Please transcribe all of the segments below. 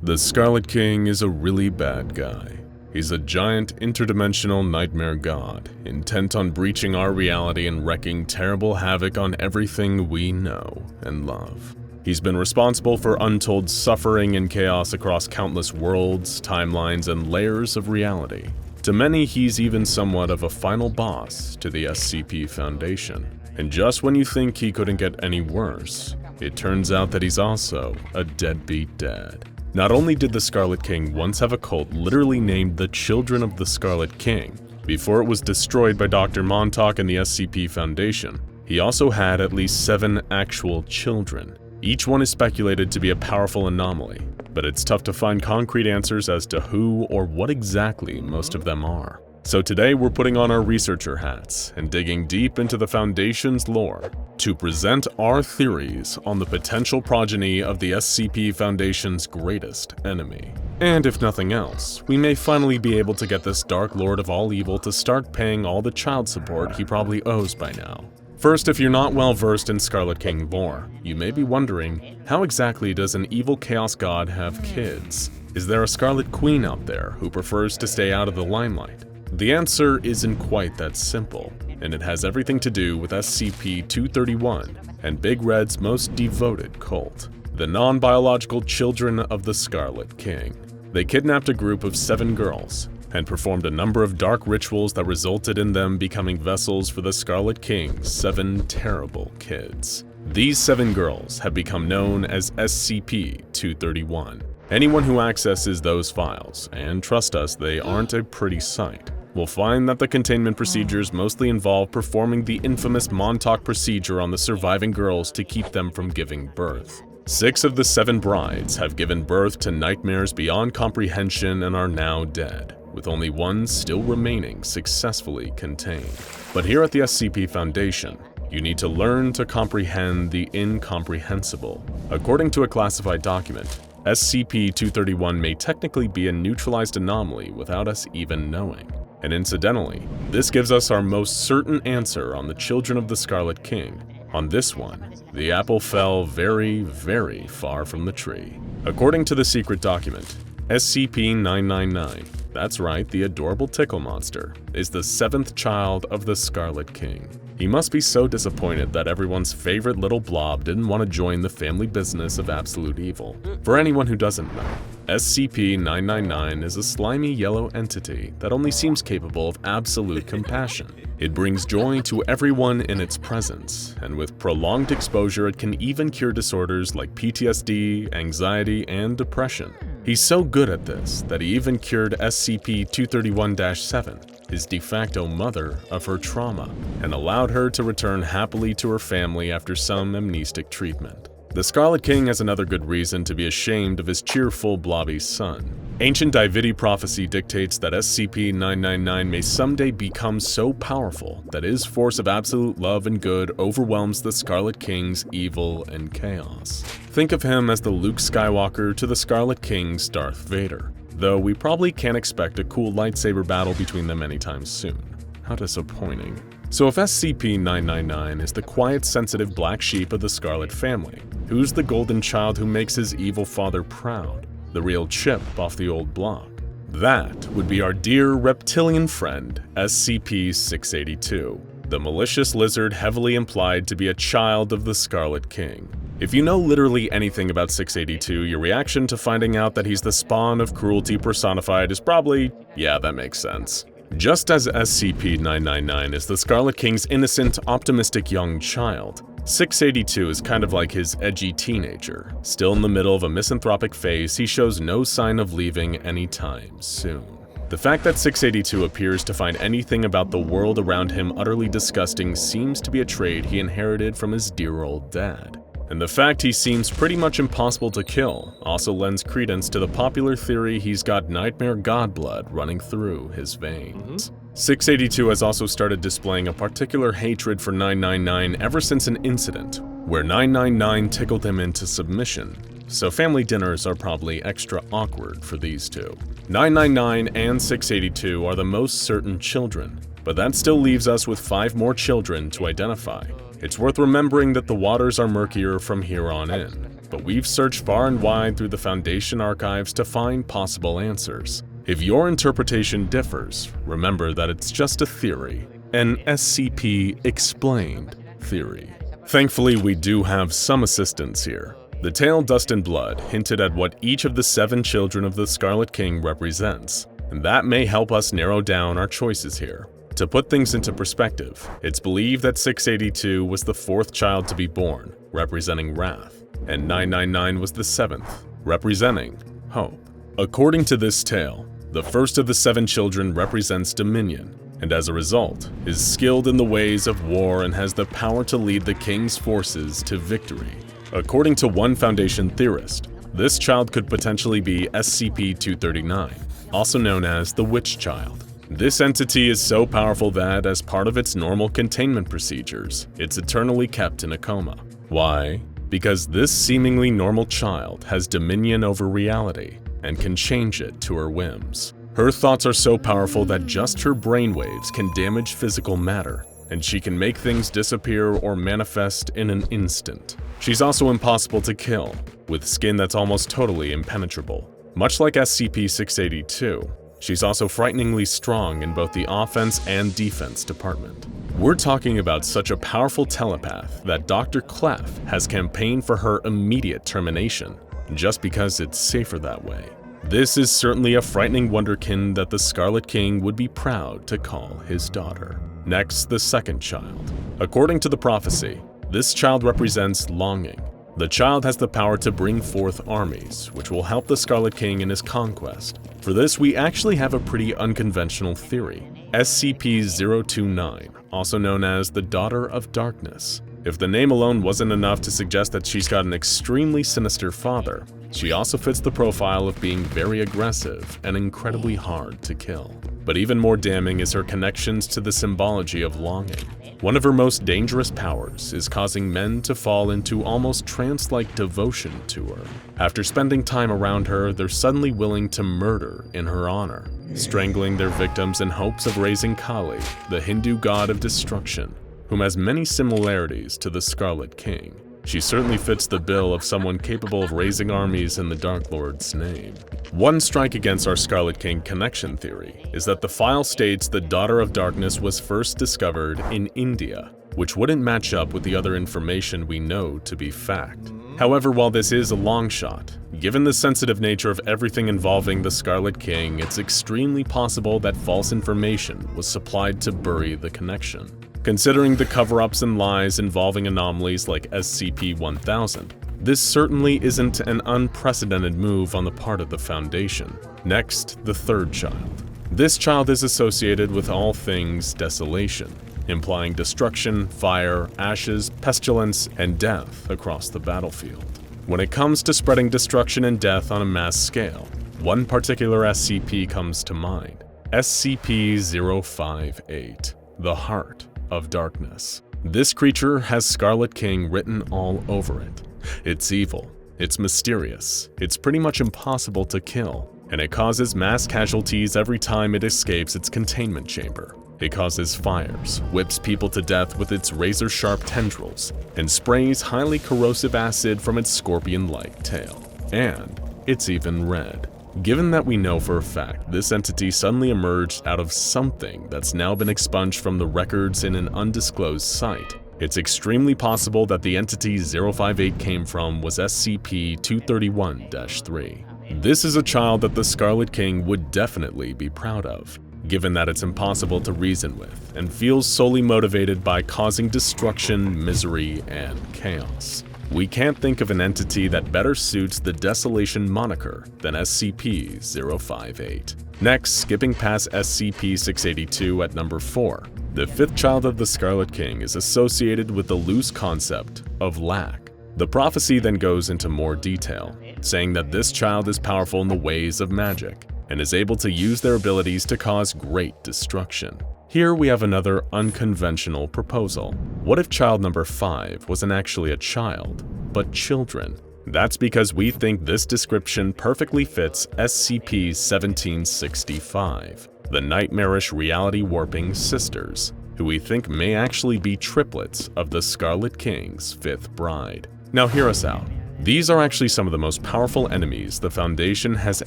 The Scarlet King is a really bad guy. He's a giant interdimensional nightmare god, intent on breaching our reality and wreaking terrible havoc on everything we know and love. He's been responsible for untold suffering and chaos across countless worlds, timelines, and layers of reality. To many, he's even somewhat of a final boss to the SCP Foundation. And just when you think he couldn't get any worse, it turns out that he's also a deadbeat dad. Not only did the Scarlet King once have a cult literally named the Children of the Scarlet King, before it was destroyed by Dr. Montauk and the SCP Foundation, he also had at least 7 actual children. Each one is speculated to be a powerful anomaly, but it's tough to find concrete answers as to who or what exactly most of them are. So today we're putting on our researcher hats and digging deep into the Foundation's lore to present our theories on the potential progeny of the SCP Foundation's greatest enemy. And if nothing else, we may finally be able to get this Dark Lord of all evil to start paying all the child support he probably owes by now. First, if you're not well versed in Scarlet King lore, you may be wondering, how exactly does an evil chaos god have kids? Is there a Scarlet Queen out there who prefers to stay out of the limelight? The answer isn't quite that simple, and it has everything to do with SCP-231 and Big Red's most devoted cult, the non-biological children of the Scarlet King. They kidnapped a group of 7 girls and performed a number of dark rituals that resulted in them becoming vessels for the Scarlet King's 7 terrible kids. These 7 girls have become known as SCP-231. Anyone who accesses those files, and trust us, they aren't a pretty sight, will find that the containment procedures mostly involve performing the infamous Montauk procedure on the surviving girls to keep them from giving birth. 6 of the 7 brides have given birth to nightmares beyond comprehension and are now dead, with only one still remaining successfully contained. But here at the SCP Foundation, you need to learn to comprehend the incomprehensible. According to a classified document, SCP-231 may technically be a neutralized anomaly without us even knowing. And incidentally, this gives us our most certain answer on the Children of the Scarlet King. On this one, the apple fell very, very far from the tree. According to the secret document, SCP-999, that's right, the adorable Tickle monster, is the 7th child of the Scarlet King. He must be so disappointed that everyone's favorite little blob didn't want to join the family business of absolute evil. For anyone who doesn't know, SCP-999 is a slimy yellow entity that only seems capable of absolute compassion. It brings joy to everyone in its presence, and with prolonged exposure it can even cure disorders like PTSD, anxiety, and depression. He's so good at this that he even cured SCP-231-7, his de facto mother, of her trauma, and allowed her to return happily to her family after some amnestic treatment. The Scarlet King has another good reason to be ashamed of his cheerful, blobby son. Ancient Dividi prophecy dictates that SCP-999 may someday become so powerful that his force of absolute love and good overwhelms the Scarlet King's evil and chaos. Think of him as the Luke Skywalker to the Scarlet King's Darth Vader, though we probably can't expect a cool lightsaber battle between them anytime soon. How disappointing. So if SCP-999 is the quiet, sensitive black sheep of the Scarlet family, who's the golden child who makes his evil father proud? The real chip off the old block? That would be our dear reptilian friend, SCP-682, the malicious lizard heavily implied to be a child of the Scarlet King. If you know literally anything about 682, your reaction to finding out that he's the spawn of cruelty personified is probably, yeah, that makes sense. Just as SCP-999 is the Scarlet King's innocent, optimistic young child, 682 is kind of like his edgy teenager. Still in the middle of a misanthropic phase, he shows no sign of leaving anytime soon. The fact that 682 appears to find anything about the world around him utterly disgusting seems to be a trait he inherited from his dear old dad. And the fact he seems pretty much impossible to kill also lends credence to the popular theory he's got nightmare god blood running through his veins. 682 has also started displaying a particular hatred for 999 ever since an incident where 999 tickled him into submission, so family dinners are probably extra awkward for these two. 999 and 682 are the most certain children, but that still leaves us with 5 more children to identify. It's worth remembering that the waters are murkier from here on in. but we've searched far and wide through the Foundation archives to find possible answers. If your interpretation differs, remember that it's just a theory, an SCP-explained theory. Thankfully, we do have some assistance here. The tale Dust and Blood hinted at what each of the 7 children of the Scarlet King represents, and that may help us narrow down our choices here. To put things into perspective, it's believed that 682 was the 4th child to be born, representing wrath, and 999 was the 7th, representing hope. According to this tale, the first of the 7 children represents dominion, and as a result, is skilled in the ways of war and has the power to lead the king's forces to victory. According to one Foundation theorist, this child could potentially be SCP-239, also known as the Witch Child. This entity is so powerful that, as part of its normal containment procedures, it's eternally kept in a coma. Why? Because this seemingly normal child has dominion over reality and can change it to her whims. Her thoughts are so powerful that just her brainwaves can damage physical matter, and she can make things disappear or manifest in an instant. She's also impossible to kill, with skin that's almost totally impenetrable. Much like SCP-682, she's also frighteningly strong in both the offense and defense department. We're talking about such a powerful telepath that Dr. Clef has campaigned for her immediate termination, just because it's safer that way. This is certainly a frightening wonderkin that the Scarlet King would be proud to call his daughter. Next, the 2nd child. According to the prophecy, this child represents longing. The child has the power to bring forth armies, which will help the Scarlet King in his conquest. For this, we actually have a pretty unconventional theory. SCP-029, also known as the Daughter of Darkness. If the name alone wasn't enough to suggest that she's got an extremely sinister father, she also fits the profile of being very aggressive and incredibly hard to kill. But even more damning is her connections to the symbology of longing. One of her most dangerous powers is causing men to fall into almost trance-like devotion to her. After spending time around her, they're suddenly willing to murder in her honor, strangling their victims in hopes of raising Kali, the Hindu god of destruction, whom has many similarities to the Scarlet King. She certainly fits the bill of someone capable of raising armies in the Dark Lord's name. One strike against our Scarlet King connection theory is that the file states the Daughter of Darkness was first discovered in India, which wouldn't match up with the other information we know to be fact. However, while this is a long shot, given the sensitive nature of everything involving the Scarlet King, it's extremely possible that false information was supplied to bury the connection. Considering the cover-ups and lies involving anomalies like SCP-1000, this certainly isn't an unprecedented move on the part of the Foundation. Next, the 3rd child. This child is associated with all things desolation, implying destruction, fire, ashes, pestilence, and death across the battlefield. When it comes to spreading destruction and death on a mass scale, one particular SCP comes to mind: SCP-058, the Heart of Darkness. This creature has Scarlet King written all over it. It's evil, it's mysterious, it's pretty much impossible to kill, and it causes mass casualties every time it escapes its containment chamber. It causes fires, whips people to death with its razor-sharp tendrils, and sprays highly corrosive acid from its scorpion-like tail. And it's even red. Given that we know for a fact this entity suddenly emerged out of something that's now been expunged from the records in an undisclosed site, it's extremely possible that the entity 058 came from was SCP-231-3. This is a child that the Scarlet King would definitely be proud of, given that it's impossible to reason with and feels solely motivated by causing destruction, misery, and chaos. We can't think of an entity that better suits the desolation moniker than SCP-058. Next, skipping past SCP-682 at number 4, the 5th child of the Scarlet King is associated with the loose concept of lack. The prophecy then goes into more detail, saying that this child is powerful in the ways of magic and is able to use their abilities to cause great destruction. Here we have another unconventional proposal. What if child number 5 wasn't actually a child, but children? That's because we think this description perfectly fits SCP-1765, the nightmarish reality-warping sisters, who we think may actually be triplets of the Scarlet King's 5th bride. Now hear us out. These are actually some of the most powerful enemies the Foundation has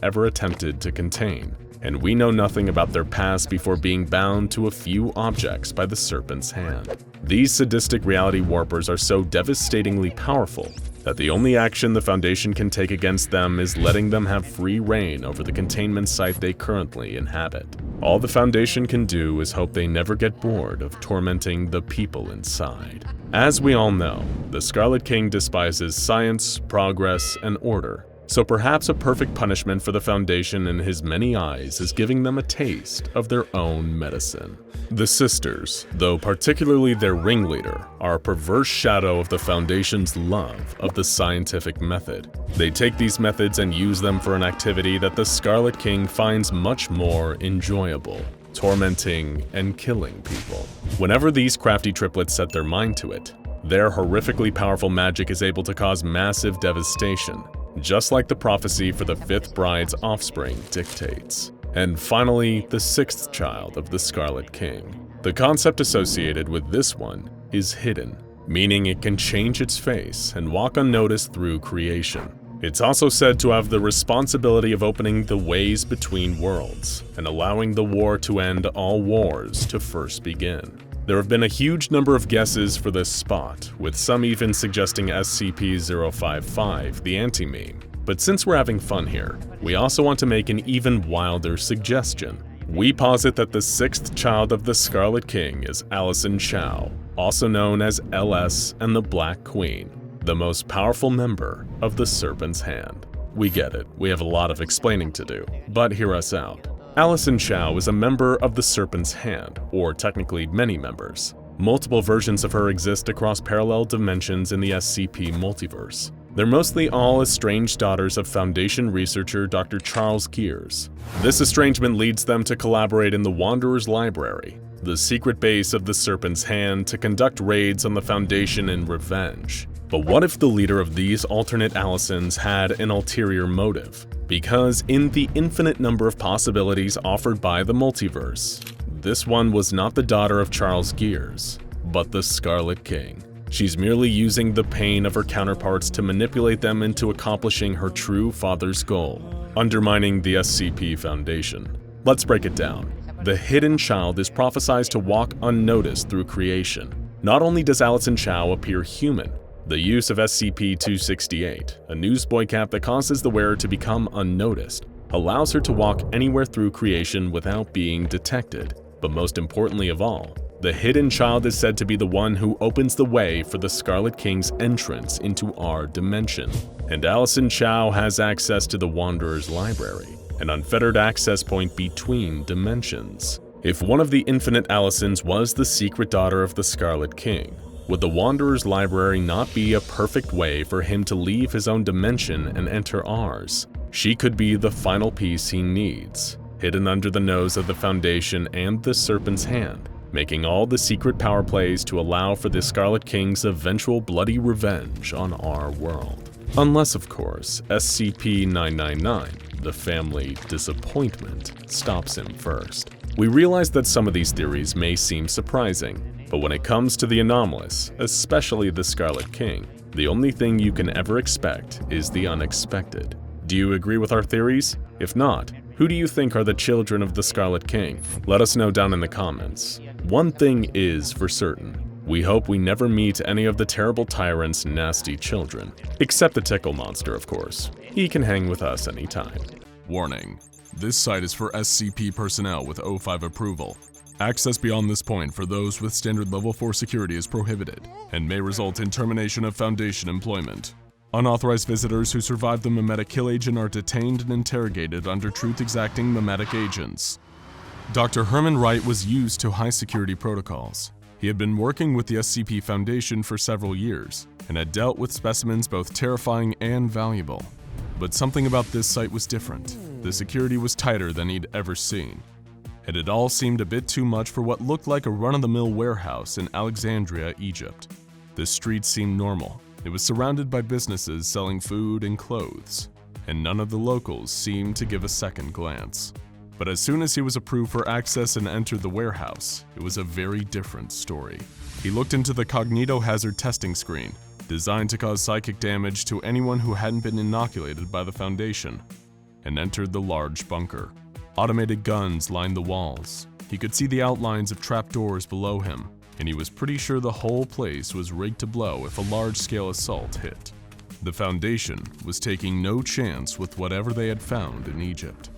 ever attempted to contain, and we know nothing about their past before being bound to a few objects by the Serpent's hand. These sadistic reality warpers are so devastatingly powerful that the only action the Foundation can take against them is letting them have free reign over the containment site they currently inhabit. All the Foundation can do is hope they never get bored of tormenting the people inside. As we all know, the Scarlet King despises science, progress, and order. So perhaps a perfect punishment for the Foundation in his many eyes is giving them a taste of their own medicine. The Sisters, though particularly their ringleader, are a perverse shadow of the Foundation's love of the scientific method. They take these methods and use them for an activity that the Scarlet King finds much more enjoyable: tormenting and killing people. Whenever these crafty triplets set their mind to it, their horrifically powerful magic is able to cause massive devastation, just like the prophecy for the fifth bride's offspring dictates. And finally, the sixth child of the Scarlet King. The concept associated with this one is hidden, meaning it can change its face and walk unnoticed through creation. It's also said to have the responsibility of opening the ways between worlds and allowing the war to end all wars to first begin. There have been a huge number of guesses for this spot, with some even suggesting SCP-055, the anti-meme. But since we're having fun here, we also want to make an even wilder suggestion. We posit that the sixth child of the Scarlet King is Allison Chow, also known as LS and the Black Queen, the most powerful member of the Serpent's Hand. We get it, we have a lot of explaining to do, but hear us out. Allison Chow is a member of the Serpent's Hand, or technically many members. Multiple versions of her exist across parallel dimensions in the SCP multiverse. They're mostly all estranged daughters of Foundation researcher Dr. Charles Gears. This estrangement leads them to collaborate in the Wanderer's Library, the secret base of the Serpent's Hand, to conduct raids on the Foundation in revenge. But what if the leader of these alternate Allisons had an ulterior motive? Because in the infinite number of possibilities offered by the multiverse, this one was not the daughter of Charles Gears, but the Scarlet King. She's merely using the pain of her counterparts to manipulate them into accomplishing her true father's goal, undermining the SCP Foundation. Let's break it down. The hidden child is prophesied to walk unnoticed through creation. Not only does Allison Chow appear human, the use of SCP-268, a newsboy cap that causes the wearer to become unnoticed, allows her to walk anywhere through creation without being detected. But most importantly of all, the hidden child is said to be the one who opens the way for the Scarlet King's entrance into our dimension. And Allison Chow has access to the Wanderer's Library, an unfettered access point between dimensions. If one of the infinite Allisons was the secret daughter of the Scarlet King, would the Wanderer's Library not be a perfect way for him to leave his own dimension and enter ours? She could be the final piece he needs, hidden under the nose of the Foundation and the Serpent's Hand, making all the secret power plays to allow for the Scarlet King's eventual bloody revenge on our world. Unless, of course, SCP-999, the family disappointment, stops him first. We realize that some of these theories may seem surprising, but when it comes to the anomalous, especially the Scarlet King, the only thing you can ever expect is the unexpected. Do you agree with our theories? If not, who do you think are the children of the Scarlet King? Let us know down in the comments. One thing is for certain. We hope we never meet any of the terrible tyrant's nasty children. Except the Tickle monster, of course. He can hang with us anytime. Warning. This site is for SCP personnel with O5 approval. Access beyond this point for those with standard level 4 security is prohibited and may result in termination of Foundation employment. Unauthorized visitors who survive the memetic kill agent are detained and interrogated under truth-exacting memetic agents. Dr. Herman Wright was used to high security protocols. He had been working with the SCP Foundation for several years and had dealt with specimens both terrifying and valuable. But something about this site was different. The security was tighter than he'd ever seen. And it all seemed a bit too much for what looked like a run-of-the-mill warehouse in Alexandria, Egypt. The street seemed normal. It was surrounded by businesses selling food and clothes, and none of the locals seemed to give a second glance. But as soon as he was approved for access and entered the warehouse, it was a very different story. He looked into the cognito hazard testing screen, designed to cause psychic damage to anyone who hadn't been inoculated by the Foundation, and entered the large bunker. Automated guns lined the walls. He could see the outlines of trapdoors below him, and he was pretty sure the whole place was rigged to blow if a large-scale assault hit. The Foundation was taking no chance with whatever they had found in Egypt.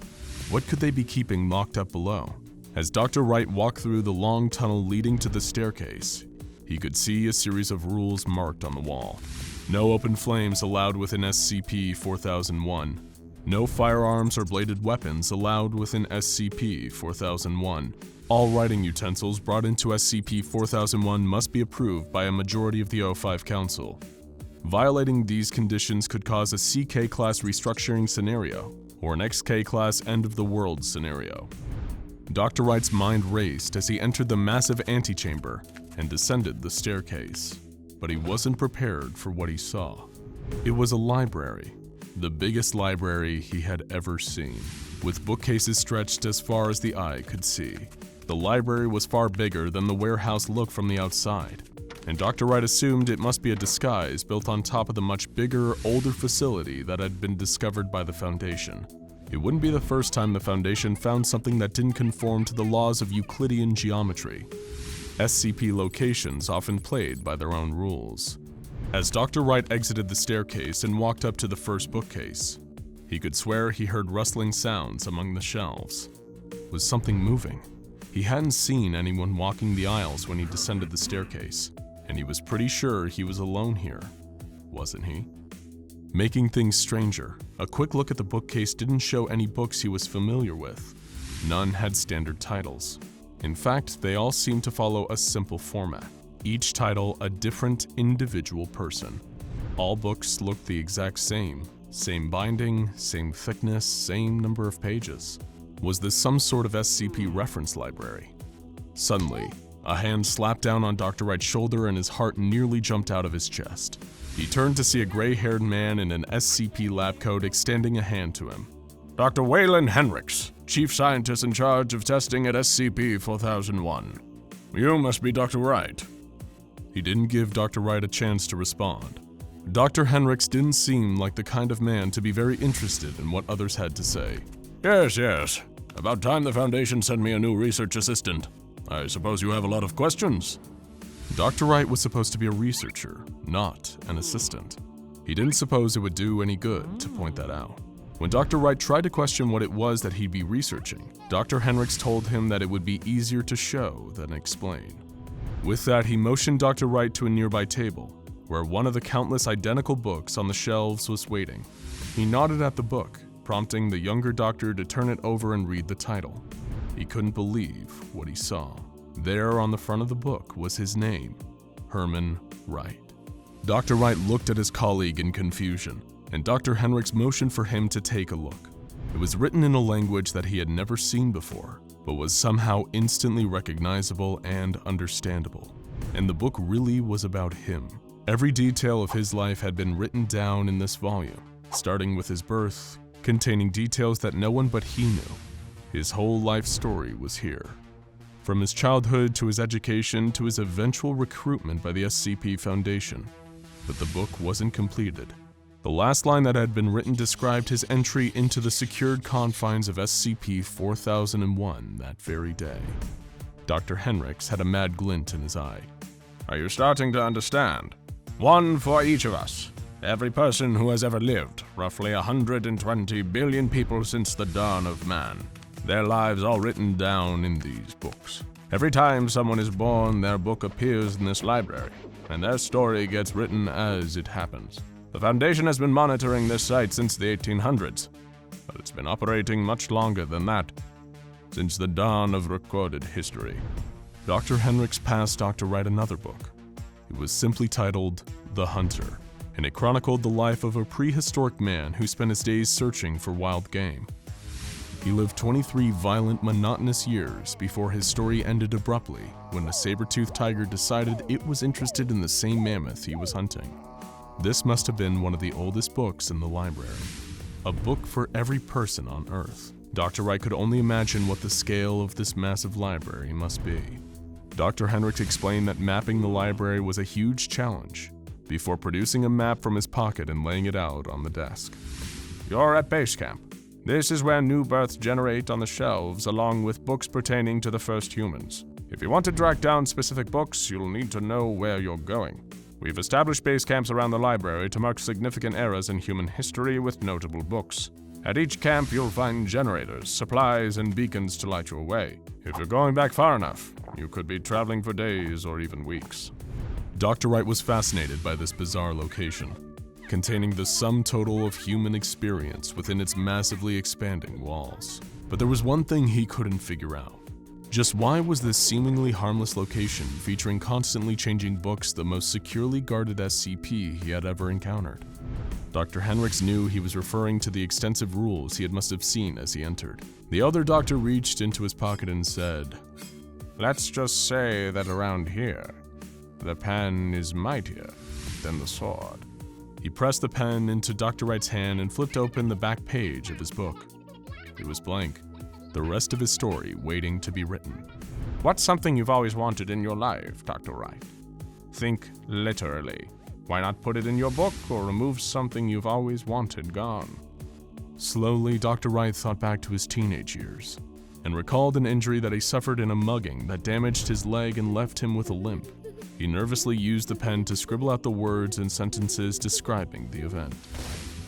What could they be keeping locked up below? As Dr. Wright walked through the long tunnel leading to the staircase, he could see a series of rules marked on the wall. No open flames allowed within SCP-4001. No firearms or bladed weapons allowed within SCP-4001. All writing utensils brought into SCP-4001 must be approved by a majority of the O5 Council. Violating these conditions could cause a CK-class restructuring scenario, or an XK-class end-of-the-world scenario. Dr. Wright's mind raced as he entered the massive antechamber and descended the staircase, but he wasn't prepared for what he saw. It was a library, the biggest library he had ever seen, with bookcases stretched as far as the eye could see. The library was far bigger than the warehouse looked from the outside, and Dr. Wright assumed it must be a disguise built on top of the much bigger, older facility that had been discovered by the Foundation. It wouldn't be the first time the Foundation found something that didn't conform to the laws of Euclidean geometry. SCP locations often played by their own rules. As Dr. Wright exited the staircase and walked up to the first bookcase, he could swear he heard rustling sounds among the shelves. Was something moving? He hadn't seen anyone walking the aisles when he descended the staircase, and he was pretty sure he was alone here, wasn't he? Making things stranger, a quick look at the bookcase didn't show any books he was familiar with. None had standard titles. In fact, they all seemed to follow a simple format. Each title a different individual person. All books looked the exact same. Same binding, same thickness, same number of pages. Was this some sort of SCP reference library? Suddenly, a hand slapped down on Dr. Wright's shoulder and his heart nearly jumped out of his chest. He turned to see a gray-haired man in an SCP lab coat extending a hand to him. Dr. Waylon Henricks, Chief Scientist in charge of testing at SCP-4001. You must be Dr. Wright. He didn't give Dr. Wright a chance to respond. Dr. Henricks didn't seem like the kind of man to be very interested in what others had to say. Yes. About time the Foundation sent me a new research assistant. I suppose you have a lot of questions? Dr. Wright was supposed to be a researcher, not an assistant. He didn't suppose it would do any good to point that out. When Dr. Wright tried to question what it was that he'd be researching, Dr. Henricks told him that it would be easier to show than explain. With that, he motioned Dr. Wright to a nearby table, where one of the countless identical books on the shelves was waiting. He nodded at the book, prompting the younger doctor to turn it over and read the title. He couldn't believe what he saw. There on the front of the book was his name, Herman Wright. Dr. Wright looked at his colleague in confusion, and Dr. Henricks motioned for him to take a look. It was written in a language that he had never seen before, but was somehow instantly recognizable and understandable. And the book really was about him. Every detail of his life had been written down in this volume, starting with his birth, containing details that no one but he knew. His whole life story was here. From his childhood to his education to his eventual recruitment by the SCP Foundation. But the book wasn't completed. The last line that had been written described his entry into the secured confines of SCP-4001 that very day. Dr. Henricks had a mad glint in his eye. Are you starting to understand? One for each of us. Every person who has ever lived, roughly 120 billion people since the dawn of man. Their lives all written down in these books. Every time someone is born, their book appears in this library, and their story gets written as it happens. The Foundation has been monitoring this site since the 1800s, but it's been operating much longer than that, since the dawn of recorded history. Dr. Henricks passed Dr. Wright another book. It was simply titled The Hunter, and it chronicled the life of a prehistoric man who spent his days searching for wild game. He lived 23 violent, monotonous years before his story ended abruptly when a saber-toothed tiger decided it was interested in the same mammoth he was hunting. This must have been one of the oldest books in the library. A book for every person on Earth. Dr. Wright could only imagine what the scale of this massive library must be. Dr. Henricks explained that mapping the library was a huge challenge. before producing a map from his pocket and laying it out on the desk. You're at base camp. This is where new births generate on the shelves, along with books pertaining to the first humans. If you want to track down specific books, you'll need to know where you're going. We've established base camps around the library to mark significant eras in human history with notable books. At each camp, you'll find generators, supplies, and beacons to light your way. If you're going back far enough, you could be traveling for days or even weeks. Dr. Wright was fascinated by this bizarre location, containing the sum total of human experience within its massively expanding walls. But there was one thing he couldn't figure out. Just why was this seemingly harmless location featuring constantly changing books the most securely guarded SCP he had ever encountered? Dr. Henricks knew he was referring to the extensive rules he must have seen as he entered. The elder doctor reached into his pocket and said, "Let's just say that around here, the pen is mightier than the sword." He pressed the pen into Dr. Wright's hand and flipped open the back page of his book. It was blank, the rest of his story waiting to be written. What's something you've always wanted in your life, Dr. Wright? Think literally. Why not put it in your book or remove something you've always wanted gone? Slowly, Dr. Wright thought back to his teenage years and recalled an injury that he suffered in a mugging that damaged his leg and left him with a limp. He nervously used the pen to scribble out the words and sentences describing the event.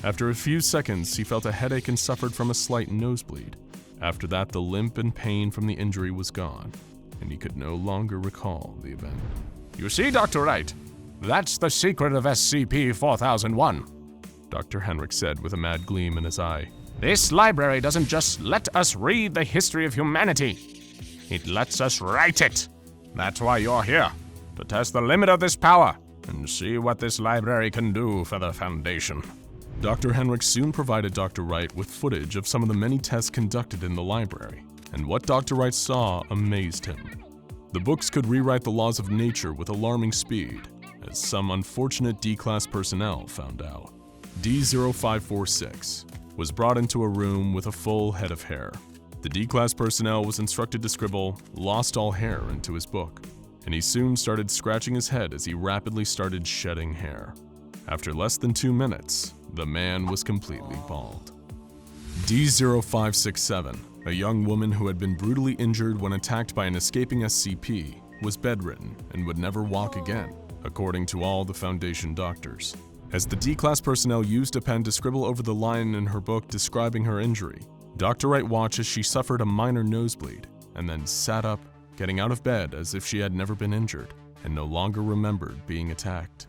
After a few seconds, he felt a headache and suffered from a slight nosebleed. After that, the limp and pain from the injury was gone, and he could no longer recall the event. You see, Dr. Wright, that's the secret of SCP-4001, Dr. Henricks said with a mad gleam in his eye. This library doesn't just let us read the history of humanity. It lets us write it. That's why you're here, to test the limit of this power and see what this library can do for the Foundation. Dr. Henricks soon provided Dr. Wright with footage of some of the many tests conducted in the library, and what Dr. Wright saw amazed him. The books could rewrite the laws of nature with alarming speed, as some unfortunate D-Class personnel found out. D-0546 was brought into a room with a full head of hair. The D-Class personnel was instructed to scribble "lost all hair" into his book, and he soon started scratching his head as he rapidly started shedding hair. After less than 2 minutes, the man was completely bald. D-0567, a young woman who had been brutally injured when attacked by an escaping SCP, was bedridden and would never walk again, according to all the Foundation doctors. As the D-Class personnel used a pen to scribble over the line in her book describing her injury, Dr. Wright watched as she suffered a minor nosebleed and then sat up, getting out of bed as if she had never been injured and no longer remembered being attacked.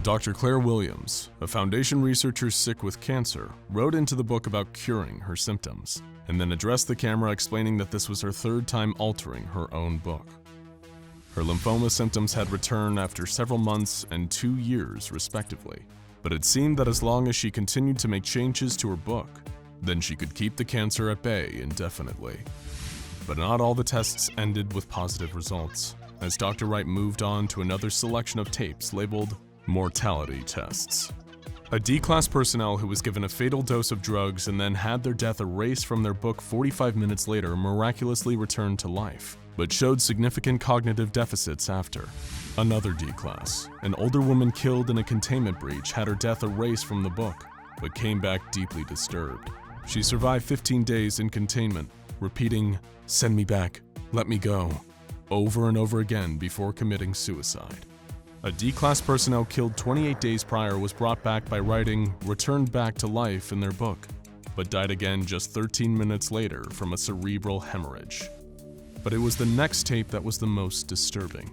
Dr. Claire Williams, a Foundation researcher sick with cancer, wrote into the book about curing her symptoms, and then addressed the camera explaining that this was her third time altering her own book. Her lymphoma symptoms had returned after several months and 2 years, respectively, but it seemed that as long as she continued to make changes to her book, then she could keep the cancer at bay indefinitely. But not all the tests ended with positive results, as Dr. Wright moved on to another selection of tapes labeled mortality tests. A D-Class personnel who was given a fatal dose of drugs and then had their death erased from their book 45 minutes later miraculously returned to life, but showed significant cognitive deficits after. Another D-Class, an older woman killed in a containment breach, had her death erased from the book, but came back deeply disturbed. She survived 15 days in containment, repeating, "Send me back, let me go," over and over again before committing suicide. A D-Class personnel killed 28 days prior was brought back by writing "returned back to life" in their book, but died again just 13 minutes later from a cerebral hemorrhage. But it was the next tape that was the most disturbing.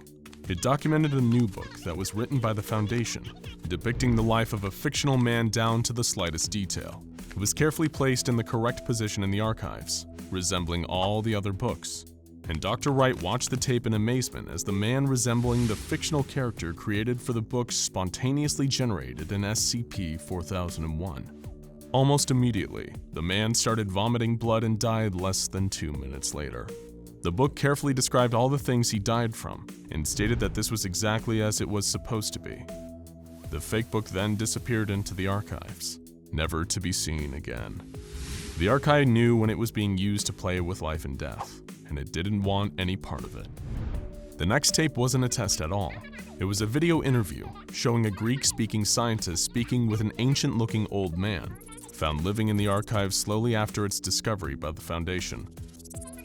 It documented a new book that was written by the Foundation, depicting the life of a fictional man down to the slightest detail. It was carefully placed in the correct position in the archives, resembling all the other books. And Dr. Wright watched the tape in amazement as the man resembling the fictional character created for the book spontaneously generated an SCP-4001. Almost immediately, the man started vomiting blood and died less than 2 minutes later. The book carefully described all the things he died from and stated that this was exactly as it was supposed to be. The fake book then disappeared into the archives, never to be seen again. The archive knew when it was being used to play with life and death, and it didn't want any part of it. The next tape wasn't a test at all. It was a video interview showing a Greek-speaking scientist speaking with an ancient-looking old man, found living in the archives slowly after its discovery by the Foundation.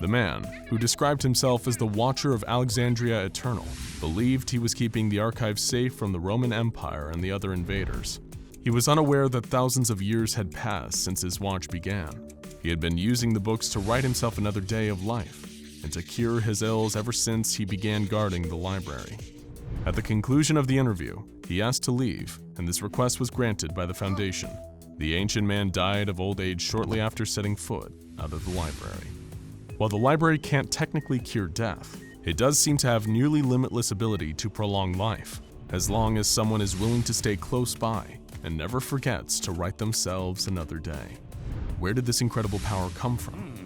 The man, who described himself as the Watcher of Alexandria Eternal, believed he was keeping the archives safe from the Roman Empire and the other invaders. He was unaware that thousands of years had passed since his watch began. He had been using the books to write himself another day of life, and to cure his ills ever since he began guarding the library. At the conclusion of the interview, he asked to leave, and this request was granted by the Foundation. The ancient man died of old age shortly after setting foot out of the library. While the library can't technically cure death, it does seem to have nearly limitless ability to prolong life, as long as someone is willing to stay close by and never forgets to write themselves another day. Where did this incredible power come from?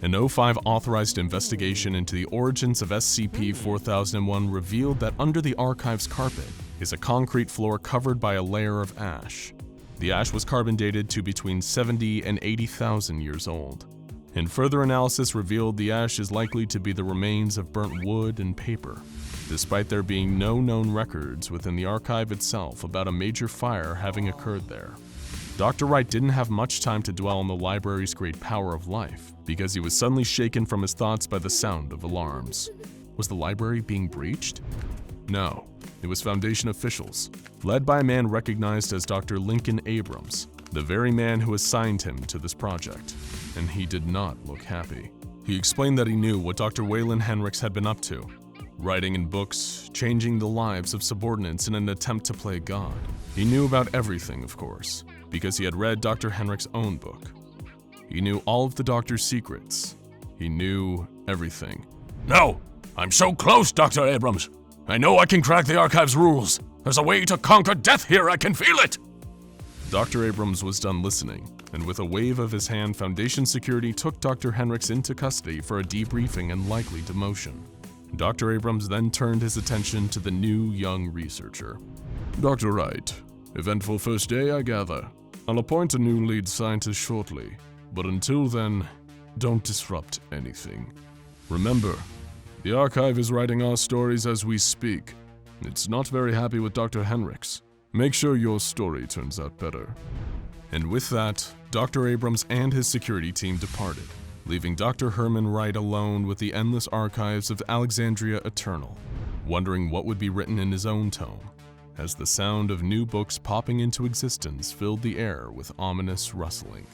An O5 authorized investigation into the origins of SCP-4001 revealed that under the archive's carpet is a concrete floor covered by a layer of ash. The ash was carbon dated to between 70 and 80,000 years old. And further analysis revealed the ash is likely to be the remains of burnt wood and paper, despite there being no known records within the archive itself about a major fire having occurred there. Dr. Wright didn't have much time to dwell on the library's great power of life, because he was suddenly shaken from his thoughts by the sound of alarms. Was the library being breached? No, it was Foundation officials, led by a man recognized as Dr. Lincoln Abrams, the very man who assigned him to this project, and he did not look happy. He explained that he knew what Dr. Waylon Henricks had been up to, writing in books, changing the lives of subordinates in an attempt to play God. He knew about everything, of course, because he had read Dr. Henricks' own book. He knew all of the doctor's secrets. He knew everything. No! I'm so close, Dr. Abrams! I know I can crack the archive's rules! There's a way to conquer death here, I can feel it! Dr. Abrams was done listening, and with a wave of his hand, Foundation security took Dr. Henricks into custody for a debriefing and likely demotion. Dr. Abrams then turned his attention to the new young researcher. Dr. Wright, eventful first day, I gather. I'll appoint a new lead scientist shortly, but until then, don't disrupt anything. Remember, the archive is writing our stories as we speak. It's not very happy with Dr. Henricks. Make sure your story turns out better. And with that, Dr. Abrams and his security team departed, leaving Dr. Herman Wright alone with the endless archives of Alexandria Eternal, wondering what would be written in his own tome, as the sound of new books popping into existence filled the air with ominous rustling.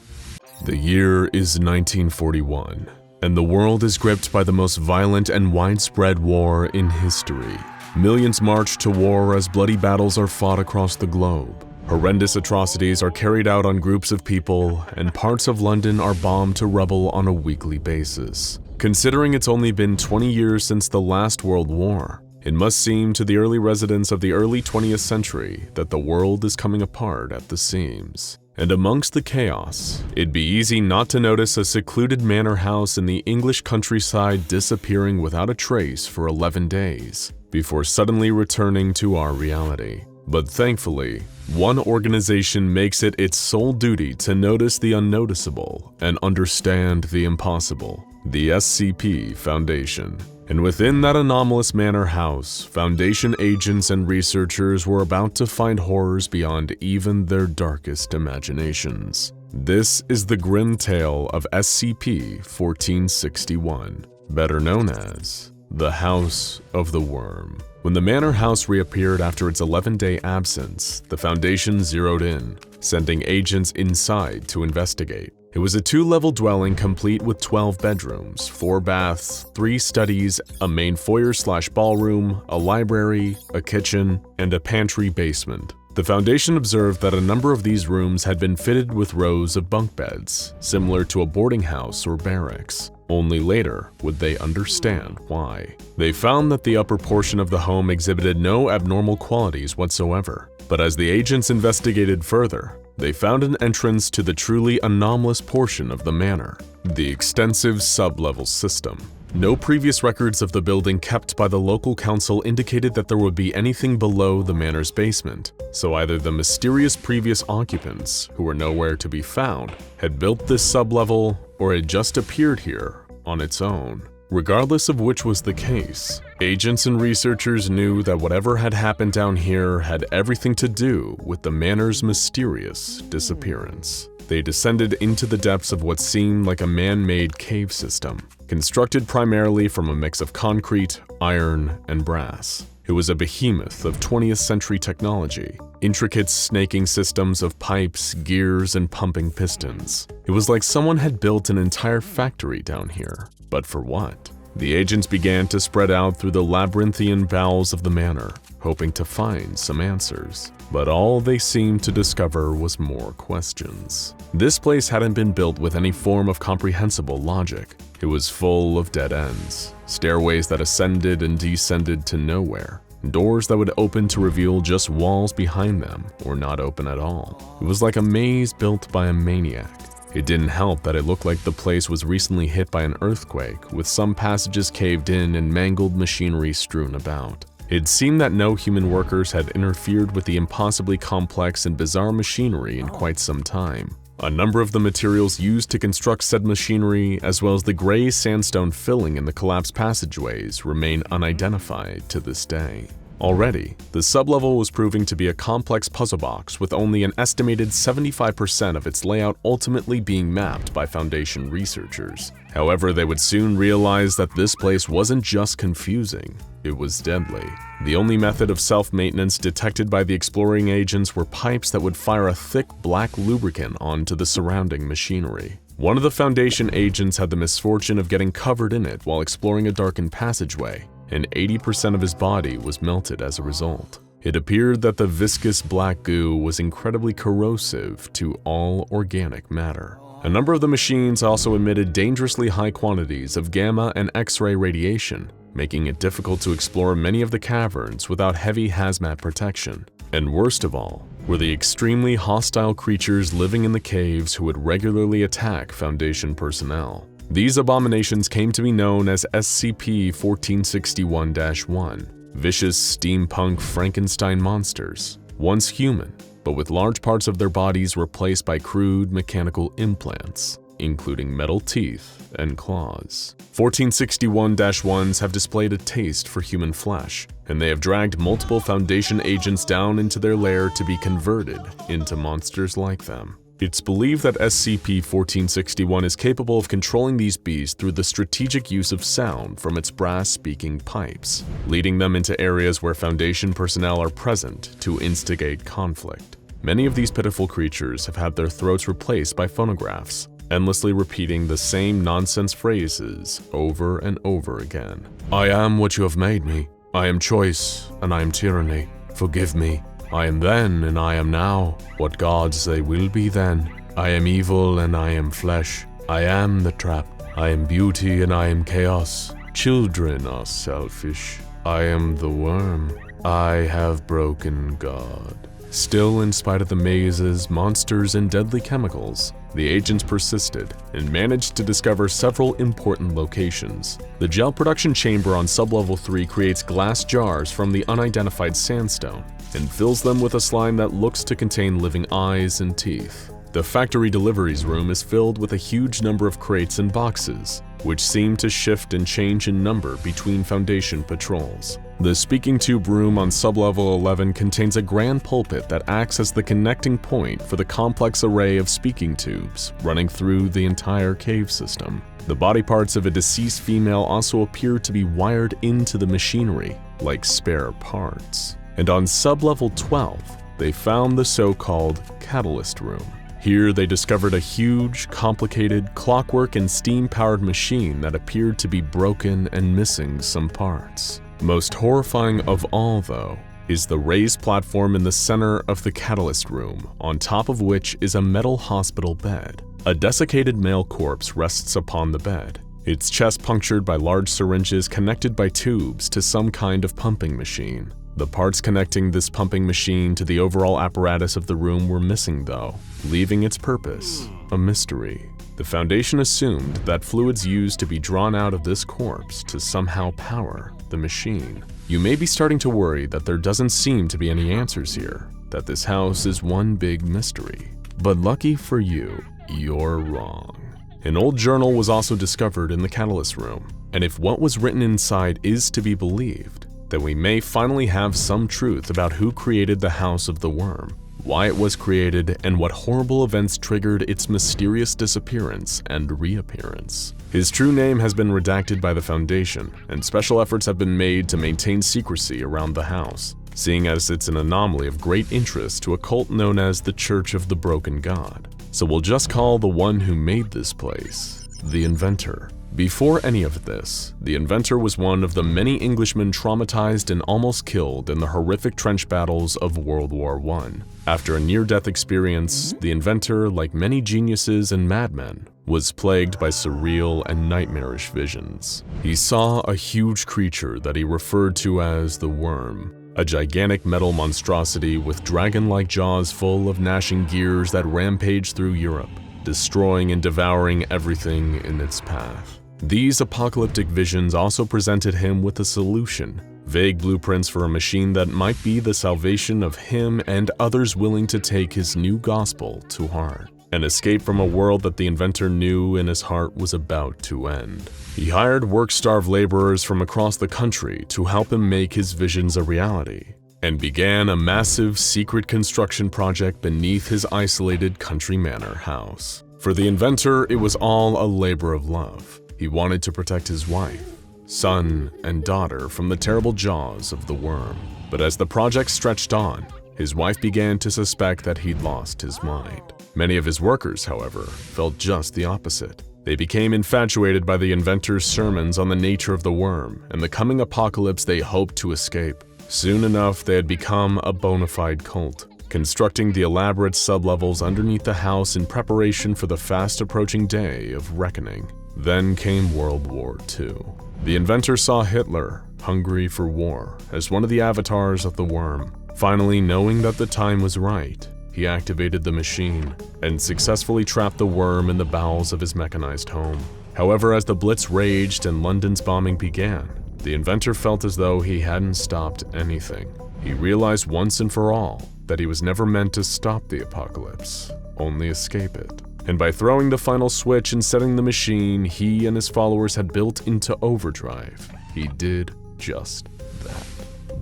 The year is 1941, and the world is gripped by the most violent and widespread war in history. Millions march to war as bloody battles are fought across the globe. Horrendous atrocities are carried out on groups of people, and parts of London are bombed to rubble on a weekly basis. Considering it's only been 20 years since the last World War, it must seem to the early residents of the early 20th century that the world is coming apart at the seams. And amongst the chaos, it'd be easy not to notice a secluded manor house in the English countryside disappearing without a trace for 11 days, before suddenly returning to our reality. But thankfully, one organization makes it its sole duty to notice the unnoticeable and understand the impossible: the SCP Foundation. And within that anomalous manor house, Foundation agents and researchers were about to find horrors beyond even their darkest imaginations. This is the grim tale of SCP-1461, better known as the House of the Worm. When the manor house reappeared after its 11-day absence, the Foundation zeroed in, sending agents inside to investigate. It was a 2-level dwelling complete with 12 bedrooms, 4 baths, 3 studies, a main foyer/ballroom, a library, a kitchen, and a pantry basement. The Foundation observed that a number of these rooms had been fitted with rows of bunk beds, similar to a boarding house or barracks. Only later would they understand why. They found that the upper portion of the home exhibited no abnormal qualities whatsoever, but as the agents investigated further, they found an entrance to the truly anomalous portion of the manor, the extensive sub-level system. No previous records of the building kept by the local council indicated that there would be anything below the manor's basement, so either the mysterious previous occupants, who were nowhere to be found, had built this sub-level, or had just appeared here on its own. Regardless of which was the case, agents and researchers knew that whatever had happened down here had everything to do with the Manor's mysterious disappearance. They descended into the depths of what seemed like a man-made cave system, constructed primarily from a mix of concrete, iron, and brass. It was a behemoth of 20th century technology, intricate snaking systems of pipes, gears, and pumping pistons. It was like someone had built an entire factory down here. But for what? The agents began to spread out through the labyrinthian bowels of the manor, hoping to find some answers. But all they seemed to discover was more questions. This place hadn't been built with any form of comprehensible logic. It was full of dead ends, stairways that ascended and descended to nowhere, doors that would open to reveal just walls behind them or not open at all. It was like a maze built by a maniac. It didn't help that it looked like the place was recently hit by an earthquake, with some passages caved in and mangled machinery strewn about. It seemed that no human workers had interfered with the impossibly complex and bizarre machinery in quite some time. A number of the materials used to construct said machinery, as well as the gray sandstone filling in the collapsed passageways, remain unidentified to this day. Already, the sublevel was proving to be a complex puzzle box with only an estimated 75% of its layout ultimately being mapped by Foundation researchers. However, they would soon realize that this place wasn't just confusing, it was deadly. The only method of self-maintenance detected by the exploring agents were pipes that would fire a thick black lubricant onto the surrounding machinery. One of the Foundation agents had the misfortune of getting covered in it while exploring a darkened passageway, and 80% of his body was melted as a result. It appeared that the viscous black goo was incredibly corrosive to all organic matter. A number of the machines also emitted dangerously high quantities of gamma and X-ray radiation, making it difficult to explore many of the caverns without heavy hazmat protection. And worst of all, were the extremely hostile creatures living in the caves who would regularly attack Foundation personnel. These abominations came to be known as SCP-1461-1, vicious steampunk Frankenstein monsters, once human, but with large parts of their bodies replaced by crude mechanical implants, including metal teeth and claws. 1461-1s have displayed a taste for human flesh, and they have dragged multiple Foundation agents down into their lair to be converted into monsters like them. It's believed that SCP-1461 is capable of controlling these beasts through the strategic use of sound from its brass-speaking pipes, leading them into areas where Foundation personnel are present to instigate conflict. Many of these pitiful creatures have had their throats replaced by phonographs, endlessly repeating the same nonsense phrases over and over again. I am what you have made me. I am choice, and I am tyranny. Forgive me. I am then, and I am now. What gods they will be then. I am evil, and I am flesh. I am the trap. I am beauty, and I am chaos. Children are selfish. I am the worm. I have broken God. Still, in spite of the mazes, monsters, and deadly chemicals, the agents persisted and managed to discover several important locations. The gel production chamber on sublevel 3 creates glass jars from the unidentified sandstone and fills them with a slime that looks to contain living eyes and teeth. The factory deliveries room is filled with a huge number of crates and boxes, which seem to shift and change in number between Foundation patrols. The speaking tube room on sublevel 11 contains a grand pulpit that acts as the connecting point for the complex array of speaking tubes running through the entire cave system. The body parts of a deceased female also appear to be wired into the machinery, like spare parts. And on sublevel 12, they found the so-called Catalyst room. Here they discovered a huge, complicated, clockwork and steam-powered machine that appeared to be broken and missing some parts. Most horrifying of all, though, is the raised platform in the center of the Catalyst room, on top of which is a metal hospital bed. A desiccated male corpse rests upon the bed, its chest punctured by large syringes connected by tubes to some kind of pumping machine. The parts connecting this pumping machine to the overall apparatus of the room were missing though, leaving its purpose a mystery. The Foundation assumed that fluids used to be drawn out of this corpse to somehow power the machine. You may be starting to worry that there doesn't seem to be any answers here, that this house is one big mystery. But lucky for you, you're wrong. An old journal was also discovered in the Catalyst room, And if what was written inside is to be believed, then we may finally have some truth about who created the House of the Worm, why it was created, and what horrible events triggered its mysterious disappearance and reappearance. His true name has been redacted by the Foundation, and special efforts have been made to maintain secrecy around the house, seeing as it's an anomaly of great interest to a cult known as the Church of the Broken God. So we'll just call the one who made this place the Inventor. Before any of this, the Inventor was one of the many Englishmen traumatized and almost killed in the horrific trench battles of World War I. After a near-death experience, the Inventor, like many geniuses and madmen, was plagued by surreal and nightmarish visions. He saw a huge creature that he referred to as the Worm, a gigantic metal monstrosity with dragon-like jaws full of gnashing gears that rampaged through Europe, destroying and devouring everything in its path. These apocalyptic visions also presented him with a solution, vague blueprints for a machine that might be the salvation of him and others willing to take his new gospel to heart. An escape from a world that the Inventor knew in his heart was about to end. He hired work-starved laborers from across the country to help him make his visions a reality, and began a massive secret construction project beneath his isolated country manor house. For the Inventor, it was all a labor of love. He wanted to protect his wife, son, and daughter from the terrible jaws of the Worm. But as the project stretched on, his wife began to suspect that he'd lost his mind. Many of his workers, however, felt just the opposite. They became infatuated by the Inventor's sermons on the nature of the Worm and the coming apocalypse they hoped to escape. Soon enough, they had become a bona fide cult, constructing the elaborate sublevels underneath the house in preparation for the fast-approaching day of reckoning. Then came World War II. The Inventor saw Hitler, hungry for war, as one of the avatars of the Worm. Finally, knowing that the time was right, he activated the machine and successfully trapped the Worm in the bowels of his mechanized home. However, as the Blitz raged and London's bombing began, the Inventor felt as though he hadn't stopped anything. He realized once and for all that he was never meant to stop the apocalypse, only escape it. And by throwing the final switch and setting the machine he and his followers had built into overdrive, he did just that.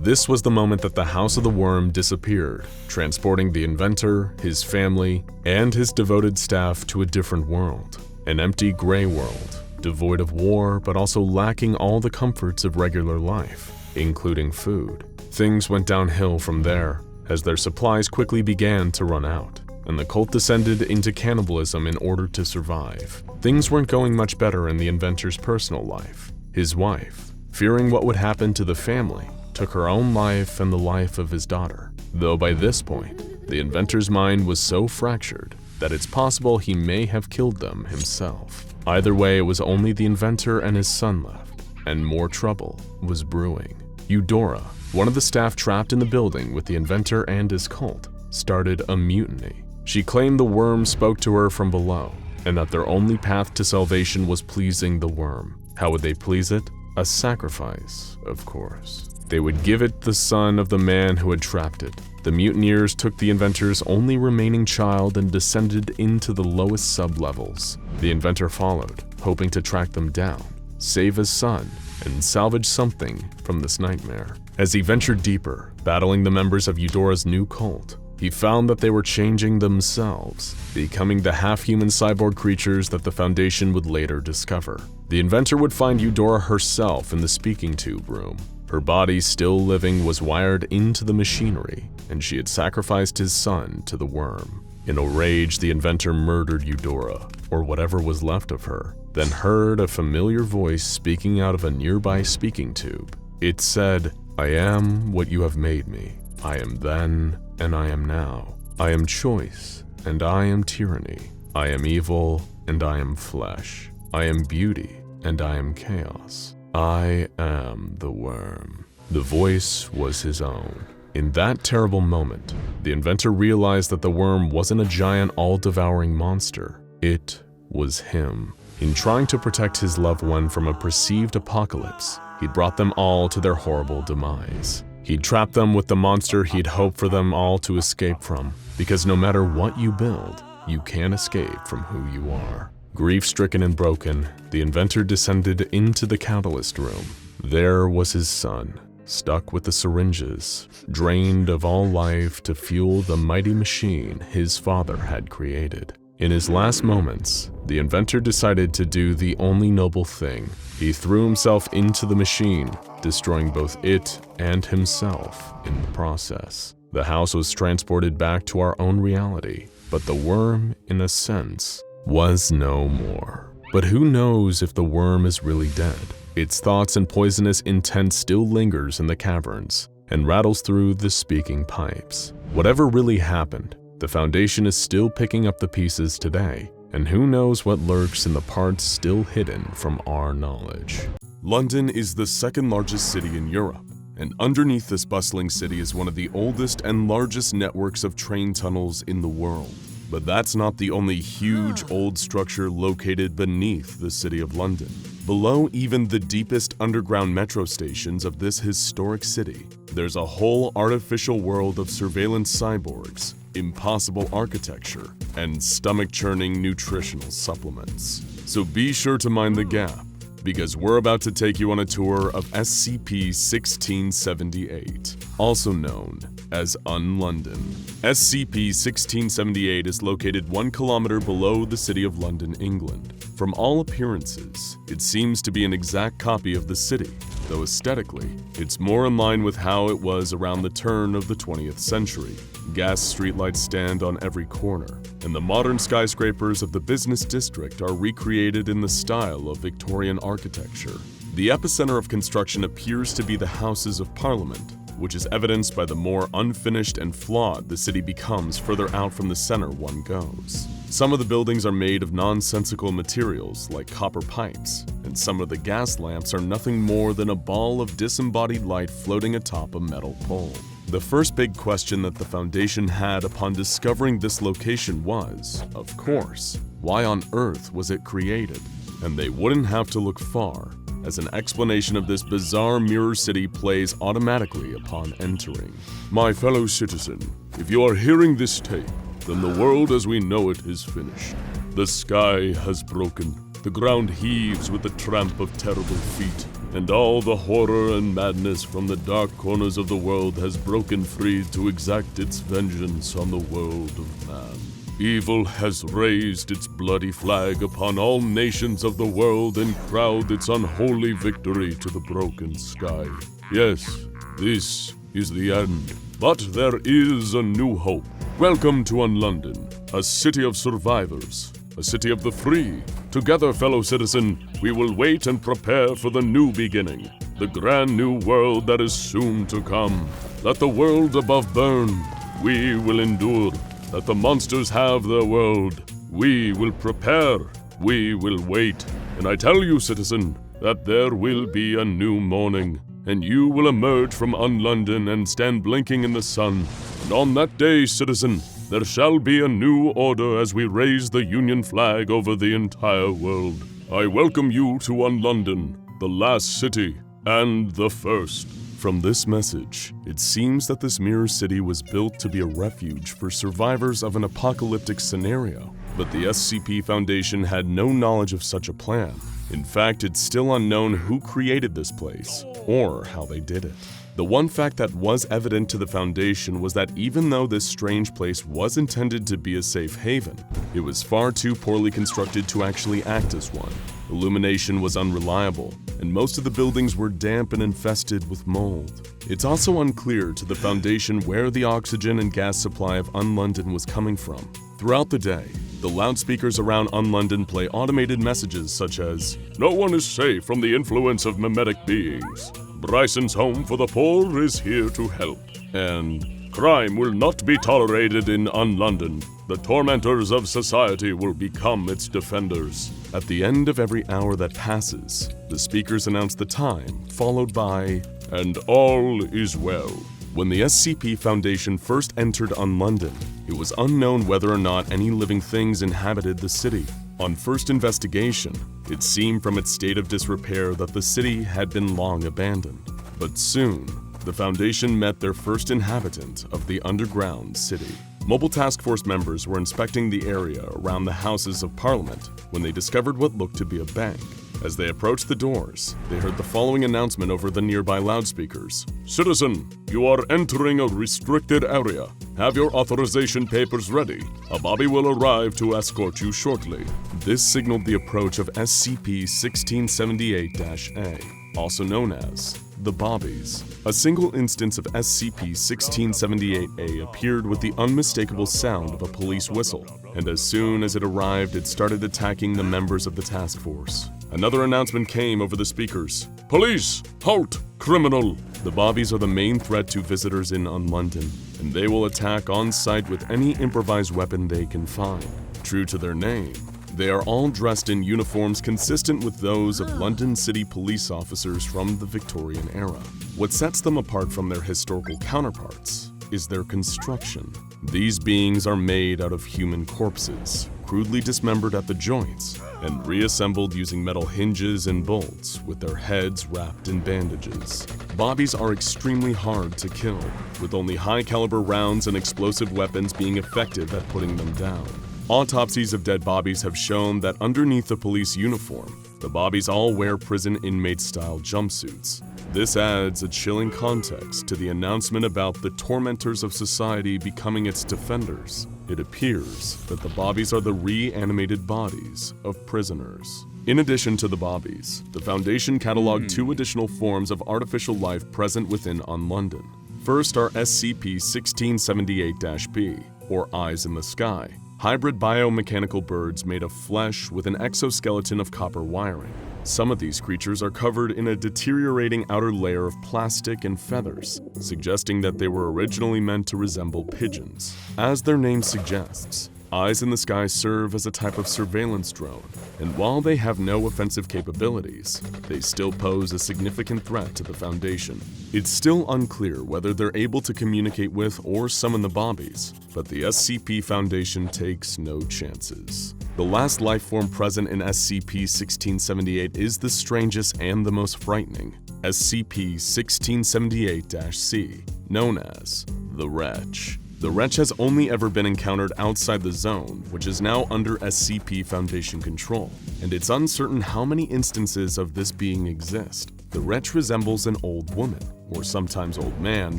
This was the moment that the House of the Worm disappeared, transporting the Inventor, his family, and his devoted staff to a different world. An empty gray world, devoid of war but also lacking all the comforts of regular life, including food. Things went downhill from there, as their supplies quickly began to run out, and the cult descended into cannibalism in order to survive. Things weren't going much better in the Inventor's personal life. His wife, fearing what would happen to the family, took her own life and the life of his daughter. Though by this point, the Inventor's mind was so fractured that it's possible he may have killed them himself. Either way, it was only the Inventor and his son left, and more trouble was brewing. Eudora, one of the staff trapped in the building with the Inventor and his cult, started a mutiny. She claimed the Worm spoke to her from below, and that their only path to salvation was pleasing the Worm. How would they please it? A sacrifice, of course. They would give it the son of the man who had trapped it. The mutineers took the Inventor's only remaining child and descended into the lowest sublevels. The Inventor followed, hoping to track them down, save his son, and salvage something from this nightmare. As he ventured deeper, battling the members of Eudora's new cult, he found that they were changing themselves, becoming the half-human cyborg creatures that the Foundation would later discover. The Inventor would find Eudora herself in the speaking tube room. Her body, still living, was wired into the machinery, and she had sacrificed his son to the Worm. In a rage, the Inventor murdered Eudora, or whatever was left of her, then heard a familiar voice speaking out of a nearby speaking tube. It said, "I am what you have made me. I am then, and I am now. I am choice, and I am tyranny. I am evil, and I am flesh. I am beauty, and I am chaos. I am the Worm." The voice was his own. In that terrible moment, the Inventor realized that the Worm wasn't a giant all-devouring monster. It was him. In trying to protect his loved one from a perceived apocalypse, he'd brought them all to their horrible demise. He'd trapped them with the monster he'd hoped for them all to escape from, because no matter what you build, you can't escape from who you are. Grief-stricken and broken, the inventor descended into the catalyst room. There was his son, stuck with the syringes, drained of all life to fuel the mighty machine his father had created. In his last moments, the inventor decided to do the only noble thing. He threw himself into the machine, destroying both it and himself in the process. The house was transported back to our own reality, but the worm, in a sense, was no more. But who knows if the worm is really dead? Its thoughts and poisonous intent still lingers in the caverns and rattles through the speaking pipes. Whatever really happened, the Foundation is still picking up the pieces today, and who knows what lurks in the parts still hidden from our knowledge. London is the second largest city in Europe, and underneath this bustling city is one of the oldest and largest networks of train tunnels in the world. But that's not the only huge old structure located beneath the city of London. Below even the deepest underground metro stations of this historic city, there's a whole artificial world of surveillance cyborgs, impossible architecture, and stomach-churning nutritional supplements. So be sure to mind the gap, because we're about to take you on a tour of SCP-1678, also known as UnLondon. SCP-1678 is located 1 kilometer below the city of London, England. From all appearances, it seems to be an exact copy of the city, though aesthetically, it's more in line with how it was around the turn of the 20th century. Gas streetlights stand on every corner, and the modern skyscrapers of the business district are recreated in the style of Victorian architecture. The epicenter of construction appears to be the Houses of Parliament, which is evidenced by the more unfinished and flawed the city becomes further out from the center one goes. Some of the buildings are made of nonsensical materials like copper pipes, and some of the gas lamps are nothing more than a ball of disembodied light floating atop a metal pole. The first big question that the Foundation had upon discovering this location was, of course, why on earth was it created? And they wouldn't have to look far, as an explanation of this bizarre mirror city plays automatically upon entering. My fellow citizen, if you are hearing this tape, then the world as we know it is finished. The sky has broken, the ground heaves with the tramp of terrible feet, and all the horror and madness from the dark corners of the world has broken free to exact its vengeance on the world of man. Evil has raised its bloody flag upon all nations of the world and crowned its unholy victory to the broken sky. Yes, this is the end, but there is a new hope. Welcome to UnLondon, a city of survivors, a city of the free. Together, fellow citizen, we will wait and prepare for the new beginning, the grand new world that is soon to come. Let the world above burn, we will endure. Let the monsters have their world, we will prepare, we will wait. And I tell you, citizen, that there will be a new morning, and you will emerge from UnLondon and stand blinking in the sun. And on that day, citizen, there shall be a new order as we raise the Union flag over the entire world. I welcome you to UnLondon, the last city and the first. From this message, it seems that this mirror city was built to be a refuge for survivors of an apocalyptic scenario, but the SCP Foundation had no knowledge of such a plan. In fact, it's still unknown who created this place, or how they did it. The one fact that was evident to the Foundation was that even though this strange place was intended to be a safe haven, it was far too poorly constructed to actually act as one. Illumination was unreliable, and most of the buildings were damp and infested with mold. It's also unclear to the Foundation where the oxygen and gas supply of UnLondon was coming from. Throughout the day, the loudspeakers around UnLondon play automated messages such as, "No one is safe from the influence of mimetic beings. Bryson's Home for the Poor is here to help." And, "Crime will not be tolerated in UnLondon. The tormentors of society will become its defenders." At the end of every hour that passes, the speakers announce the time, followed by, "And all is well." When the SCP Foundation first entered UnLondon, it was unknown whether or not any living things inhabited the city. On first investigation, it seemed from its state of disrepair that the city had been long abandoned. But soon, the Foundation met their first inhabitant of the underground city. Mobile Task Force members were inspecting the area around the Houses of Parliament when they discovered what looked to be a bank. As they approached the doors, they heard the following announcement over the nearby loudspeakers. "Citizen, you are entering a restricted area. Have your authorization papers ready. A bobby will arrive to escort you shortly." This signaled the approach of SCP-1678-A, also known as the Bobbies. A single instance of SCP-1678-A appeared with the unmistakable sound of a police whistle, and as soon as it arrived, it started attacking the members of the task force. Another announcement came over the speakers. "Police, halt, criminal!" The Bobbies are the main threat to visitors in UnLondon, and they will attack on sight with any improvised weapon they can find. True to their name, they are all dressed in uniforms consistent with those of London City police officers from the Victorian era. What sets them apart from their historical counterparts is their construction. These beings are made out of human corpses, crudely dismembered at the joints, and reassembled using metal hinges and bolts with their heads wrapped in bandages. Bobbies are extremely hard to kill, with only high-caliber rounds and explosive weapons being effective at putting them down. Autopsies of dead Bobbies have shown that underneath the police uniform, the Bobbies all wear prison inmate-style jumpsuits. This adds a chilling context to the announcement about the tormentors of society becoming its defenders. It appears that the Bobbies are the reanimated bodies of prisoners. In addition to the Bobbies, the Foundation cataloged 2 additional forms of artificial life present within UnLondon. First are SCP-1678-B, or Eyes in the Sky, hybrid biomechanical birds made of flesh with an exoskeleton of copper wiring. Some of these creatures are covered in a deteriorating outer layer of plastic and feathers, suggesting that they were originally meant to resemble pigeons. As their name suggests, Eyes in the Sky serve as a type of surveillance drone, and while they have no offensive capabilities, they still pose a significant threat to the Foundation. It's still unclear whether they're able to communicate with or summon the Bobbies, but the SCP Foundation takes no chances. The last life form present in SCP-1678 is the strangest and the most frightening, SCP-1678-C, known as the Wretch. The Wretch has only ever been encountered outside the zone, which is now under SCP Foundation control, and it's uncertain how many instances of this being exist. The Wretch resembles an old woman, or sometimes old man,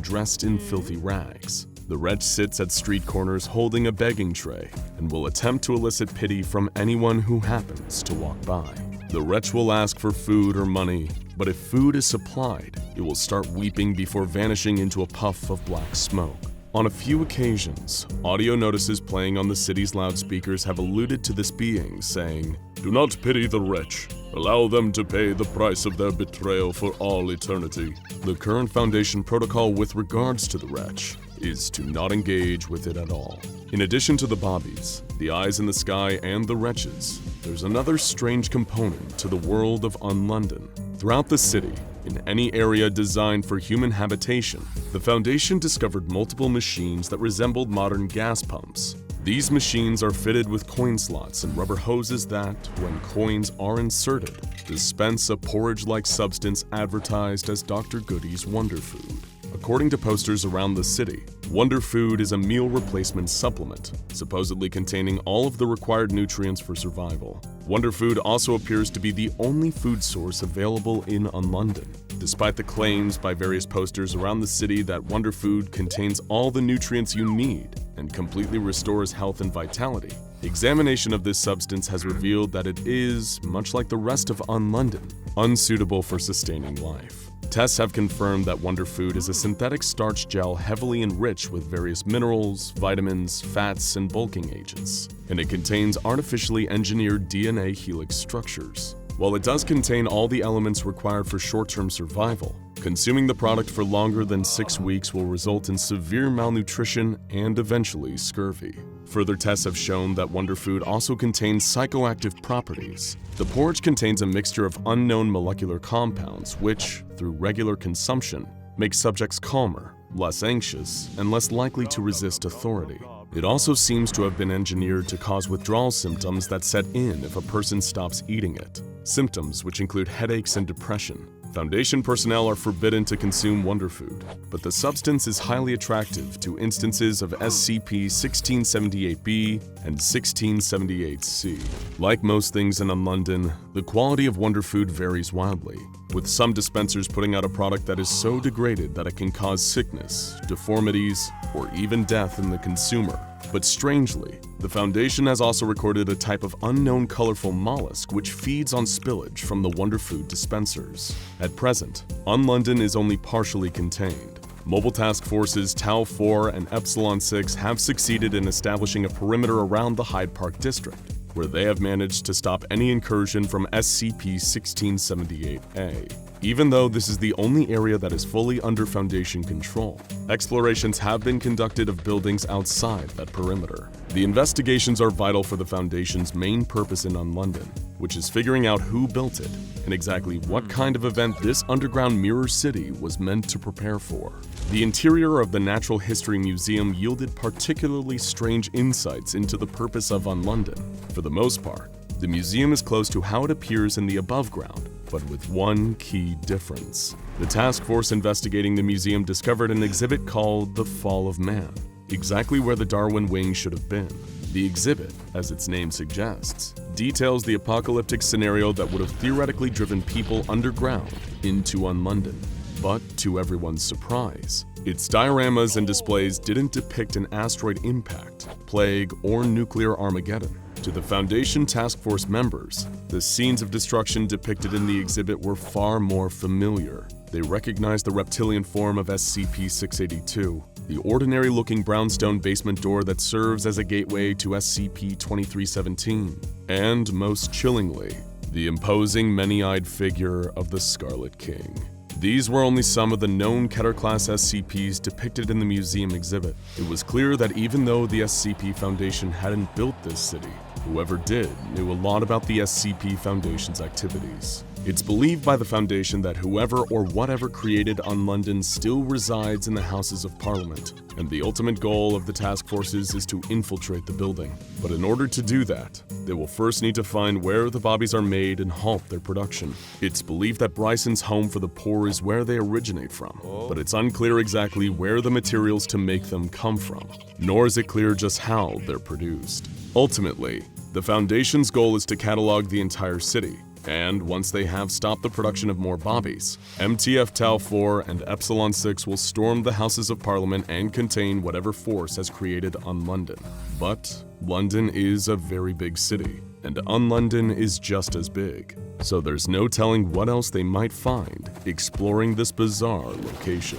dressed in filthy rags. The Wretch sits at street corners holding a begging tray, and will attempt to elicit pity from anyone who happens to walk by. The Wretch will ask for food or money, but if food is supplied, it will start weeping before vanishing into a puff of black smoke. On a few occasions, audio notices playing on the city's loudspeakers have alluded to this being, saying, "Do not pity the Wretch. Allow them to pay the price of their betrayal for all eternity." The current Foundation protocol with regards to the Wretch is to not engage with it at all. In addition to the Bobbies, the Eyes in the Sky, and the Wretches, there's another strange component to the world of UnLondon. Throughout the city, in any area designed for human habitation, the Foundation discovered multiple machines that resembled modern gas pumps. These machines are fitted with coin slots and rubber hoses that, when coins are inserted, dispense a porridge-like substance advertised as Dr. Goody's Wonder Food. According to posters around the city, Wonder Food is a meal replacement supplement, supposedly containing all of the required nutrients for survival. Wonder Food also appears to be the only food source available in UnLondon, despite the claims by various posters around the city that Wonder Food contains all the nutrients you need and completely restores health and vitality. The examination of this substance has revealed that it is, much like the rest of UnLondon, unsuitable for sustaining life. Tests have confirmed that Wonder Food is a synthetic starch gel heavily enriched with various minerals, vitamins, fats, and bulking agents, and it contains artificially engineered DNA helix structures. While it does contain all the elements required for short-term survival, consuming the product for longer than 6 weeks will result in severe malnutrition and eventually scurvy. Further tests have shown that Wonder Food also contains psychoactive properties. The porridge contains a mixture of unknown molecular compounds which, through regular consumption, make subjects calmer, less anxious, and less likely to resist authority. It also seems to have been engineered to cause withdrawal symptoms that set in if a person stops eating it, symptoms which include headaches and depression. Foundation personnel are forbidden to consume Wonder Food, but the substance is highly attractive to instances of SCP-1678-B and 1678-C. Like most things in UnLondon, the quality of Wonder Food varies wildly, with some dispensers putting out a product that is so degraded that it can cause sickness, deformities, or even death in the consumer. But strangely, the Foundation has also recorded a type of unknown colorful mollusk which feeds on spillage from the Wonder Food dispensers. At present, UnLondon is only partially contained. Mobile Task Forces Tau 4 and Epsilon 6 have succeeded in establishing a perimeter around the Hyde Park district, where they have managed to stop any incursion from SCP-1678-A. Even though this is the only area that is fully under Foundation control, explorations have been conducted of buildings outside that perimeter. The investigations are vital for the Foundation's main purpose in UnLondon, which is figuring out who built it and exactly what kind of event this underground mirror city was meant to prepare for. The interior of the Natural History Museum yielded particularly strange insights into the purpose of UnLondon. For the most part, the museum is close to how it appears in the above ground, but with one key difference. The task force investigating the museum discovered an exhibit called The Fall of Man, exactly where the Darwin wing should have been. The exhibit, as its name suggests, details the apocalyptic scenario that would have theoretically driven people underground into UnLondon. But to everyone's surprise, its dioramas and displays didn't depict an asteroid impact, plague, or nuclear Armageddon. To the Foundation Task Force members, the scenes of destruction depicted in the exhibit were far more familiar. They recognized the reptilian form of SCP-682, the ordinary-looking brownstone basement door that serves as a gateway to SCP-2317, and, most chillingly, the imposing many-eyed figure of the Scarlet King. These were only some of the known Keter-class SCPs depicted in the museum exhibit. It was clear that even though the SCP Foundation hadn't built this city, whoever did knew a lot about the SCP Foundation's activities. It's believed by the Foundation that whoever or whatever created UnLondon still resides in the Houses of Parliament, and the ultimate goal of the task forces is to infiltrate the building. But in order to do that, they will first need to find where the bobbies are made and halt their production. It's believed that Bryson's home for the poor is where they originate from, but it's unclear exactly where the materials to make them come from, nor is it clear just how they're produced. Ultimately, the Foundation's goal is to catalog the entire city, and once they have stopped the production of more bobbies, MTF Tau 4 and Epsilon 6 will storm the Houses of Parliament and contain whatever force has created UnLondon. But London is a very big city, and UnLondon is just as big, so there's no telling what else they might find exploring this bizarre location.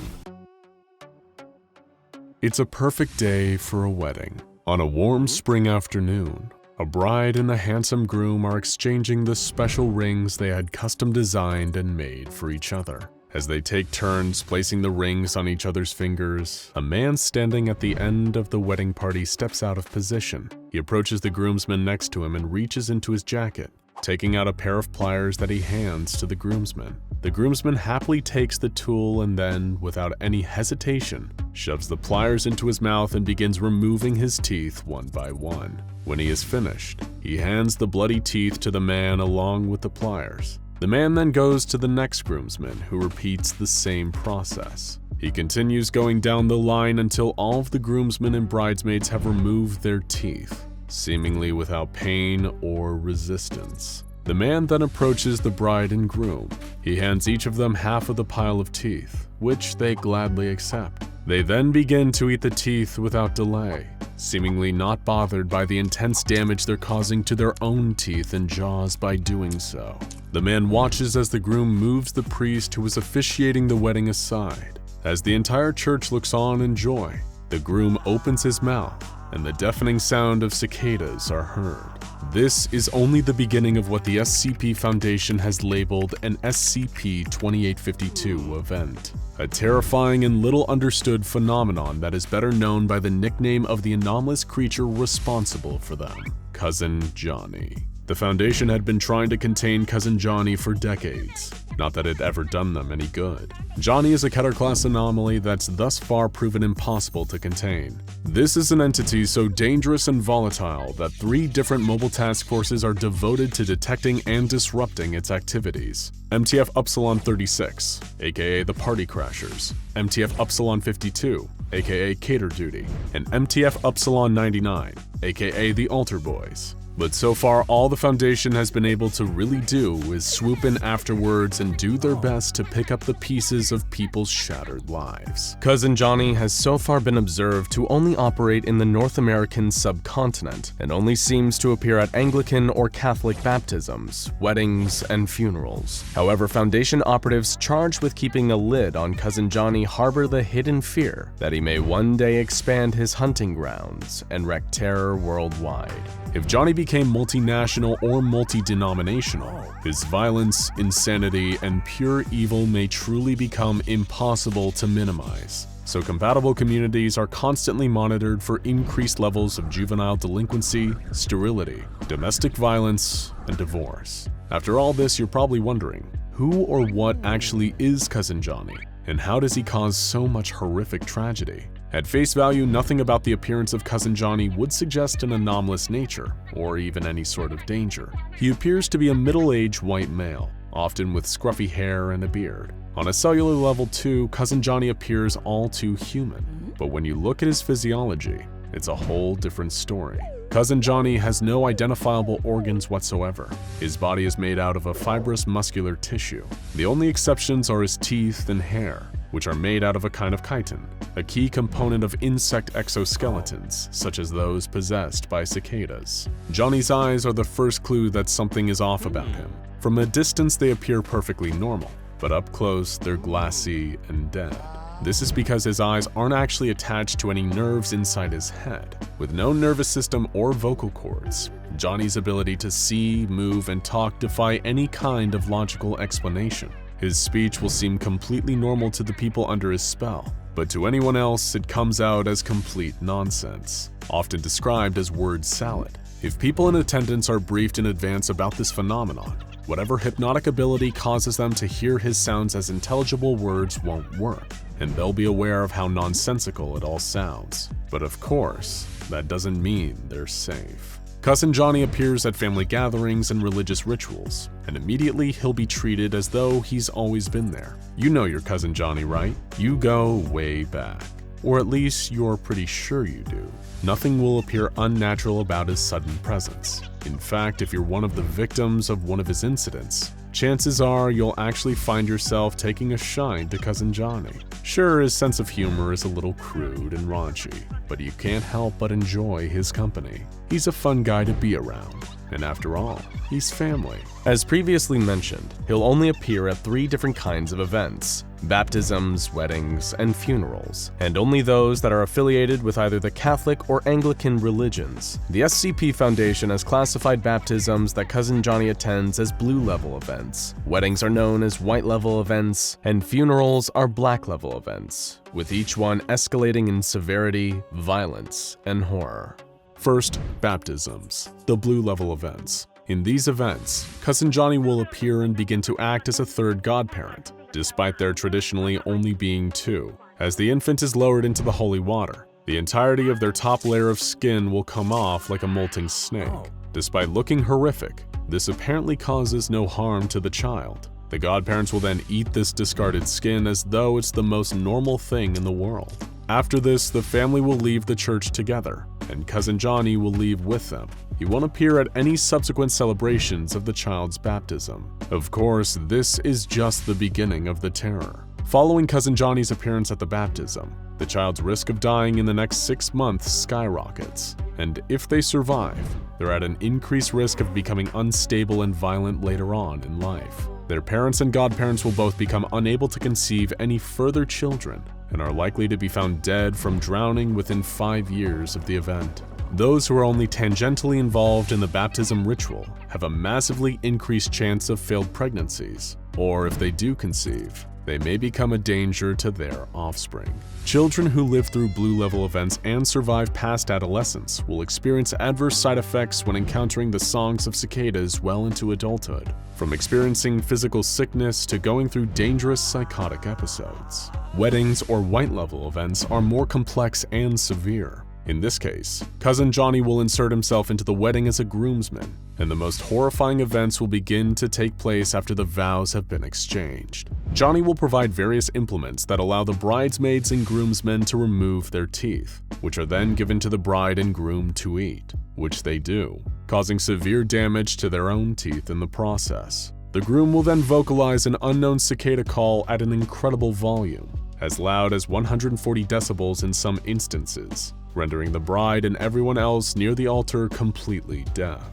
It's a perfect day for a wedding. On a warm spring afternoon, a bride and a handsome groom are exchanging the special rings they had custom designed and made for each other. As they take turns placing the rings on each other's fingers, a man standing at the end of the wedding party steps out of position. He approaches the groomsman next to him and reaches into his jacket, taking out a pair of pliers that he hands to the groomsman. The groomsman happily takes the tool and then, without any hesitation, shoves the pliers into his mouth and begins removing his teeth one by one. When he is finished, he hands the bloody teeth to the man along with the pliers. The man then goes to the next groomsman, who repeats the same process. He continues going down the line until all of the groomsmen and bridesmaids have removed their teeth, seemingly without pain or resistance. The man then approaches the bride and groom. He hands each of them half of the pile of teeth, which they gladly accept. They then begin to eat the teeth without delay, seemingly not bothered by the intense damage they're causing to their own teeth and jaws by doing so. The man watches as the groom moves the priest who is officiating the wedding aside. As the entire church looks on in joy, the groom opens his mouth, and the deafening sound of cicadas are heard. This is only the beginning of what the SCP Foundation has labeled an SCP-2852 event, a terrifying and little understood phenomenon that is better known by the nickname of the anomalous creature responsible for them, Cousin Johnny. The Foundation had been trying to contain Cousin Johnny for decades, not that it ever done them any good. Johnny is a Keter-class anomaly that's thus far proven impossible to contain. This is an entity so dangerous and volatile that 3 different mobile task forces are devoted to detecting and disrupting its activities. MTF Upsilon 36, aka the Party Crashers, MTF Upsilon 52, aka Cater Duty, and MTF Upsilon 99, aka the Altar Boys. But so far, all the Foundation has been able to really do is swoop in afterwards and do their best to pick up the pieces of people's shattered lives. Cousin Johnny has so far been observed to only operate in the North American subcontinent and only seems to appear at Anglican or Catholic baptisms, weddings, and funerals. However, Foundation operatives charged with keeping a lid on Cousin Johnny harbor the hidden fear that he may one day expand his hunting grounds and wreak terror worldwide. If Johnny became multinational or multi-denominational, his violence, insanity, and pure evil may truly become impossible to minimize. So compatible communities are constantly monitored for increased levels of juvenile delinquency, sterility, domestic violence, and divorce. After all this, you're probably wondering, who or what actually is Cousin Johnny, and how does he cause so much horrific tragedy? At face value, nothing about the appearance of Cousin Johnny would suggest an anomalous nature, or even any sort of danger. He appears to be a middle-aged white male, often with scruffy hair and a beard. On a cellular level too, Cousin Johnny appears all too human, but when you look at his physiology, it's a whole different story. Cousin Johnny has no identifiable organs whatsoever. His body is made out of a fibrous muscular tissue. The only exceptions are his teeth and hair, which are made out of a kind of chitin, a key component of insect exoskeletons, such as those possessed by cicadas. Johnny's eyes are the first clue that something is off about him. From a distance, they appear perfectly normal, but up close, they're glassy and dead. This is because his eyes aren't actually attached to any nerves inside his head. With no nervous system or vocal cords, Johnny's ability to see, move, and talk defy any kind of logical explanation. His speech will seem completely normal to the people under his spell, but to anyone else it comes out as complete nonsense, often described as word salad. If people in attendance are briefed in advance about this phenomenon, whatever hypnotic ability causes them to hear his sounds as intelligible words won't work, and they'll be aware of how nonsensical it all sounds. But of course, that doesn't mean they're safe. Cousin Johnny appears at family gatherings and religious rituals, and immediately he'll be treated as though he's always been there. You know your Cousin Johnny, right? You go way back. Or at least you're pretty sure you do. Nothing will appear unnatural about his sudden presence. In fact, if you're one of the victims of one of his incidents, chances are you'll actually find yourself taking a shine to Cousin Johnny. Sure, his sense of humor is a little crude and raunchy, but you can't help but enjoy his company. He's a fun guy to be around, and after all, he's family. As previously mentioned, he'll only appear at 3 different kinds of events: baptisms, weddings, and funerals, and only those that are affiliated with either the Catholic or Anglican religions. The SCP Foundation has classified baptisms that Cousin Johnny attends as blue-level events, weddings are known as white-level events, and funerals are black-level events, with each one escalating in severity, violence, and horror. First, baptisms, the blue-level events. In these events, Cousin Johnny will appear and begin to act as a third godparent, despite there traditionally only being 2. As the infant is lowered into the holy water, the entirety of their top layer of skin will come off like a molting snake. Despite looking horrific, this apparently causes no harm to the child. The godparents will then eat this discarded skin as though it's the most normal thing in the world. After this, the family will leave the church together, and Cousin Johnny will leave with them. He won't appear at any subsequent celebrations of the child's baptism. Of course, this is just the beginning of the terror. Following Cousin Johnny's appearance at the baptism, the child's risk of dying in the next 6 months skyrockets, and if they survive, they're at an increased risk of becoming unstable and violent later on in life. Their parents and godparents will both become unable to conceive any further children and are likely to be found dead from drowning within 5 years of the event. Those who are only tangentially involved in the baptism ritual have a massively increased chance of failed pregnancies, or if they do conceive, they may become a danger to their offspring. Children who live through blue-level events and survive past adolescence will experience adverse side effects when encountering the songs of cicadas well into adulthood, from experiencing physical sickness to going through dangerous psychotic episodes. Weddings or white-level events are more complex and severe. In this case, Cousin Johnny will insert himself into the wedding as a groomsman, and the most horrifying events will begin to take place after the vows have been exchanged. Johnny will provide various implements that allow the bridesmaids and groomsmen to remove their teeth, which are then given to the bride and groom to eat, which they do, causing severe damage to their own teeth in the process. The groom will then vocalize an unknown cicada call at an incredible volume, as loud as 140 decibels in some instances, rendering the bride and everyone else near the altar completely deaf.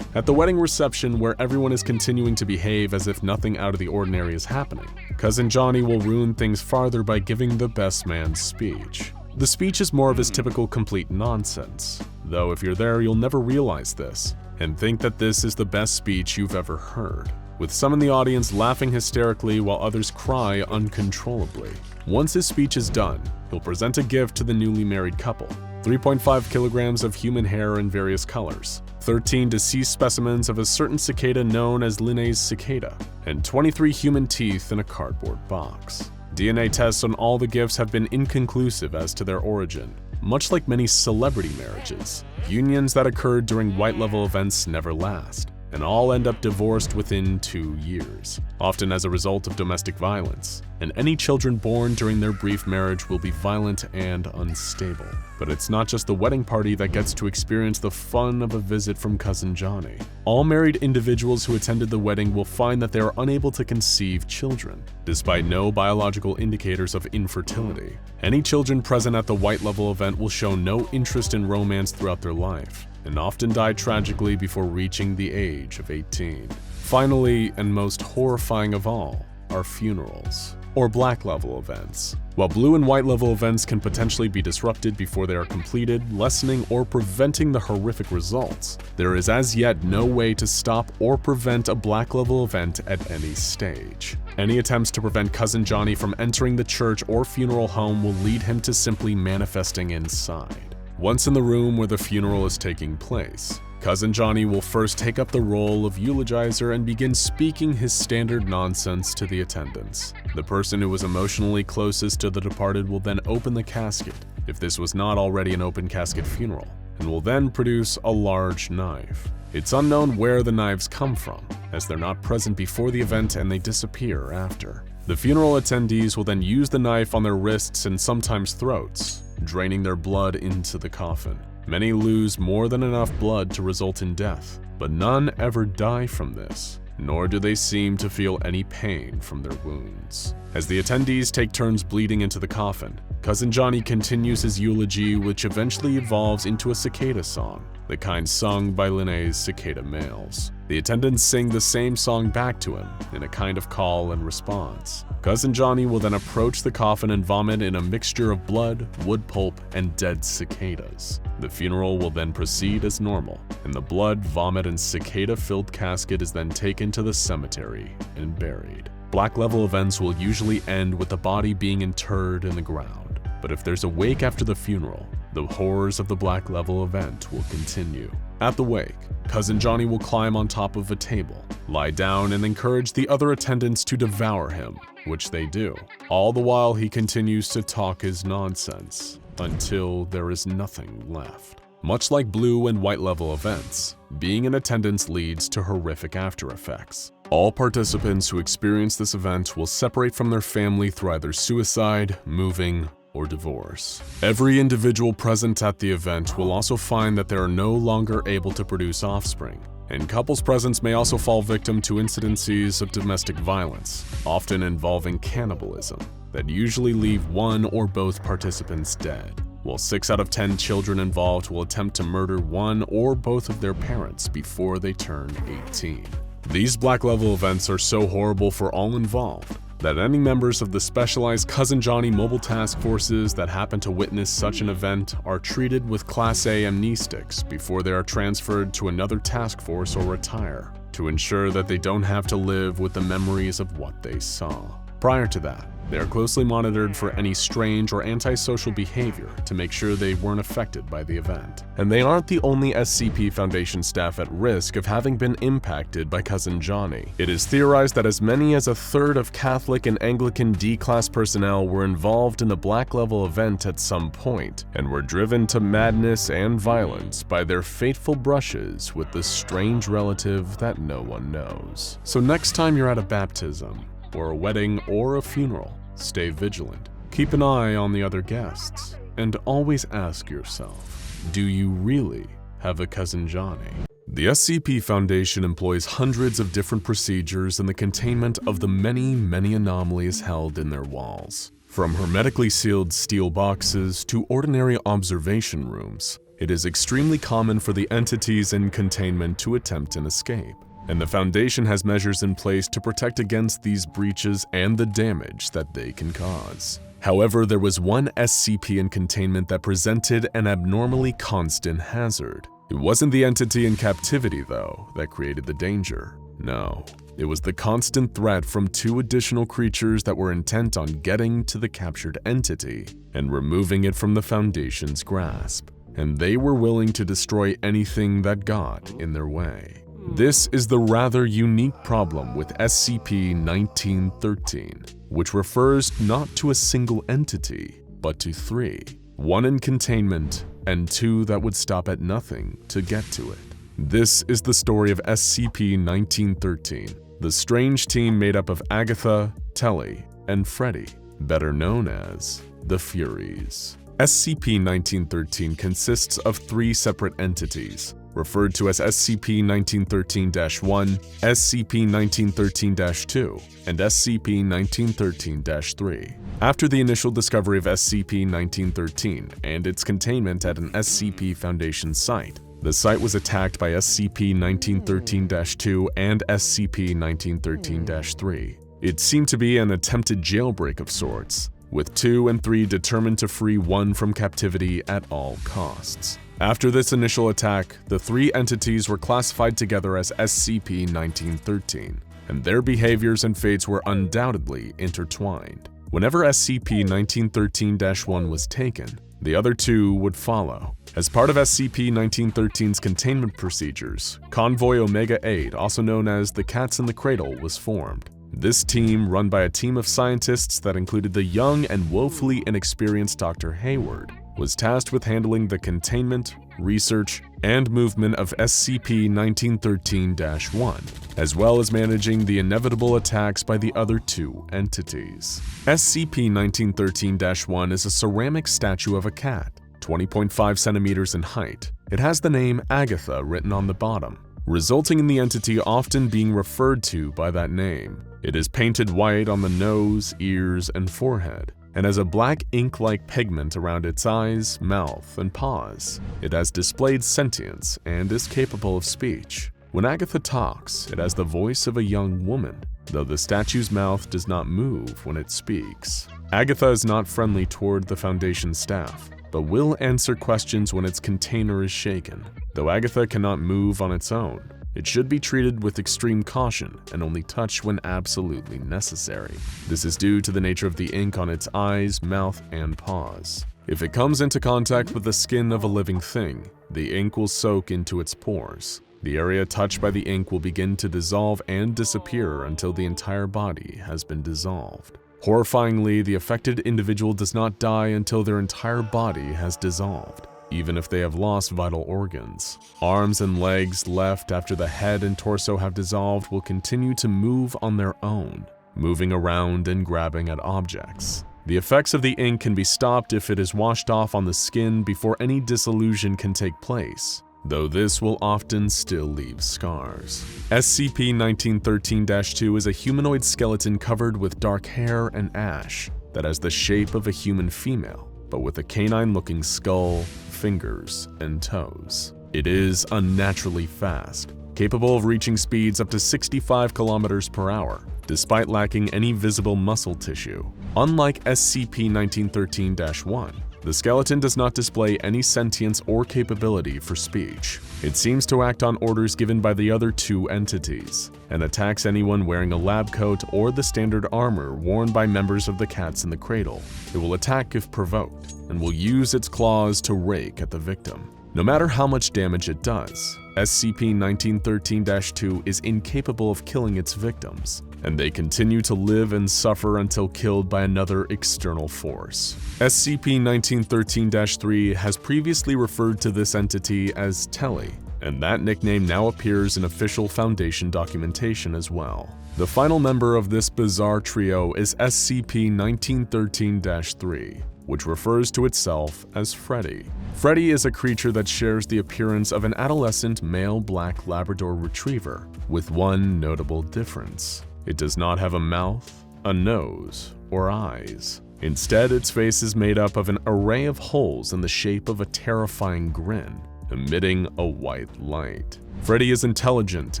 At the wedding reception, where everyone is continuing to behave as if nothing out of the ordinary is happening, Cousin Johnny will ruin things farther by giving the best man's speech. The speech is more of his typical complete nonsense, though if you're there you'll never realize this, and think that this is the best speech you've ever heard, with some in the audience laughing hysterically while others cry uncontrollably. Once his speech is done, he'll present a gift to the newly married couple: 3.5 kilograms of human hair in various colors, 13 deceased specimens of a certain cicada known as Linnaeus cicada, and 23 human teeth in a cardboard box. DNA tests on all the gifts have been inconclusive as to their origin. Much like many celebrity marriages, unions that occurred during white-level events never last, and all end up divorced within 2 years, often as a result of domestic violence, and any children born during their brief marriage will be violent and unstable. But it's not just the wedding party that gets to experience the fun of a visit from Cousin Johnny. All married individuals who attended the wedding will find that they are unable to conceive children, despite no biological indicators of infertility. Any children present at the white-level event will show no interest in romance throughout their life, and often die tragically before reaching the age of 18. Finally, and most horrifying of all, are funerals, or black-level events. While blue and white-level events can potentially be disrupted before they are completed, lessening or preventing the horrific results, there is as yet no way to stop or prevent a black-level event at any stage. Any attempts to prevent Cousin Johnny from entering the church or funeral home will lead him to simply manifesting inside. Once in the room where the funeral is taking place, Cousin Johnny will first take up the role of eulogizer and begin speaking his standard nonsense to the attendants. The person who was emotionally closest to the departed will then open the casket, if this was not already an open casket funeral, and will then produce a large knife. It's unknown where the knives come from, as they're not present before the event and they disappear after. The funeral attendees will then use the knife on their wrists and sometimes throats, draining their blood into the coffin. Many lose more than enough blood to result in death, but none ever die from this, nor do they seem to feel any pain from their wounds. As the attendees take turns bleeding into the coffin, Cousin Johnny continues his eulogy, which eventually evolves into a cicada song, the kind sung by Linnaeus cicada males. The attendants sing the same song back to him in a kind of call and response. Cousin Johnny will then approach the coffin and vomit in a mixture of blood, wood pulp, and dead cicadas. The funeral will then proceed as normal, and the blood, vomit, and cicada-filled casket is then taken to the cemetery and buried. Black-level events will usually end with the body being interred in the ground, but if there's a wake after the funeral, the horrors of the black-level event will continue. At the wake, Cousin Johnny will climb on top of a table, lie down, and encourage the other attendants to devour him, which they do. All the while he continues to talk his nonsense, until there is nothing left. Much like blue and white-level events, being in attendance leads to horrific after effects. All participants who experience this event will separate from their family through either suicide, moving, or divorce. Every individual present at the event will also find that they are no longer able to produce offspring, and couples present may also fall victim to incidences of domestic violence, often involving cannibalism, that usually leave one or both participants dead, while 6 out of 10 children involved will attempt to murder one or both of their parents before they turn 18. These black-level events are so horrible for all involved that any members of the specialized Cousin Johnny mobile task forces that happen to witness such an event are treated with Class A amnestics before they are transferred to another task force or retire, to ensure that they don't have to live with the memories of what they saw. Prior to that, they are closely monitored for any strange or antisocial behavior to make sure they weren't affected by the event. And they aren't the only SCP Foundation staff at risk of having been impacted by Cousin Johnny. It is theorized that as many as a third of Catholic and Anglican D-Class personnel were involved in a Black Level event at some point, and were driven to madness and violence by their fateful brushes with the strange relative that no one knows. So next time you're at a baptism, or a wedding or a funeral, stay vigilant. Keep an eye on the other guests, and always ask yourself, do you really have a Cousin Johnny? The SCP Foundation employs hundreds of different procedures in the containment of the many anomalies held in their walls. From hermetically sealed steel boxes to ordinary observation rooms, it is extremely common for the entities in containment to attempt an escape, and the Foundation has measures in place to protect against these breaches and the damage that they can cause. However, there was one SCP in containment that presented an abnormally constant hazard. It wasn't the entity in captivity, though, that created the danger. No, it was the constant threat from two additional creatures that were intent on getting to the captured entity and removing it from the Foundation's grasp, and they were willing to destroy anything that got in their way. This is the rather unique problem with SCP-1913, which refers not to a single entity, but to three. One in containment, and two that would stop at nothing to get to it. This is the story of SCP-1913, the strange team made up of Agatha, Telly, and Freddy, better known as the Furies. SCP-1913 consists of three separate entities, referred to as SCP-1913-1, SCP-1913-2, and SCP-1913-3. After the initial discovery of SCP-1913 and its containment at an SCP Foundation site, the site was attacked by SCP-1913-2 and SCP-1913-3. It seemed to be an attempted jailbreak of sorts, with 2 and 3 determined to free 1 from captivity at all costs. After this initial attack, the three entities were classified together as SCP-1913, and their behaviors and fates were undoubtedly intertwined. Whenever SCP-1913-1 was taken, the other two would follow. As part of SCP-1913's containment procedures, Convoy Omega-8, also known as the Cats in the Cradle, was formed. This team, run by a team of scientists that included the young and woefully inexperienced Dr. Hayward, was tasked with handling the containment, research, and movement of SCP-1913-1, as well as managing the inevitable attacks by the other two entities. SCP-1913-1 is a ceramic statue of a cat, 20.5 centimeters in height. It has the name Agatha written on the bottom, resulting in the entity often being referred to by that name. It is painted white on the nose, ears, and forehead, and has a black ink-like pigment around its eyes, mouth, and paws. It has displayed sentience and is capable of speech. When Agatha talks, it has the voice of a young woman, though the statue's mouth does not move when it speaks. Agatha is not friendly toward the Foundation staff, but will answer questions when its container is shaken. Though Agatha cannot move on its own, it should be treated with extreme caution and only touched when absolutely necessary. This is due to the nature of the ink on its eyes, mouth, and paws. If it comes into contact with the skin of a living thing, the ink will soak into its pores. The area touched by the ink will begin to dissolve and disappear until the entire body has been dissolved. Horrifyingly, the affected individual does not die until their entire body has dissolved, even if they have lost vital organs. Arms and legs left after the head and torso have dissolved will continue to move on their own, moving around and grabbing at objects. The effects of the ink can be stopped if it is washed off on the skin before any dissolution can take place, though this will often still leave scars. SCP-1913-2 is a humanoid skeleton covered with dark hair and ash that has the shape of a human female, but with a canine-looking skull, fingers, and toes. It is unnaturally fast, capable of reaching speeds up to 65 kilometers per hour, despite lacking any visible muscle tissue. Unlike SCP-1913-1, the skeleton does not display any sentience or capability for speech. It seems to act on orders given by the other two entities, and attacks anyone wearing a lab coat or the standard armor worn by members of the Cats in the Cradle. It will attack if provoked, and will use its claws to rake at the victim. No matter how much damage it does, SCP-1913-2 is incapable of killing its victims, and they continue to live and suffer until killed by another external force. SCP-1913-3 has previously referred to this entity as Telly, and that nickname now appears in official Foundation documentation as well. The final member of this bizarre trio is SCP-1913-3, which refers to itself as Freddy. Freddy is a creature that shares the appearance of an adolescent male black Labrador retriever, with one notable difference. It does not have a mouth, a nose, or eyes. Instead, its face is made up of an array of holes in the shape of a terrifying grin, emitting a white light. Freddy is intelligent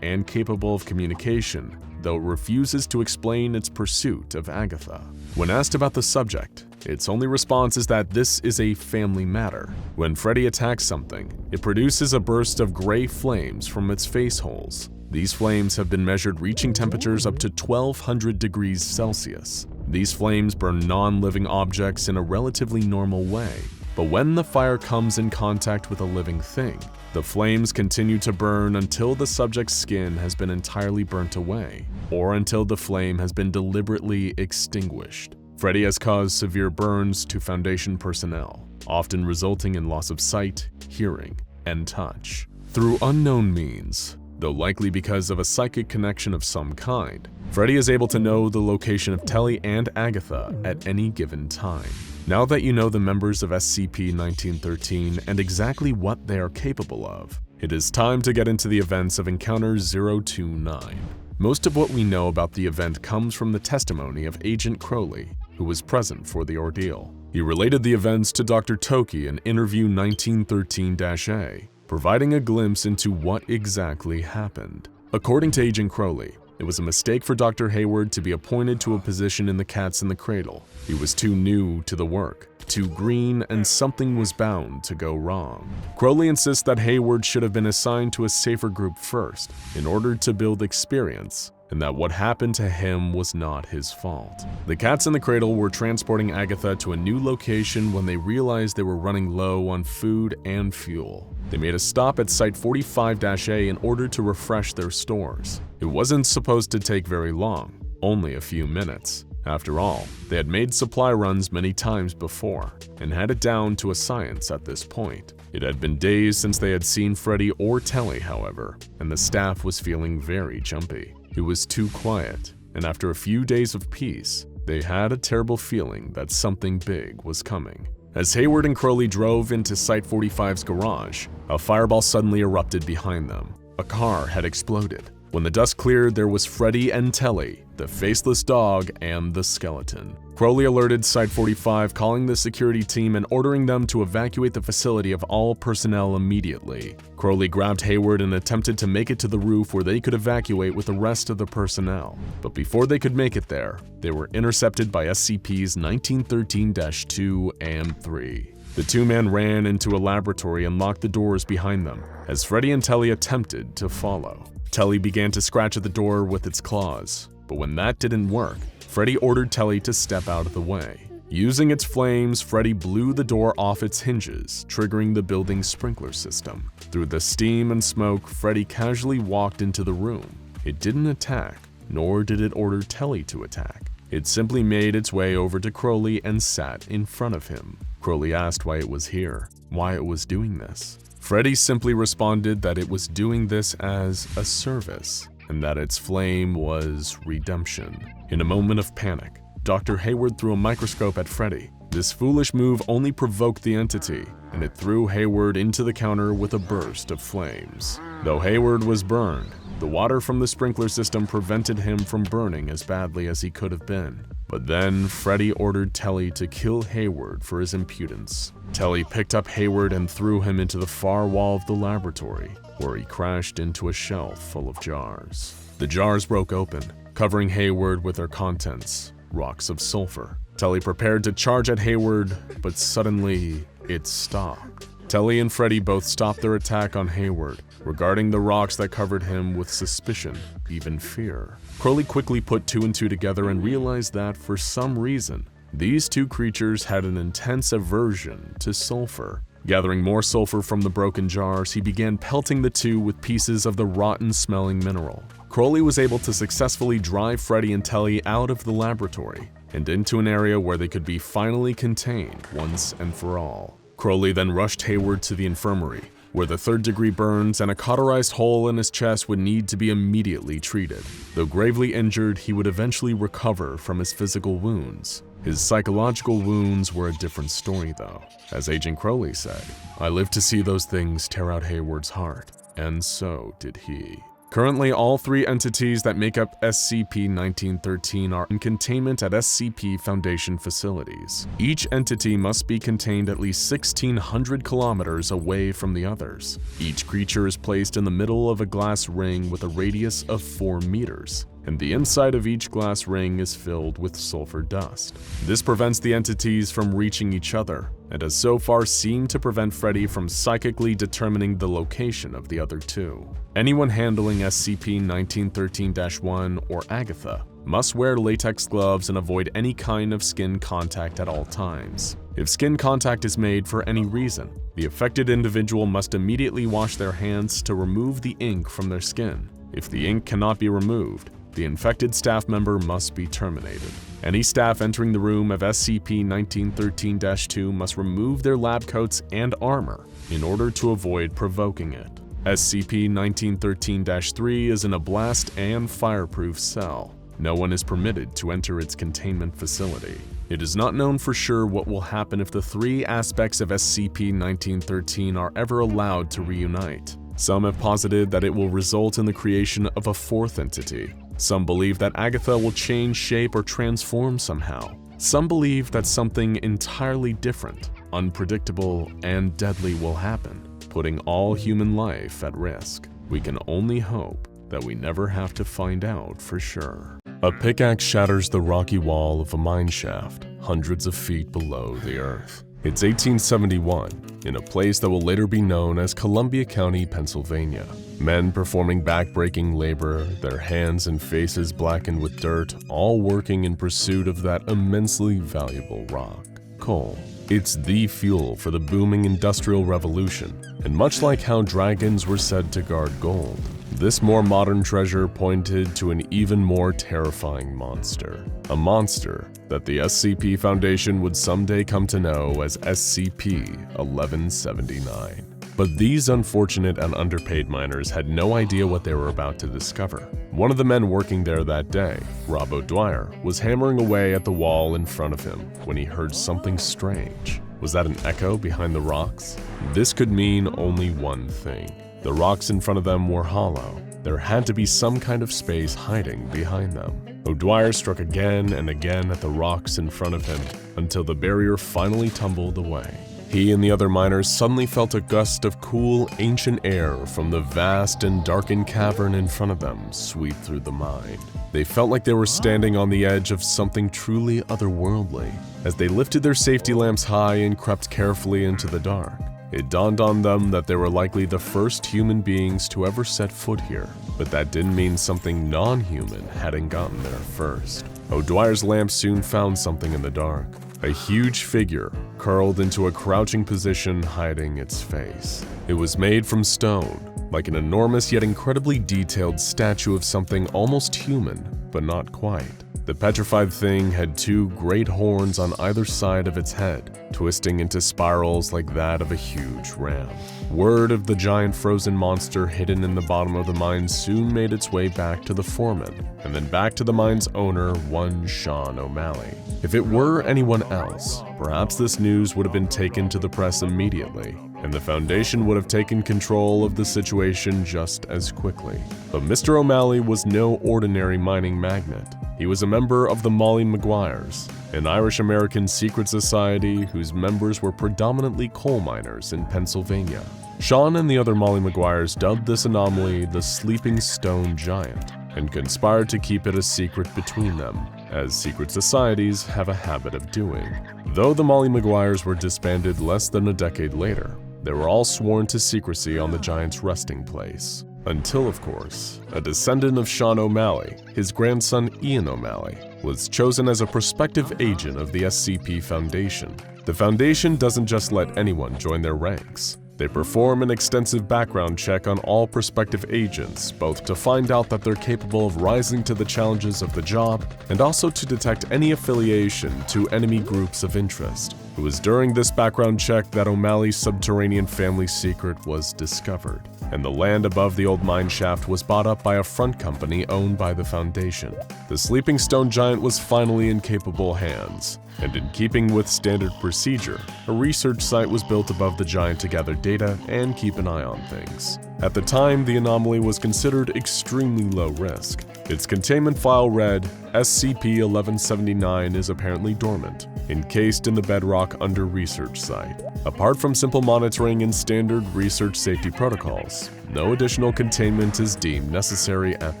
and capable of communication, though it refuses to explain its pursuit of Agatha. When asked about the subject, its only response is that this is a family matter. When Freddy attacks something, it produces a burst of gray flames from its face holes. These flames have been measured reaching temperatures up to 1200 degrees Celsius. These flames burn non-living objects in a relatively normal way, but when the fire comes in contact with a living thing, the flames continue to burn until the subject's skin has been entirely burnt away, or until the flame has been deliberately extinguished. Freddy has caused severe burns to Foundation personnel, often resulting in loss of sight, hearing, and touch. Through unknown means, though likely because of a psychic connection of some kind, Freddy is able to know the location of Telly and Agatha at any given time. Now that you know the members of SCP-1913 and exactly what they are capable of, it is time to get into the events of Encounter 029. Most of what we know about the event comes from the testimony of Agent Crowley, who was present for the ordeal. He related the events to Dr. Toki in Interview 1913-A, providing a glimpse into what exactly happened. According to Agent Crowley, it was a mistake for Dr. Hayward to be appointed to a position in the Cats in the Cradle. He was too new to the work, too green, and something was bound to go wrong. Crowley insists that Hayward should have been assigned to a safer group first, in order to build experience, and that what happened to him was not his fault. The Cats in the Cradle were transporting Agatha to a new location when they realized they were running low on food and fuel. They made a stop at Site 45-A in order to refresh their stores. It wasn't supposed to take very long, only a few minutes. After all, they had made supply runs many times before, and had it down to a science at this point. It had been days since they had seen Freddy or Telly, however, and the staff was feeling very jumpy. It was too quiet, and after a few days of peace, they had a terrible feeling that something big was coming. As Hayward and Crowley drove into Site 45's garage, a fireball suddenly erupted behind them. A car had exploded. When the dust cleared, there was Freddy and Telly, the faceless dog, and the skeleton. Crowley alerted Site 45, calling the security team and ordering them to evacuate the facility of all personnel immediately. Crowley grabbed Hayward and attempted to make it to the roof where they could evacuate with the rest of the personnel. But before they could make it there, they were intercepted by SCPs 1913-2 and 3. The two men ran into a laboratory and locked the doors behind them, as Freddy and Telly attempted to follow. Telly began to scratch at the door with its claws, but when that didn't work, Freddy ordered Telly to step out of the way. Using its flames, Freddy blew the door off its hinges, triggering the building's sprinkler system. Through the steam and smoke, Freddy casually walked into the room. It didn't attack, nor did it order Telly to attack. It simply made its way over to Crowley and sat in front of him. Crowley asked why it was here, why it was doing this. Freddy simply responded that it was doing this as a service, and that its flame was redemption. In a moment of panic, Dr. Hayward threw a microscope at Freddy. This foolish move only provoked the entity, and it threw Hayward into the counter with a burst of flames. Though Hayward was burned, the water from the sprinkler system prevented him from burning as badly as he could have been. But then, Freddy ordered Telly to kill Hayward for his impudence. Telly picked up Hayward and threw him into the far wall of the laboratory, where he crashed into a shelf full of jars. The jars broke open, covering Hayward with their contents, rocks of sulfur. Telly prepared to charge at Hayward, but suddenly it stopped. Telly and Freddy both stopped their attack on Hayward, regarding the rocks that covered him with suspicion, even fear. Crowley quickly put two and two together and realized that, for some reason, these two creatures had an intense aversion to sulfur. Gathering more sulfur from the broken jars, he began pelting the two with pieces of the rotten-smelling mineral. Crowley was able to successfully drive Freddy and Telly out of the laboratory and into an area where they could be finally contained once and for all. Crowley then rushed Hayward to the infirmary, where the third-degree burns and a cauterized hole in his chest would need to be immediately treated. Though gravely injured, he would eventually recover from his physical wounds. His psychological wounds were a different story though. As Agent Crowley said, "I lived to see those things tear out Hayward's heart, and so did he." Currently, all three entities that make up SCP-1913 are in containment at SCP Foundation facilities. Each entity must be contained at least 1,600 kilometers away from the others. Each creature is placed in the middle of a glass ring with a radius of 4 meters, and the inside of each glass ring is filled with sulfur dust. This prevents the entities from reaching each other, and has so far seemed to prevent Freddy from psychically determining the location of the other two. Anyone handling SCP-1913-1 or Agatha must wear latex gloves and avoid any kind of skin contact at all times. If skin contact is made for any reason, the affected individual must immediately wash their hands to remove the ink from their skin. If the ink cannot be removed, the infected staff member must be terminated. Any staff entering the room of SCP-1913-2 must remove their lab coats and armor in order to avoid provoking it. SCP-1913-3 is in a blast and fireproof cell. No one is permitted to enter its containment facility. It is not known for sure what will happen if the three aspects of SCP-1913 are ever allowed to reunite. Some have posited that it will result in the creation of a fourth entity. Some believe that Agatha will change shape or transform somehow. Some believe that something entirely different, unpredictable, and deadly will happen, putting all human life at risk. We can only hope that we never have to find out for sure. A pickaxe shatters the rocky wall of a mine shaft, hundreds of feet below the earth. It's 1871, in a place that will later be known as Columbia County, Pennsylvania. Men performing back-breaking labor, their hands and faces blackened with dirt, all working in pursuit of that immensely valuable rock, coal. It's the fuel for the booming Industrial Revolution, and much like how dragons were said to guard gold, this more modern treasure pointed to an even more terrifying monster. A monster that the SCP Foundation would someday come to know as SCP-1179. But these unfortunate and underpaid miners had no idea what they were about to discover. One of the men working there that day, Rob O'Dwyer, was hammering away at the wall in front of him when he heard something strange. Was that an echo behind the rocks? This could mean only one thing. The rocks in front of them were hollow. There had to be some kind of space hiding behind them. O'Dwyer struck again and again at the rocks in front of him until the barrier finally tumbled away. He and the other miners suddenly felt a gust of cool, ancient air from the vast and darkened cavern in front of them sweep through the mine. They felt like they were standing on the edge of something truly otherworldly. As they lifted their safety lamps high and crept carefully into the dark, it dawned on them that they were likely the first human beings to ever set foot here. But that didn't mean something non-human hadn't gotten there first. O'Dwyer's lamp soon found something in the dark. A huge figure curled into a crouching position, hiding its face. It was made from stone, like an enormous yet incredibly detailed statue of something almost human, but not quite. The petrified thing had two great horns on either side of its head, twisting into spirals like that of a huge ram. Word of the giant frozen monster hidden in the bottom of the mine soon made its way back to the foreman, and then back to the mine's owner, one Sean O'Malley. If it were anyone else, perhaps this news would have been taken to the press immediately, and the Foundation would have taken control of the situation just as quickly. But Mr. O'Malley was no ordinary mining magnate. He was a member of the Molly Maguires, an Irish-American secret society whose members were predominantly coal miners in Pennsylvania. Sean and the other Molly Maguires dubbed this anomaly the Sleeping Stone Giant. and conspired to keep it a secret between them, as secret societies have a habit of doing. Though the Molly Maguires were disbanded less than a decade later, they were all sworn to secrecy on the Giant's resting place. Until, of course, a descendant of Sean O'Malley, his grandson Ian O'Malley, was chosen as a prospective agent of the SCP Foundation. The Foundation doesn't just let anyone join their ranks. They perform an extensive background check on all prospective agents, both to find out that they're capable of rising to the challenges of the job, and also to detect any affiliation to enemy groups of interest. It was during this background check that O'Malley's subterranean family secret was discovered, and the land above the old mine shaft was bought up by a front company owned by the Foundation. The Sleeping Stone Giant was finally in capable hands, and in keeping with standard procedure, a research site was built above the Giant to gather data and keep an eye on things. At the time, the anomaly was considered extremely low risk. Its containment file read, SCP-1179 is apparently dormant, encased in the bedrock under research site. Apart from simple monitoring and standard research safety protocols, no additional containment is deemed necessary at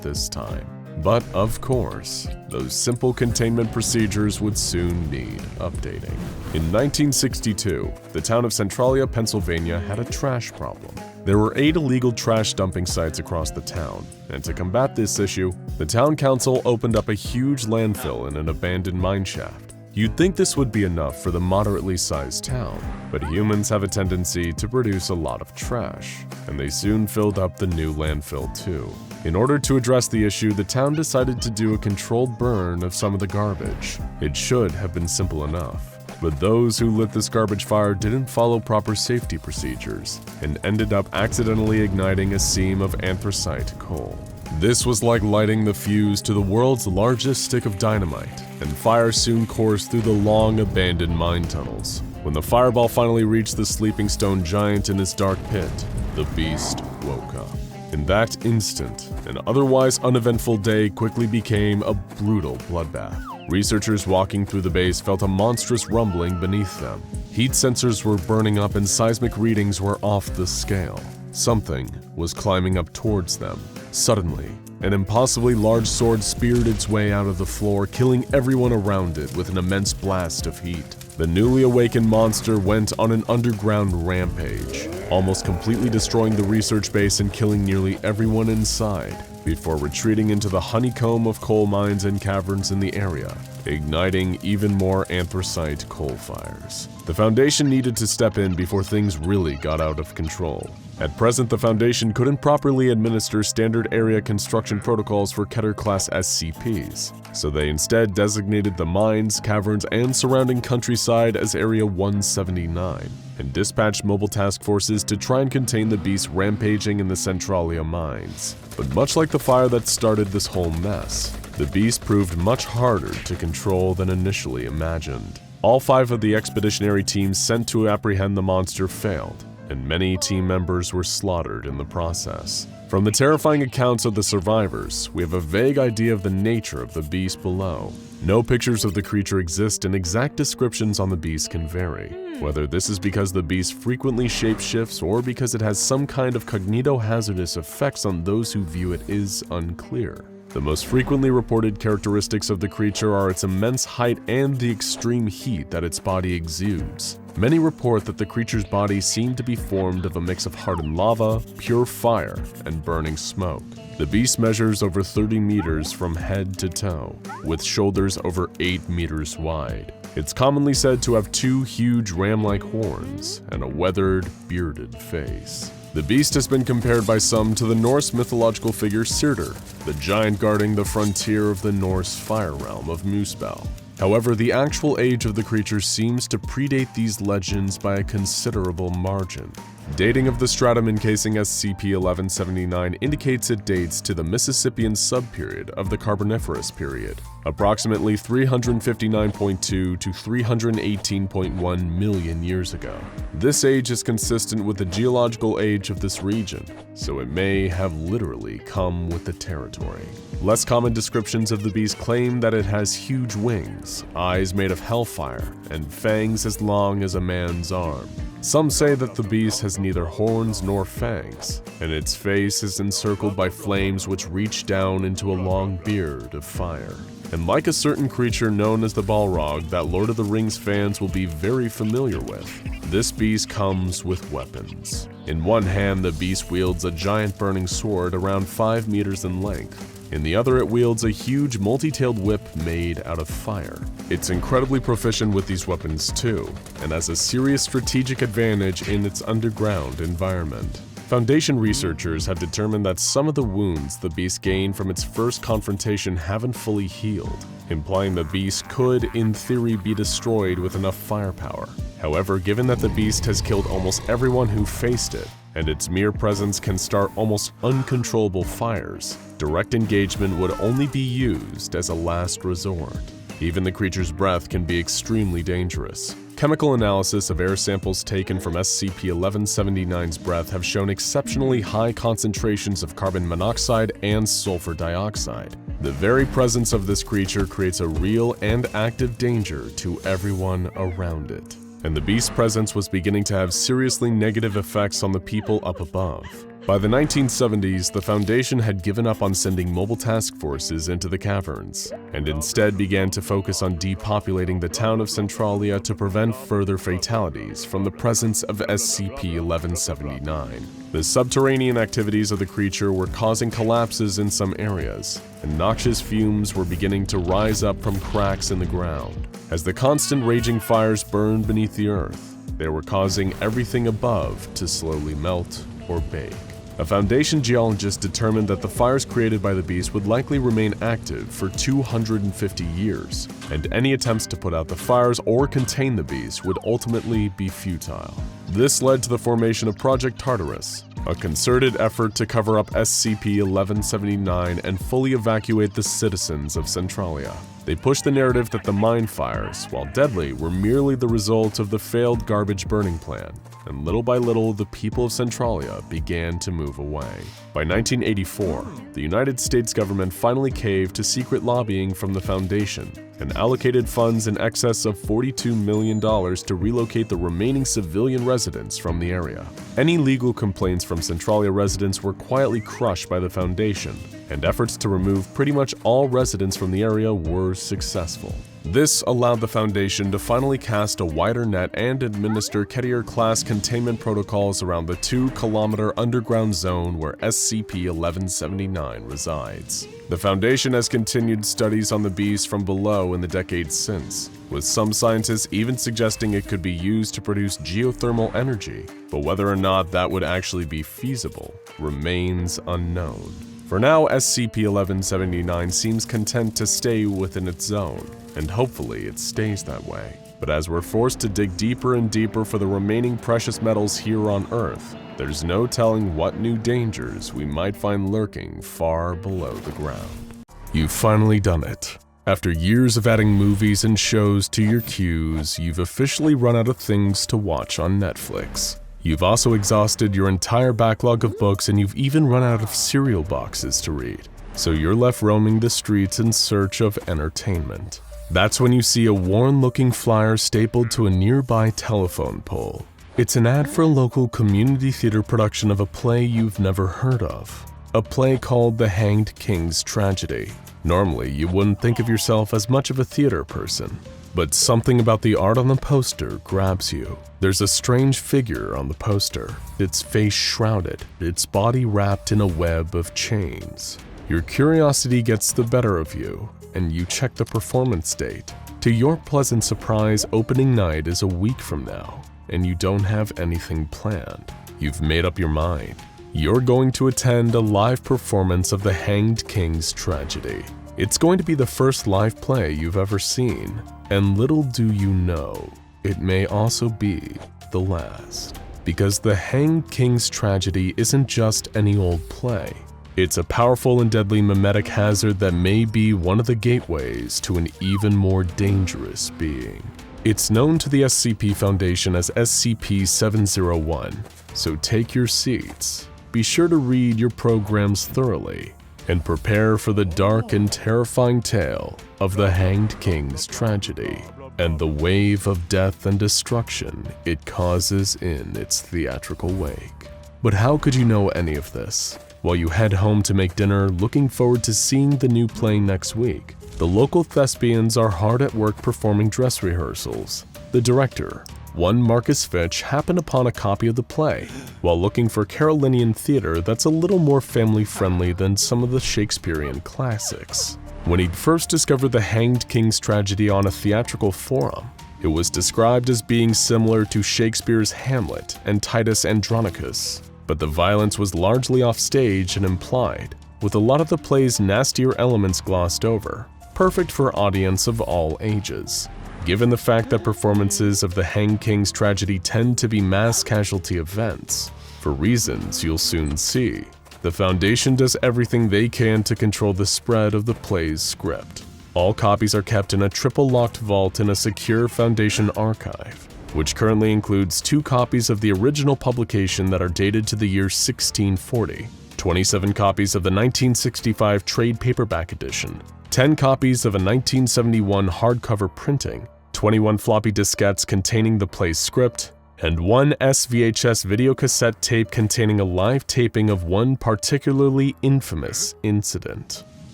this time. But of course, those simple containment procedures would soon need updating. In 1962, the town of Centralia, Pennsylvania had a trash problem. There were 8 illegal trash dumping sites across the town, and to combat this issue, the town council opened up a huge landfill in an abandoned mine shaft. You'd think this would be enough for the moderately sized town, but humans have a tendency to produce a lot of trash, and they soon filled up the new landfill too. In order to address the issue, the town decided to do a controlled burn of some of the garbage. It should have been simple enough, but those who lit this garbage fire didn't follow proper safety procedures and ended up accidentally igniting a seam of anthracite coal. This was like lighting the fuse to the world's largest stick of dynamite, and fire soon coursed through the long abandoned mine tunnels. When the fireball finally reached the Sleeping Stone Giant in his dark pit, the beast woke up. In that instant, an otherwise uneventful day quickly became a brutal bloodbath. Researchers walking through the base felt a monstrous rumbling beneath them. Heat sensors were burning up and seismic readings were off the scale. Something was climbing up towards them. Suddenly, an impossibly large sword speared its way out of the floor, killing everyone around it with an immense blast of heat. The newly awakened monster went on an underground rampage, almost completely destroying the research base and killing nearly everyone inside, before retreating into the honeycomb of coal mines and caverns in the area, igniting even more anthracite coal fires. The Foundation needed to step in before things really got out of control. At present, the Foundation couldn't properly administer standard area construction protocols for Keter-class SCPs, so they instead designated the mines, caverns, and surrounding countryside as Area 179, and dispatched mobile task forces to try and contain the beast rampaging in the Centralia mines. But much like the fire that started this whole mess, the beast proved much harder to control than initially imagined. All 5 of the expeditionary teams sent to apprehend the monster failed, and many team members were slaughtered in the process. From the terrifying accounts of the survivors, we have a vague idea of the nature of the beast below. No pictures of the creature exist and exact descriptions on the beast can vary. Whether this is because the beast frequently shapeshifts or because it has some kind of cognito-hazardous effects on those who view it is unclear. The most frequently reported characteristics of the creature are its immense height and the extreme heat that its body exudes. Many report that the creature's body seemed to be formed of a mix of hardened lava, pure fire, and burning smoke. The beast measures over 30 meters from head to toe, with shoulders over 8 meters wide. It's commonly said to have 2 huge ram-like horns and a weathered, bearded face. The beast has been compared by some to the Norse mythological figure Surtur, the giant guarding the frontier of the Norse fire realm of Muspel. However, the actual age of the creature seems to predate these legends by a considerable margin. Dating of the stratum encasing SCP-1179 indicates it dates to the Mississippian subperiod of the Carboniferous period, approximately 359.2 to 318.1 million years ago. This age is consistent with the geological age of this region, so it may have literally come with the territory. Less common descriptions of the beast claim that it has huge wings, eyes made of hellfire, and fangs as long as a man's arm. Some say that the beast has has neither horns nor fangs, and its face is encircled by flames which reach down into a long beard of fire. And like a certain creature known as the Balrog that Lord of the Rings fans will be very familiar with, this beast comes with weapons. In one hand, the beast wields a giant burning sword around 5 meters in length. In the other, it wields a huge multi-tailed whip made out of fire. It's incredibly proficient with these weapons too, and has a serious strategic advantage in its underground environment. Foundation researchers have determined that some of the wounds the beast gained from its first confrontation haven't fully healed, implying the beast could, in theory, be destroyed with enough firepower. However, given that the beast has killed almost everyone who faced it, and its mere presence can start almost uncontrollable fires, direct engagement would only be used as a last resort. Even the creature's breath can be extremely dangerous. Chemical analysis of air samples taken from SCP-1179's breath have shown exceptionally high concentrations of carbon monoxide and sulfur dioxide. The very presence of this creature creates a real and active danger to everyone around it. And the beast's presence was beginning to have seriously negative effects on the people up above. By the 1970s, the Foundation had given up on sending mobile task forces into the caverns, and instead began to focus on depopulating the town of Centralia to prevent further fatalities from the presence of SCP-1179. The subterranean activities of the creature were causing collapses in some areas, and noxious fumes were beginning to rise up from cracks in the ground. As the constant raging fires burned beneath the earth, they were causing everything above to slowly melt or bake. A Foundation geologist determined that the fires created by the beast would likely remain active for 250 years, and any attempts to put out the fires or contain the beast would ultimately be futile. This led to the formation of Project Tartarus, a concerted effort to cover up SCP-1179 and fully evacuate the citizens of Centralia. They pushed the narrative that the mine fires, while deadly, were merely the result of the failed garbage burning plan, and little by little the people of Centralia began to move away. By 1984, the United States government finally caved to secret lobbying from the Foundation and allocated funds in excess of $42 million to relocate the remaining civilian residents from the area. Any legal complaints from Centralia residents were quietly crushed by the Foundation, and efforts to remove pretty much all residents from the area were successful. This allowed the Foundation to finally cast a wider net and administer Kettier-class containment protocols around the 2-kilometer underground zone where SCP-1179 resides. The Foundation has continued studies on the beast from below in the decades since, with some scientists even suggesting it could be used to produce geothermal energy, but whether or not that would actually be feasible remains unknown. For now, SCP-1179 seems content to stay within its zone, and hopefully it stays that way. But as we're forced to dig deeper and deeper for the remaining precious metals here on Earth, there's no telling what new dangers we might find lurking far below the ground. You've finally done it. After years of adding movies and shows to your queues, you've officially run out of things to watch on Netflix. You've also exhausted your entire backlog of books, and you've even run out of cereal boxes to read. So you're left roaming the streets in search of entertainment. That's when you see a worn-looking flyer stapled to a nearby telephone pole. It's an ad for a local community theater production of a play you've never heard of. A play called The Hanged King's Tragedy. Normally, you wouldn't think of yourself as much of a theater person, but something about the art on the poster grabs you. There's a strange figure on the poster, its face shrouded, its body wrapped in a web of chains. Your curiosity gets the better of you, and you check the performance date. To your pleasant surprise, opening night is a week from now, and you don't have anything planned. You've made up your mind. You're going to attend a live performance of The Hanged King's Tragedy. It's going to be the first live play you've ever seen, and little do you know, it may also be the last. Because The Hanged King's Tragedy isn't just any old play. It's a powerful and deadly mimetic hazard that may be one of the gateways to an even more dangerous being. It's known to the SCP Foundation as SCP-001, so take your seats, be sure to read your programs thoroughly, and prepare for the dark and terrifying tale of the Hanged King's Tragedy. and the wave of death and destruction it causes in its theatrical wake. But how could you know any of this? While you head home to make dinner, looking forward to seeing the new play next week, the local thespians are hard at work performing dress rehearsals. The director, one Marcus Fitch, happened upon a copy of the play while looking for Carolinian theater that's a little more family-friendly than some of the Shakespearean classics. When he'd first discovered the Hanged King's tragedy on a theatrical forum, it was described as being similar to Shakespeare's Hamlet and Titus Andronicus, but the violence was largely off-stage and implied, with a lot of the play's nastier elements glossed over, perfect for audience of all ages. Given the fact that performances of the Hanged King's tragedy tend to be mass casualty events, for reasons you'll soon see, the Foundation does everything they can to control the spread of the play's script. All copies are kept in a triple-locked vault in a secure Foundation archive, which currently includes 2 copies of the original publication that are dated to the year 1640, 27 copies of the 1965 trade paperback edition, 10 copies of a 1971 hardcover printing, 21 floppy diskettes containing the play's script, and 1 SVHS videocassette tape containing a live taping of one particularly infamous incident.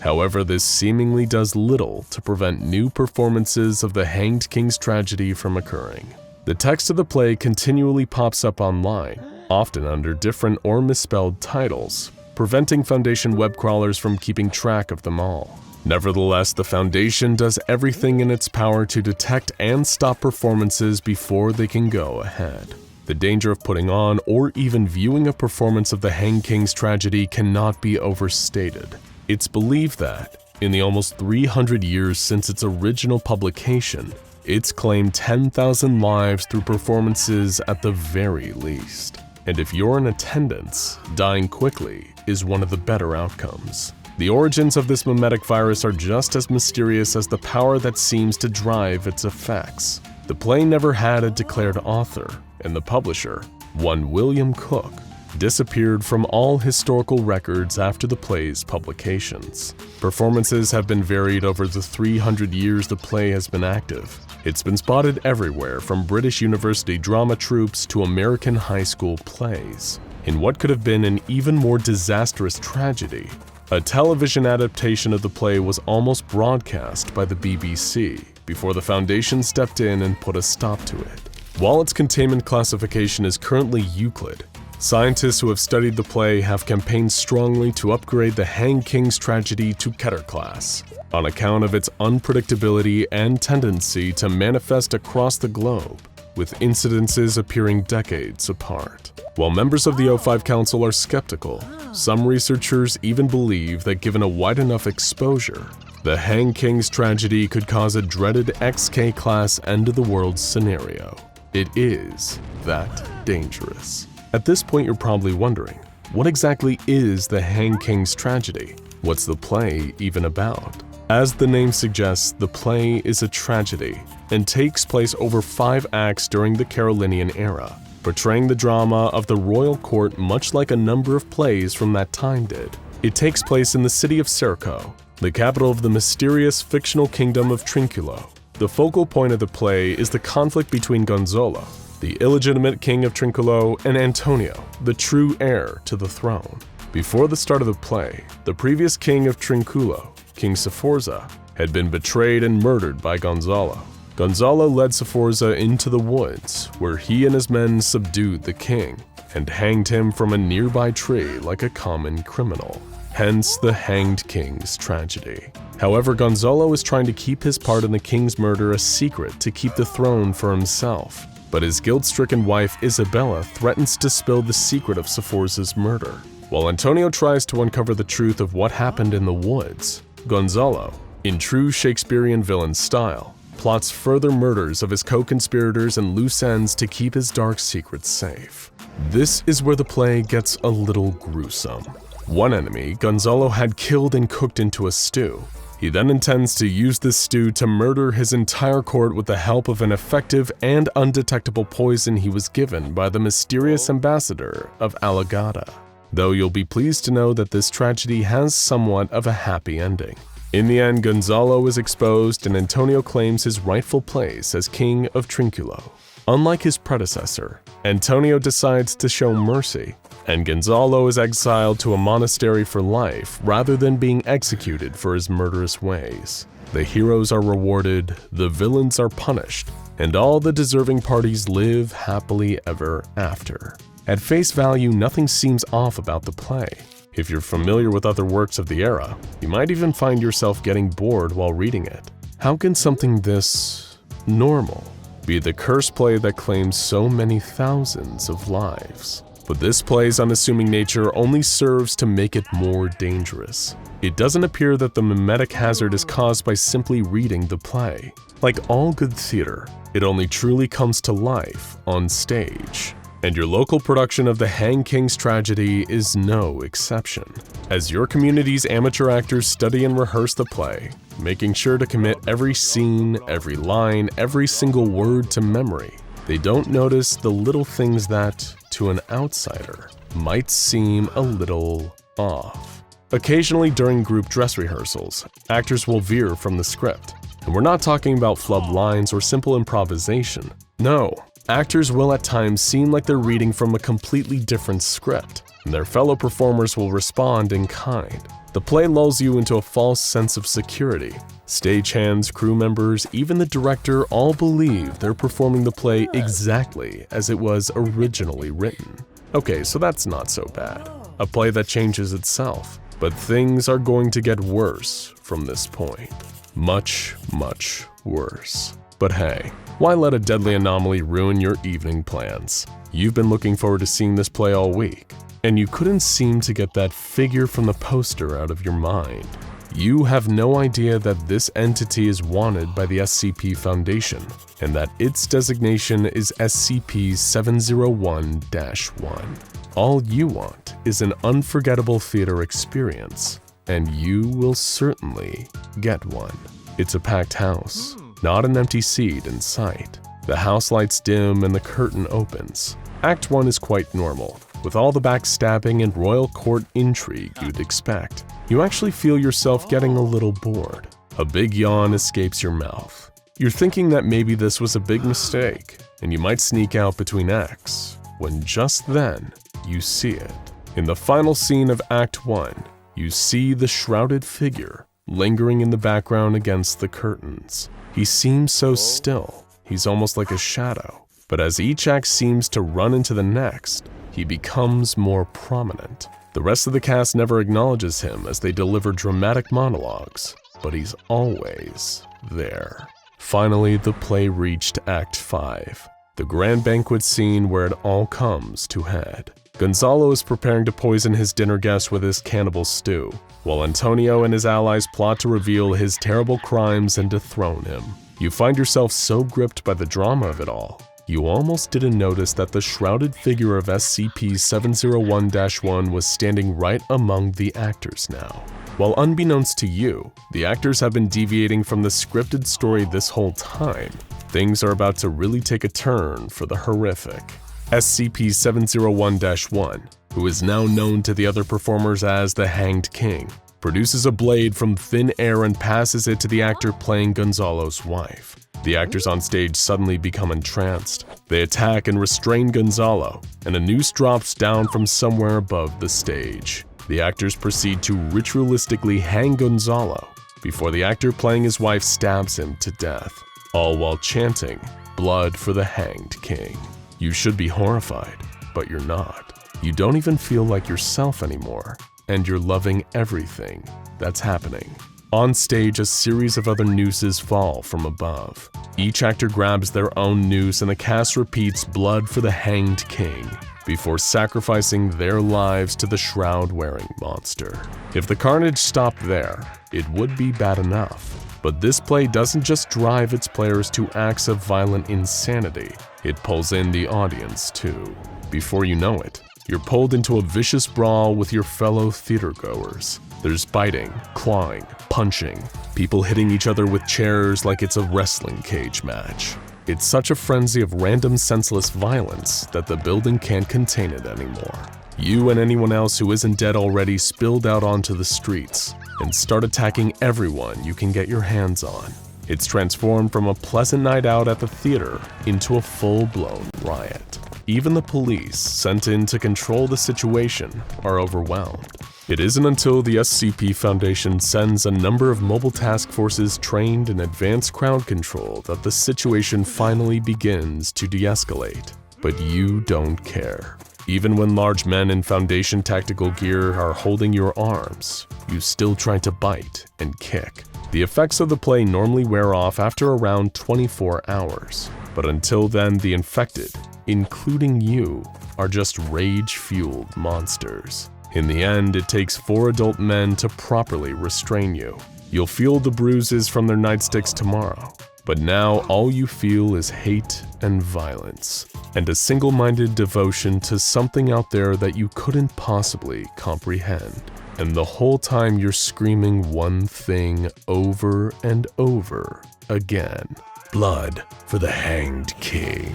However, this seemingly does little to prevent new performances of the Hanged King's tragedy from occurring. The text of the play continually pops up online, often under different or misspelled titles, preventing Foundation web crawlers from keeping track of them all. Nevertheless, the Foundation does everything in its power to detect and stop performances before they can go ahead. The danger of putting on or even viewing a performance of the Hanged King's tragedy cannot be overstated. It's believed that, in the almost 300 years since its original publication, it's claimed 10,000 lives through performances at the very least. And if you're in attendance, dying quickly is one of the better outcomes. The origins of this mimetic virus are just as mysterious as the power that seems to drive its effects. The play never had a declared author, and the publisher, one William Cook, disappeared from all historical records after the play's publications. Performances have been varied over the 300 years the play has been active. It's been spotted everywhere from British university drama troupes to American high school plays. In what could have been an even more disastrous tragedy, a television adaptation of the play was almost broadcast by the BBC before the Foundation stepped in and put a stop to it. While its containment classification is currently Euclid, scientists who have studied the play have campaigned strongly to upgrade the Hanged King's tragedy to Keter class, on account of its unpredictability and tendency to manifest across the globe, with incidences appearing decades apart. While members of the O5 Council are skeptical, some researchers even believe that given a wide enough exposure, the Hanged King's tragedy could cause a dreaded XK class end-of-the-world scenario. It is that dangerous. At this point, you're probably wondering, what exactly is the Hanged King's tragedy? What's the play even about? As the name suggests, the play is a tragedy and takes place over 5 acts during the Carolinian era, portraying the drama of the royal court much like a number of plays from that time did. It takes place in the city of Serco, the capital of the mysterious fictional kingdom of Trinculo. The focal point of the play is the conflict between Gonzalo, the illegitimate king of Trinculo, and Antonio, the true heir to the throne. Before the start of the play, the previous king of Trinculo, King Sforza, had been betrayed and murdered by Gonzalo. Gonzalo led Sforza into the woods, where he and his men subdued the king and hanged him from a nearby tree like a common criminal. Hence the Hanged King's tragedy. However, Gonzalo is trying to keep his part in the king's murder a secret to keep the throne for himself. But his guilt-stricken wife Isabella threatens to spill the secret of Sforza's murder. While Antonio tries to uncover the truth of what happened in the woods, Gonzalo, in true Shakespearean villain style, plots further murders of his co-conspirators and loose ends to keep his dark secrets safe. This is where the play gets a little gruesome. One enemy, Gonzalo had killed and cooked into a stew. He then intends to use this stew to murder his entire court with the help of an effective and undetectable poison he was given by the mysterious ambassador of Alagada. Though you'll be pleased to know that this tragedy has somewhat of a happy ending. In the end, Gonzalo is exposed and Antonio claims his rightful place as king of Trinculo. Unlike his predecessor, Antonio decides to show mercy, and Gonzalo is exiled to a monastery for life rather than being executed for his murderous ways. The heroes are rewarded, the villains are punished, and all the deserving parties live happily ever after. At face value, nothing seems off about the play. If you're familiar with other works of the era, you might even find yourself getting bored while reading it. How can something this normal be the cursed play that claims so many thousands of lives? But this play's unassuming nature only serves to make it more dangerous. It doesn't appear that the mimetic hazard is caused by simply reading the play. Like all good theater, it only truly comes to life on stage. And your local production of the Hanged King's tragedy is no exception. As your community's amateur actors study and rehearse the play, making sure to commit every scene, every line, every single word to memory, they don't notice the little things that, to an outsider, might seem a little off. Occasionally during group dress rehearsals, actors will veer from the script. And we're not talking about flubbed lines or simple improvisation. No. Actors will at times seem like they're reading from a completely different script, and their fellow performers will respond in kind. The play lulls you into a false sense of security. Stagehands, crew members, even the director all believe they're performing the play exactly as it was originally written. Okay, so that's not so bad. A play that changes itself. But things are going to get worse from this point. Much, much worse. But hey, why let a deadly anomaly ruin your evening plans? You've been looking forward to seeing this play all week, and you couldn't seem to get that figure from the poster out of your mind. You have no idea that this entity is wanted by the SCP Foundation, and that its designation is SCP-701-1. All you want is an unforgettable theater experience, and you will certainly get one. It's a packed house. Not an empty seat in sight. The house lights dim and the curtain opens. Act 1 is quite normal, with all the backstabbing and royal court intrigue you'd expect. You actually feel yourself getting a little bored. A big yawn escapes your mouth. You're thinking that maybe this was a big mistake, and you might sneak out between acts, when just then, you see it. In the final scene of Act 1, you see the shrouded figure lingering in the background against the curtains. He seems so still, he's almost like a shadow. But as each act seems to run into the next, he becomes more prominent. The rest of the cast never acknowledges him as they deliver dramatic monologues, but he's always there. Finally, the play reached Act 5, the grand banquet scene where it all comes to head. Gonzalo is preparing to poison his dinner guest with his cannibal stew, while Antonio and his allies plot to reveal his terrible crimes and dethrone him. You find yourself so gripped by the drama of it all, you almost didn't notice that the shrouded figure of SCP-701-1 was standing right among the actors now. While unbeknownst to you, the actors have been deviating from the scripted story this whole time, things are about to really take a turn for the horrific. SCP-701-1, who is now known to the other performers as the Hanged King, produces a blade from thin air and passes it to the actor playing Gonzalo's wife. The actors on stage suddenly become entranced. They attack and restrain Gonzalo, and a noose drops down from somewhere above the stage. The actors proceed to ritualistically hang Gonzalo before the actor playing his wife stabs him to death, all while chanting, "Blood for the Hanged King." You should be horrified, but you're not. You don't even feel like yourself anymore, and you're loving everything that's happening. On stage, a series of other nooses fall from above. Each actor grabs their own noose and the cast repeats "Blood for the Hanged King" before sacrificing their lives to the shroud-wearing monster. If the carnage stopped there, it would be bad enough. But this play doesn't just drive its players to acts of violent insanity, it pulls in the audience too. Before you know it, you're pulled into a vicious brawl with your fellow theatergoers. There's biting, clawing, punching, people hitting each other with chairs like it's a wrestling cage match. It's such a frenzy of random senseless violence that the building can't contain it anymore. You and anyone else who isn't dead already spilled out onto the streets. and start attacking everyone you can get your hands on. It's transformed from a pleasant night out at the theater into a full-blown riot. Even the police sent in to control the situation are overwhelmed. It isn't until the SCP Foundation sends a number of mobile task forces trained in advanced crowd control that the situation finally begins to de-escalate. But you don't care. Even when large men in Foundation tactical gear are holding your arms, you still try to bite and kick. The effects of the play normally wear off after around 24 hours, but until then the infected, including you, are just rage-fueled monsters. In the end, it takes 4 adult men to properly restrain you. You'll feel the bruises from their nightsticks tomorrow, but now all you feel is hate and violence, and a single-minded devotion to something out there that you couldn't possibly comprehend. And the whole time you're screaming one thing over and over again: blood for the hanged king.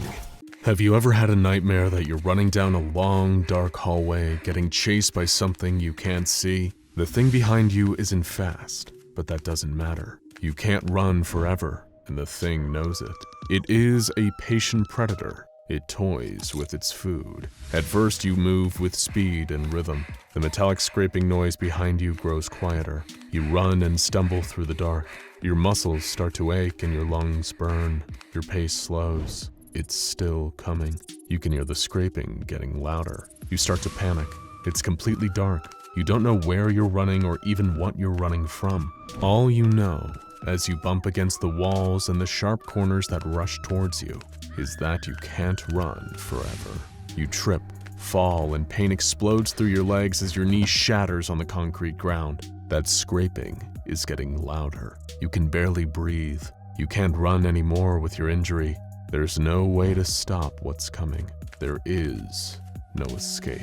Have you ever had a nightmare that you're running down a long, dark hallway, getting chased by something you can't see? The thing behind you isn't fast, but that doesn't matter. You can't run forever, and the thing knows it. It is a patient predator. It toys with its food. At first, you move with speed and rhythm. The metallic scraping noise behind you grows quieter. You run and stumble through the dark. Your muscles start to ache and your lungs burn. Your pace slows. It's still coming. You can hear the scraping getting louder. You start to panic. It's completely dark. You don't know where you're running or even what you're running from. All you know, as you bump against the walls and the sharp corners that rush towards you, is that you can't run forever. You trip, fall, and pain explodes through your legs as your knee shatters on the concrete ground. That scraping is getting louder. You can barely breathe. You can't run anymore with your injury. There's no way to stop what's coming. There is no escape.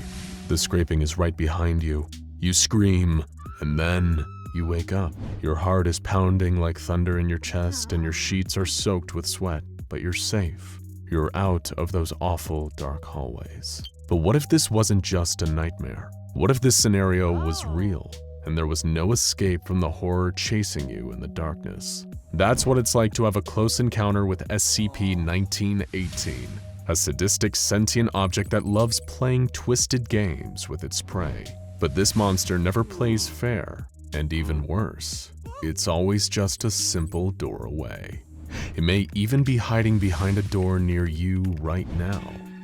The scraping is right behind you. You scream, and then you wake up. Your heart is pounding like thunder in your chest, and your sheets are soaked with sweat, but you're safe. You're out of those awful dark hallways. But what if this wasn't just a nightmare? What if this scenario was real, and there was no escape from the horror chasing you in the darkness? That's what it's like to have a close encounter with SCP-1918, a sadistic sentient object that loves playing twisted games with its prey. But this monster never plays fair, and even worse, it's always just a simple door away. It may even be hiding behind a door near you right now,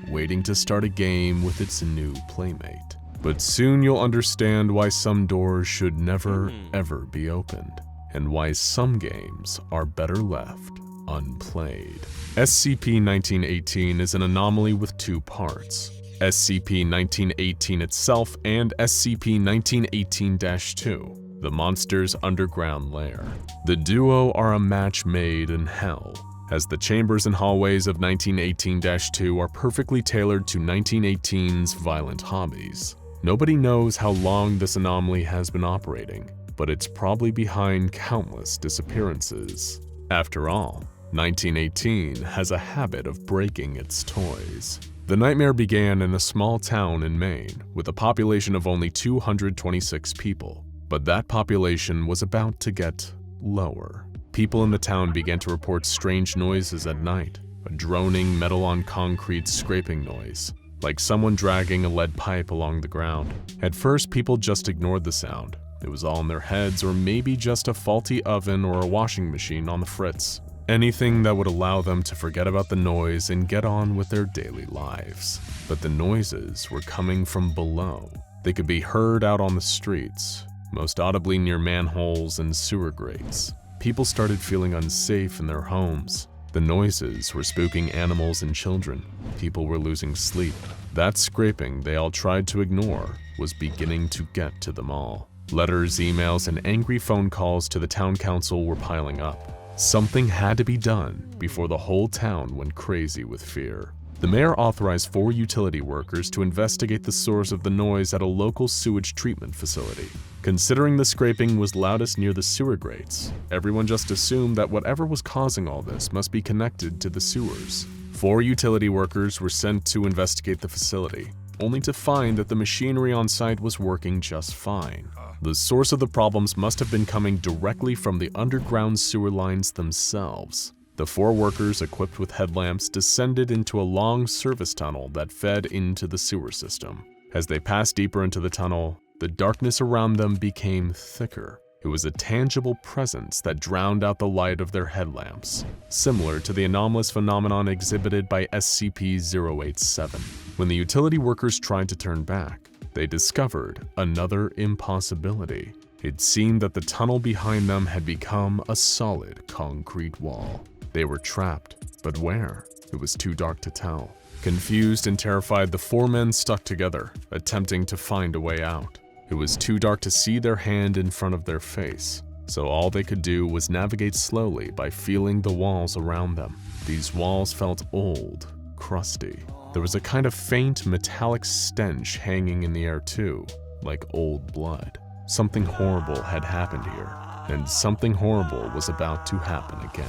waiting to start a game with its new playmate. But soon you'll understand why some doors should never, ever be opened, and why some games are better left unplayed. SCP-1918 is an anomaly with 2 parts: SCP-1918 itself and SCP-1918-2, the monster's underground lair. The duo are a match made in hell, as the chambers and hallways of 1918-2 are perfectly tailored to 1918's violent hobbies. Nobody knows how long this anomaly has been operating, but it's probably behind countless disappearances. After all, 1918 has a habit of breaking its toys. The nightmare began in a small town in Maine with a population of only 226 people, but that population was about to get lower. People in the town began to report strange noises at night, a droning metal-on-concrete scraping noise, like someone dragging a lead pipe along the ground. At first, people just ignored the sound. It was all in their heads, or maybe just a faulty oven or a washing machine on the fritz. Anything that would allow them to forget about the noise and get on with their daily lives. But the noises were coming from below. They could be heard out on the streets, most audibly near manholes and sewer grates. People started feeling unsafe in their homes. The noises were spooking animals and children. People were losing sleep. That scraping they all tried to ignore was beginning to get to them all. Letters, emails, and angry phone calls to the town council were piling up. Something had to be done before the whole town went crazy with fear. The mayor authorized 4 utility workers to investigate the source of the noise at a local sewage treatment facility. Considering the scraping was loudest near the sewer grates, everyone just assumed that whatever was causing all this must be connected to the sewers. 4 utility workers were sent to investigate the facility. only to find that the machinery on site was working just fine. The source of the problems must have been coming directly from the underground sewer lines themselves. The 4 workers equipped with headlamps descended into a long service tunnel that fed into the sewer system. As they passed deeper into the tunnel, the darkness around them became thicker. It was a tangible presence that drowned out the light of their headlamps, similar to the anomalous phenomenon exhibited by SCP-087. When the utility workers tried to turn back, they discovered another impossibility. It seemed that the tunnel behind them had become a solid concrete wall. They were trapped, but where? It was too dark to tell. Confused and terrified, the 4 men stuck together, attempting to find a way out. It was too dark to see their hand in front of their face, so all they could do was navigate slowly by feeling the walls around them. These walls felt old, crusty. There was a kind of faint metallic stench hanging in the air too, like old blood. Something horrible had happened here, and something horrible was about to happen again.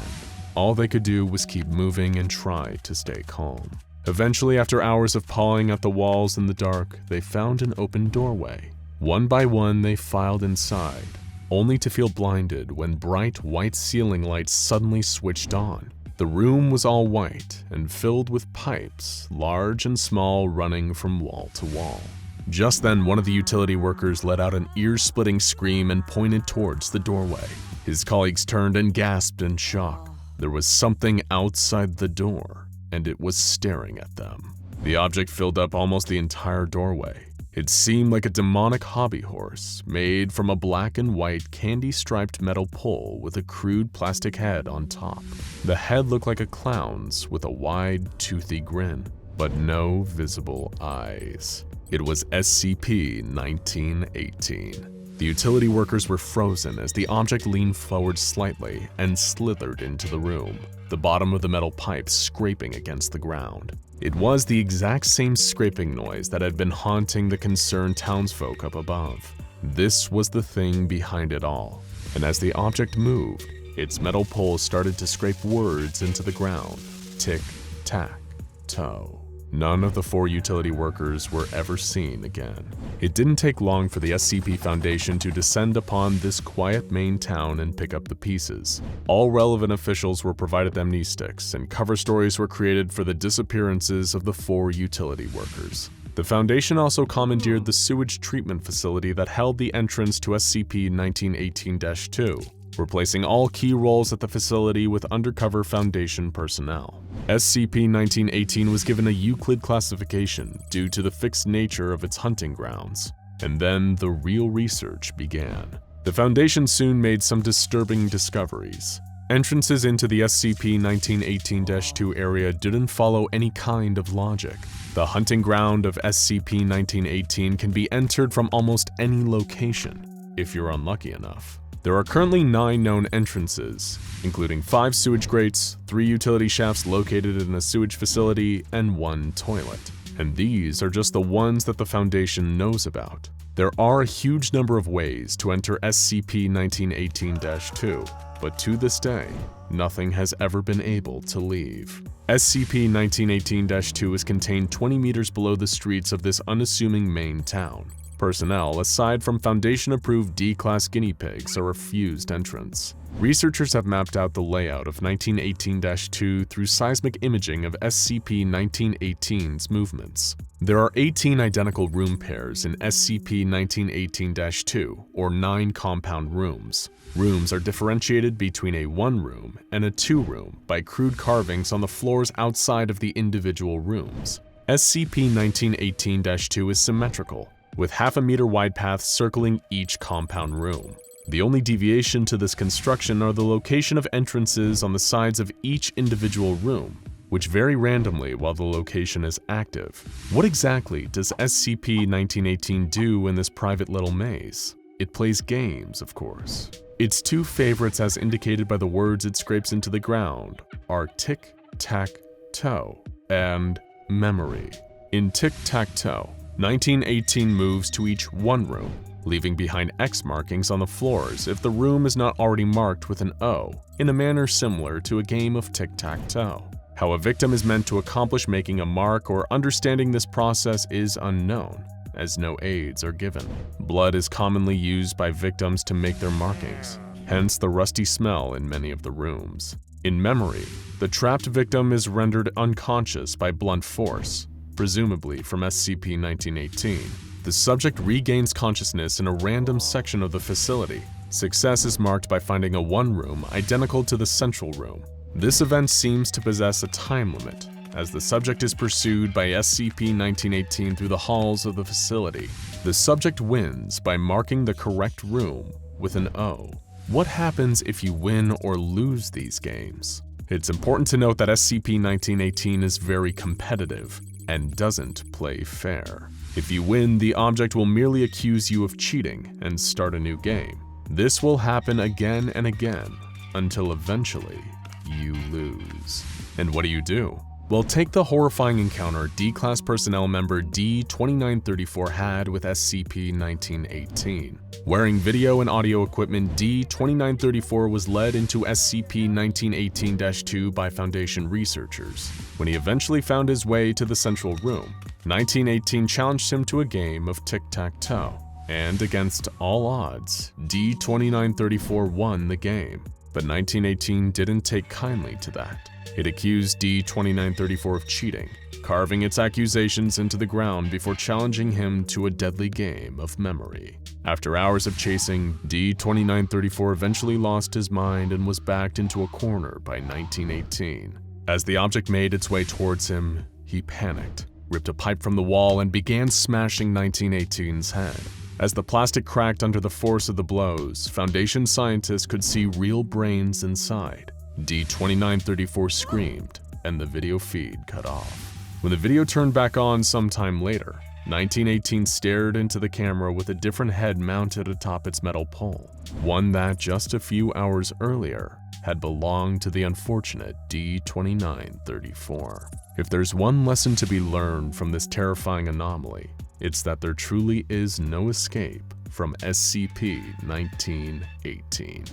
All they could do was keep moving and try to stay calm. Eventually, after hours of pawing at the walls in the dark, they found an open doorway. One by one, they filed inside, only to feel blinded when bright white ceiling lights suddenly switched on. The room was all white and filled with pipes, large and small, running from wall to wall. Just then, one of the utility workers let out an ear-splitting scream and pointed towards the doorway. His colleagues turned and gasped in shock. There was something outside the door, and it was staring at them. The object filled up almost the entire doorway. It seemed like a demonic hobby horse, made from a black and white candy-striped metal pole with a crude plastic head on top. The head looked like a clown's with a wide, toothy grin, but no visible eyes. It was SCP-1918. The utility workers were frozen as the object leaned forward slightly and slithered into the room, the bottom of the metal pipe scraping against the ground. It was the exact same scraping noise that had been haunting the concerned townsfolk up above. This was the thing behind it all, and as the object moved, its metal pole started to scrape words into the ground. Tick, tack, toe. None of the 4 utility workers were ever seen again. It didn't take long for the SCP Foundation to descend upon this quiet main town and pick up the pieces. All relevant officials were provided amnestics, and cover stories were created for the disappearances of the 4 utility workers. The Foundation also commandeered the sewage treatment facility that held the entrance to SCP-1918-2. Replacing all key roles at the facility with undercover Foundation personnel. SCP-1918 was given a Euclid classification due to the fixed nature of its hunting grounds, and then the real research began. The Foundation soon made some disturbing discoveries. Entrances into the SCP-1918-2 area didn't follow any kind of logic. The hunting ground of SCP-1918 can be entered from almost any location, if you're unlucky enough. There are currently 9 known entrances, including 5 sewage grates, 3 utility shafts located in a sewage facility, and 1 toilet. And these are just the ones that the Foundation knows about. There are a huge number of ways to enter SCP-1918-2, but to this day, nothing has ever been able to leave. SCP-1918-2 is contained 20 meters below the streets of this unassuming main town. Personnel, aside from Foundation-approved D-Class guinea pigs, are refused entrance. Researchers have mapped out the layout of 1918-2 through seismic imaging of SCP-1918's movements. There are 18 identical room pairs in SCP-1918-2, or 9 compound rooms. Rooms are differentiated between a 1-room and a 2-room by crude carvings on the floors outside of the individual rooms. SCP-1918-2 is symmetrical, with half-a-meter wide paths circling each compound room. The only deviation to this construction are the location of entrances on the sides of each individual room, which vary randomly while the location is active. What exactly does SCP-1918 do in this private little maze? It plays games, of course. Its 2 favorites, as indicated by the words it scrapes into the ground, are tic-tac-toe and memory. In tic-tac-toe, 1918 moves to each 1 room, leaving behind X markings on the floors if the room is not already marked with an O, in a manner similar to a game of tic-tac-toe. How a victim is meant to accomplish making a mark or understanding this process is unknown, as no aids are given. Blood is commonly used by victims to make their markings, hence the rusty smell in many of the rooms. In memory, the trapped victim is rendered unconscious by blunt force, presumably from SCP-1918. The subject regains consciousness in a random section of the facility. Success is marked by finding a one room identical to the central room. This event seems to possess a time limit, as the subject is pursued by SCP-1918 through the halls of the facility. The subject wins by marking the correct room with an O. What happens if you win or lose these games? It's important to note that SCP-1918 is very competitive and doesn't play fair. If you win, the object will merely accuse you of cheating and start a new game. This will happen again and again until eventually you lose. And what do? Well, take the horrifying encounter D-Class personnel member D-2934 had with SCP-1918. Wearing video and audio equipment, D-2934 was led into SCP-1918-2 by Foundation researchers. When he eventually found his way to the central room, 1918 challenged him to a game of tic-tac-toe. And against all odds, D-2934 won the game. But 1918 didn't take kindly to that. It accused D-2934 of cheating, carving its accusations into the ground before challenging him to a deadly game of memory. After hours of chasing, D-2934 eventually lost his mind and was backed into a corner by 1918. As the object made its way towards him, he panicked, ripped a pipe from the wall, and began smashing 1918's head. As the plastic cracked under the force of the blows, Foundation scientists could see real brains inside. D-2934 screamed, and the video feed cut off. When the video turned back on sometime later, 1918 stared into the camera with a different head mounted atop its metal pole, one that just a few hours earlier had belonged to the unfortunate D-2934. If there's one lesson to be learned from this terrifying anomaly, it's that there truly is no escape from SCP-1918.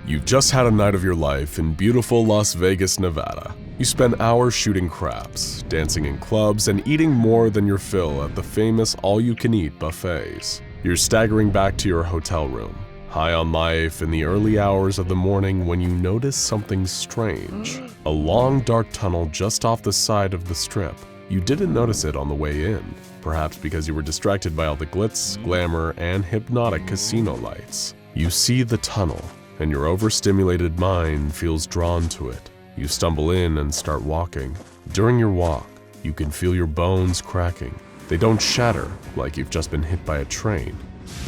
You've just had a night of your life in beautiful Las Vegas, Nevada. You spend hours shooting craps, dancing in clubs, and eating more than your fill at the famous all-you-can-eat buffets. You're staggering back to your hotel room, high on life in the early hours of the morning when you notice something strange. A long dark tunnel just off the side of the strip. You didn't notice it on the way in, perhaps because you were distracted by all the glitz, glamour, and hypnotic casino lights. You see the tunnel, and your overstimulated mind feels drawn to it. You stumble in and start walking. During your walk, you can feel your bones cracking. They don't shatter like you've just been hit by a train.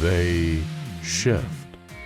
They shift.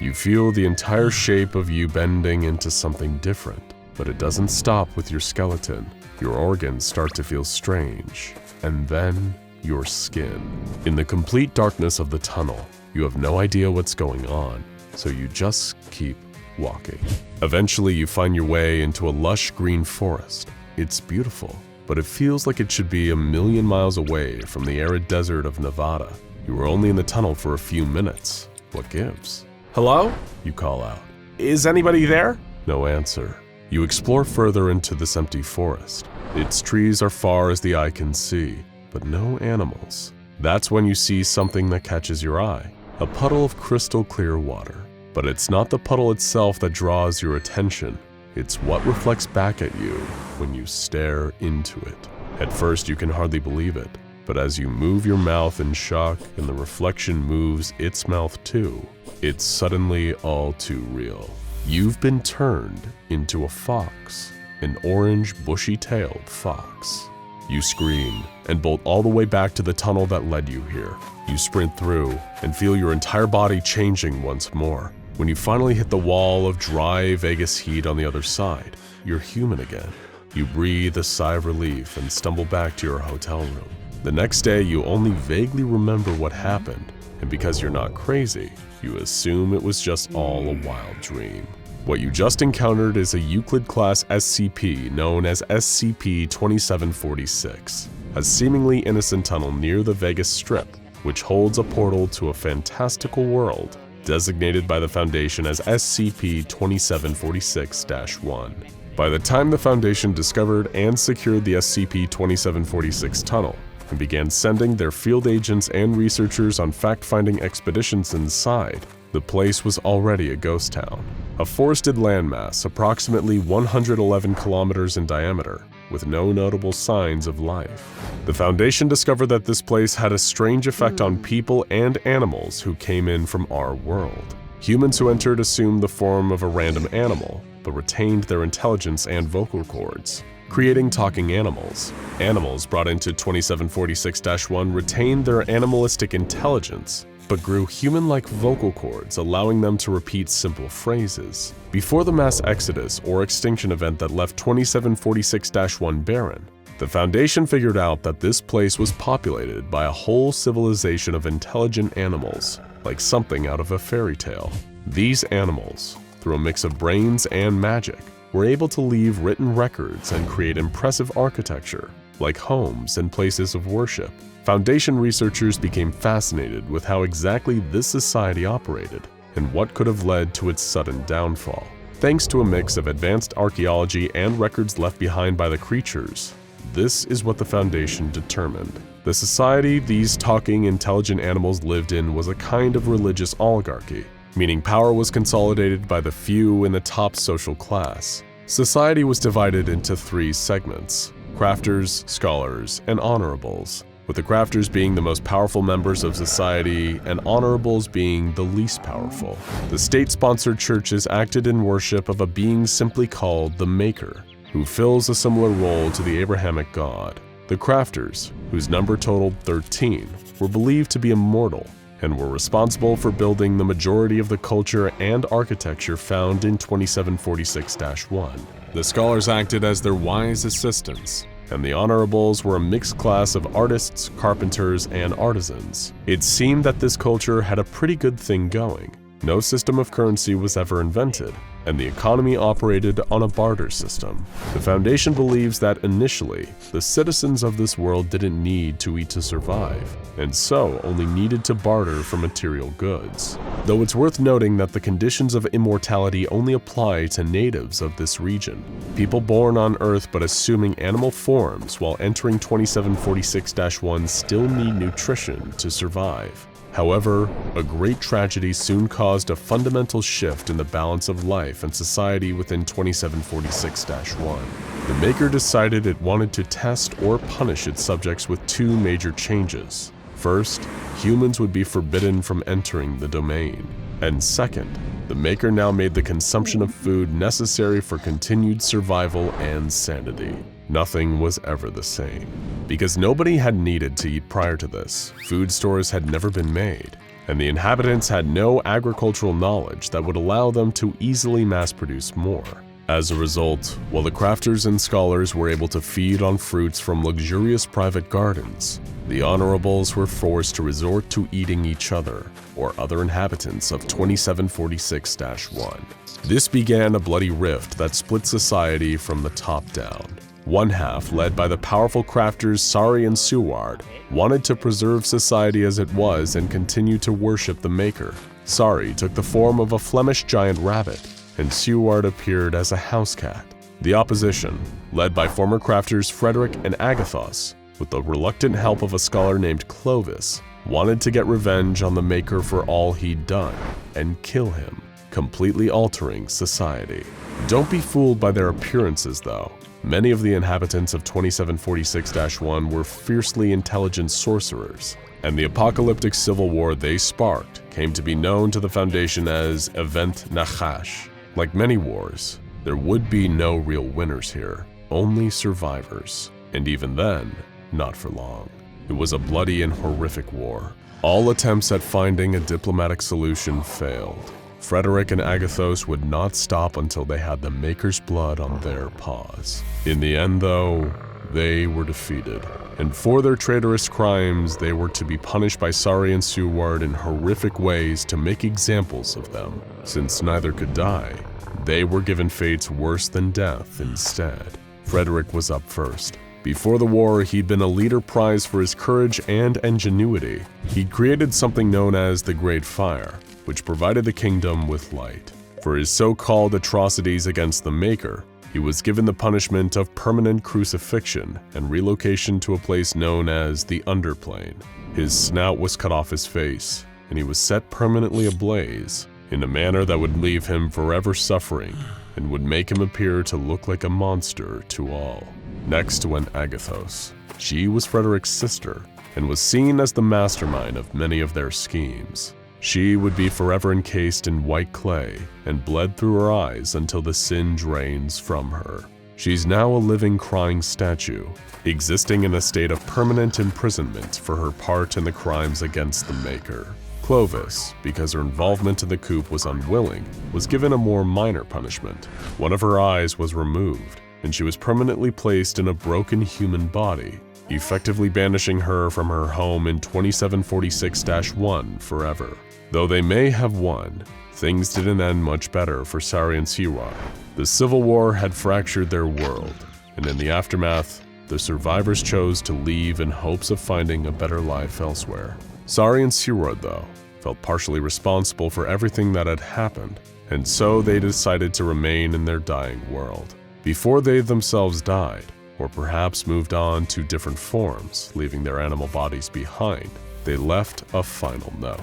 You feel the entire shape of you bending into something different, but it doesn't stop with your skeleton. Your organs start to feel strange, and then your skin. In the complete darkness of the tunnel, you have no idea what's going on, so you just keep walking. Eventually, you find your way into a lush green forest. It's beautiful, but it feels like it should be a million miles away from the arid desert of Nevada. You were only in the tunnel for a few minutes. What gives? Hello? You call out. Is anybody there? No answer. You explore further into this empty forest. Its trees are far as the eye can see, but no animals. That's when you see something that catches your eye. A puddle of crystal clear water. But it's not the puddle itself that draws your attention. It's what reflects back at you when you stare into it. At first, you can hardly believe it, but as you move your mouth in shock and the reflection moves its mouth too, it's suddenly all too real. You've been turned into a fox, an orange, bushy-tailed fox. You scream and bolt all the way back to the tunnel that led you here. You sprint through and feel your entire body changing once more. When you finally hit the wall of dry Vegas heat on the other side, you're human again. You breathe a sigh of relief and stumble back to your hotel room. The next day, you only vaguely remember what happened, and because you're not crazy, you assume it was just all a wild dream. What you just encountered is a Euclid-class SCP known as SCP-2746, a seemingly innocent tunnel near the Vegas Strip, which holds a portal to a fantastical world designated by the Foundation as SCP-2746-1. By the time the Foundation discovered and secured the SCP-2746 tunnel and began sending their field agents and researchers on fact-finding expeditions inside, the place was already a ghost town, a forested landmass approximately 111 kilometers in diameter, with no notable signs of life. The Foundation discovered that this place had a strange effect on people and animals who came in from our world. Humans who entered assumed the form of a random animal, but retained their intelligence and vocal cords, creating talking animals. Animals brought into 2746-1 retained their animalistic intelligence, but grew human-like vocal cords, allowing them to repeat simple phrases. Before the mass exodus or extinction event that left 2746-1 barren, the Foundation figured out that this place was populated by a whole civilization of intelligent animals, like something out of a fairy tale. These animals, through a mix of brains and magic, were able to leave written records and create impressive architecture, like homes and places of worship. Foundation researchers became fascinated with how exactly this society operated and what could have led to its sudden downfall. Thanks to a mix of advanced archaeology and records left behind by the creatures, this is what the Foundation determined. The society these talking, intelligent animals lived in was a kind of religious oligarchy, meaning power was consolidated by the few in the top social class. Society was divided into 3 segments: crafters, scholars, and honorables, with the crafters being the most powerful members of society and honorables being the least powerful. The state-sponsored churches acted in worship of a being simply called the Maker, who fills a similar role to the Abrahamic God. The crafters, whose number totaled 13, were believed to be immortal and were responsible for building the majority of the culture and architecture found in 2746-1. The scholars acted as their wise assistants, and the honorables were a mixed class of artists, carpenters, and artisans. It seemed that this culture had a pretty good thing going. No system of currency was ever invented, and the economy operated on a barter system. The Foundation believes that initially, the citizens of this world didn't need to eat to survive, and so only needed to barter for material goods. Though it's worth noting that the conditions of immortality only apply to natives of this region. People born on Earth but assuming animal forms while entering 2746-1 still need nutrition to survive. However, a great tragedy soon caused a fundamental shift in the balance of life and society within 2746-1. The Maker decided it wanted to test or punish its subjects with 2 major changes. First, humans would be forbidden from entering the domain. And second, the Maker now made the consumption of food necessary for continued survival and sanity. Nothing was ever the same. Because nobody had needed to eat prior to this, food stores had never been made, and the inhabitants had no agricultural knowledge that would allow them to easily mass-produce more. As a result, while the crafters and scholars were able to feed on fruits from luxurious private gardens, the honorables were forced to resort to eating each other or other inhabitants of 2746-1. This began a bloody rift that split society from the top down. One half, led by the powerful crafters Sari and Seward, wanted to preserve society as it was and continue to worship the Maker. Sari took the form of a Flemish giant rabbit, and Seward appeared as a house cat. The opposition, led by former crafters Frederick and Agathos, with the reluctant help of a scholar named Clovis, wanted to get revenge on the Maker for all he'd done, and kill him, completely altering society. Don't be fooled by their appearances, though. Many of the inhabitants of 2746-1 were fiercely intelligent sorcerers, and the apocalyptic civil war they sparked came to be known to the Foundation as Event Nachash. Like many wars, there would be no real winners here, only survivors, and even then, not for long. It was a bloody and horrific war. All attempts at finding a diplomatic solution failed. Frederick and Agathos would not stop until they had the Maker's blood on their paws. In the end, though, they were defeated, and for their traitorous crimes, they were to be punished by Sari and Seward in horrific ways to make examples of them. Since neither could die, they were given fates worse than death instead. Frederick was up first. Before the war, he'd been a leader prized for his courage and ingenuity. He'd created something known as the Great Fire, which provided the kingdom with light. For his so-called atrocities against the Maker, He was given the punishment of permanent crucifixion and relocation to a place known as the Underplane. His snout was cut off his face, and he was set permanently ablaze in a manner that would leave him forever suffering and would make him appear to look like a monster to all. Next went Agathos. She was Frederick's sister and was seen as the mastermind of many of their schemes. She would be forever encased in white clay and bled through her eyes until the sin drains from her. She's now a living crying statue, existing in a state of permanent imprisonment for her part in the crimes against the Maker. Clovis, because her involvement in the coup was unwilling, was given a more minor punishment. One of her eyes was removed, and she was permanently placed in a broken human body, effectively banishing her from her home in 2746-1 forever. Though they may have won, things didn't end much better for Sari and Siroy. The Civil War had fractured their world, and in the aftermath, the survivors chose to leave in hopes of finding a better life elsewhere. Sari and Siroy, though, felt partially responsible for everything that had happened, and so they decided to remain in their dying world. Before they themselves died, or perhaps moved on to different forms, leaving their animal bodies behind, they left a final note.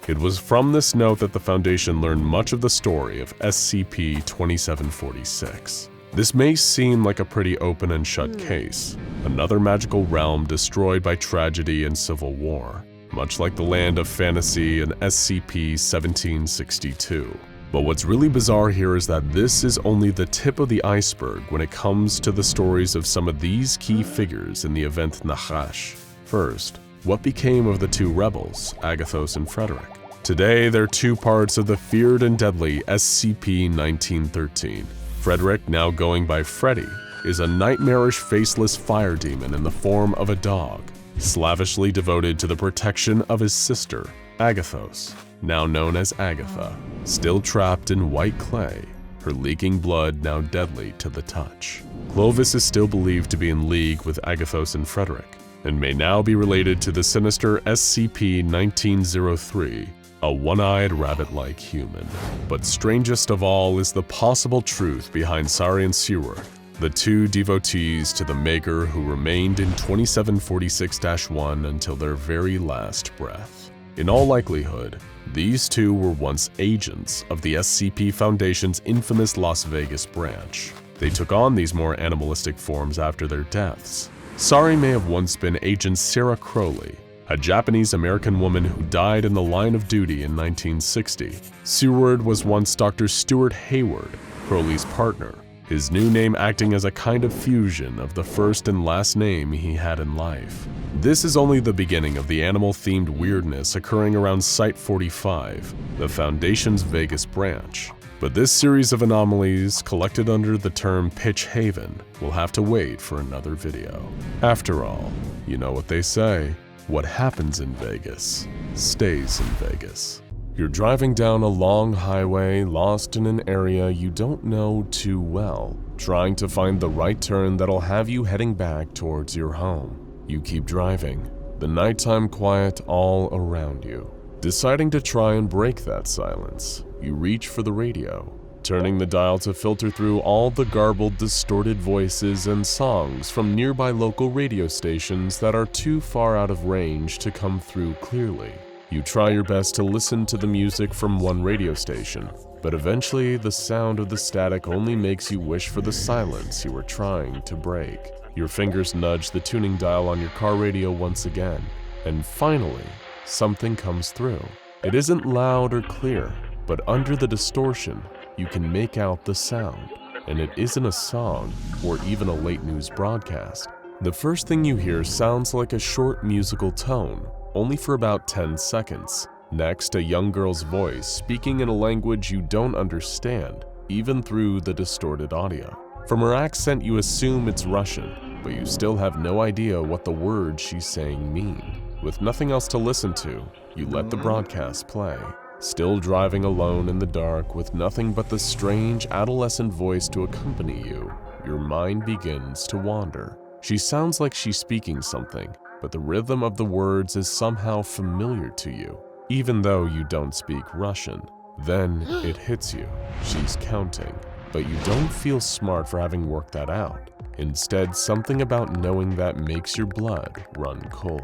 It was from this note that the Foundation learned much of the story of SCP-2746. This may seem like a pretty open and shut case, another magical realm destroyed by tragedy and civil war, much like the land of fantasy in SCP-1762. But what's really bizarre here is that this is only the tip of the iceberg when it comes to the stories of some of these key figures in the event Nahash. First, what became of the two rebels, Agathos and Frederick? Today, they're two parts of the feared and deadly SCP-1913. Frederick, now going by Freddy, is a nightmarish faceless fire demon in the form of a dog, slavishly devoted to the protection of his sister, Agathos, now known as Agatha, still trapped in white clay, her leaking blood now deadly to the touch. Clovis is still believed to be in league with Agathos and Frederick, and may now be related to the sinister SCP-1903, a one-eyed rabbit-like human. But strangest of all is the possible truth behind Sari and Siroy, the two devotees to the Maker who remained in 2746-1 until their very last breath. In all likelihood, these two were once agents of the SCP Foundation's infamous Las Vegas branch. They took on these more animalistic forms after their deaths. Sari may have once been Agent Sarah Crowley, a Japanese-American woman who died in the line of duty in 1960. Siroy was once Dr. Stuart Hayward, Crowley's partner, his new name acting as a kind of fusion of the first and last name he had in life. This is only the beginning of the animal-themed weirdness occurring around Site-45, the Foundation's Vegas branch. But this series of anomalies, collected under the term Pitch Haven, will have to wait for another video. After all, you know what they say, what happens in Vegas stays in Vegas. You're driving down a long highway, lost in an area you don't know too well, trying to find the right turn that'll have you heading back towards your home. You keep driving, the nighttime quiet all around you. Deciding to try and break that silence, you reach for the radio, turning the dial to filter through all the garbled, distorted voices and songs from nearby local radio stations that are too far out of range to come through clearly. You try your best to listen to the music from one radio station, but eventually the sound of the static only makes you wish for the silence you were trying to break. Your fingers nudge the tuning dial on your car radio once again, and finally, something comes through. It isn't loud or clear, but under the distortion, you can make out the sound, and it isn't a song or even a late news broadcast. The first thing you hear sounds like a short musical tone, only for about 10 seconds. Next, a young girl's voice speaking in a language you don't understand, even through the distorted audio. From her accent, you assume it's Russian, but you still have no idea what the words she's saying mean. With nothing else to listen to, you let the broadcast play. Still driving alone in the dark with nothing but the strange adolescent voice to accompany you, your mind begins to wander. She sounds like she's speaking something, but the rhythm of the words is somehow familiar to you, even though you don't speak Russian. Then it hits you. She's counting. But you don't feel smart for having worked that out. Instead, something about knowing that makes your blood run cold.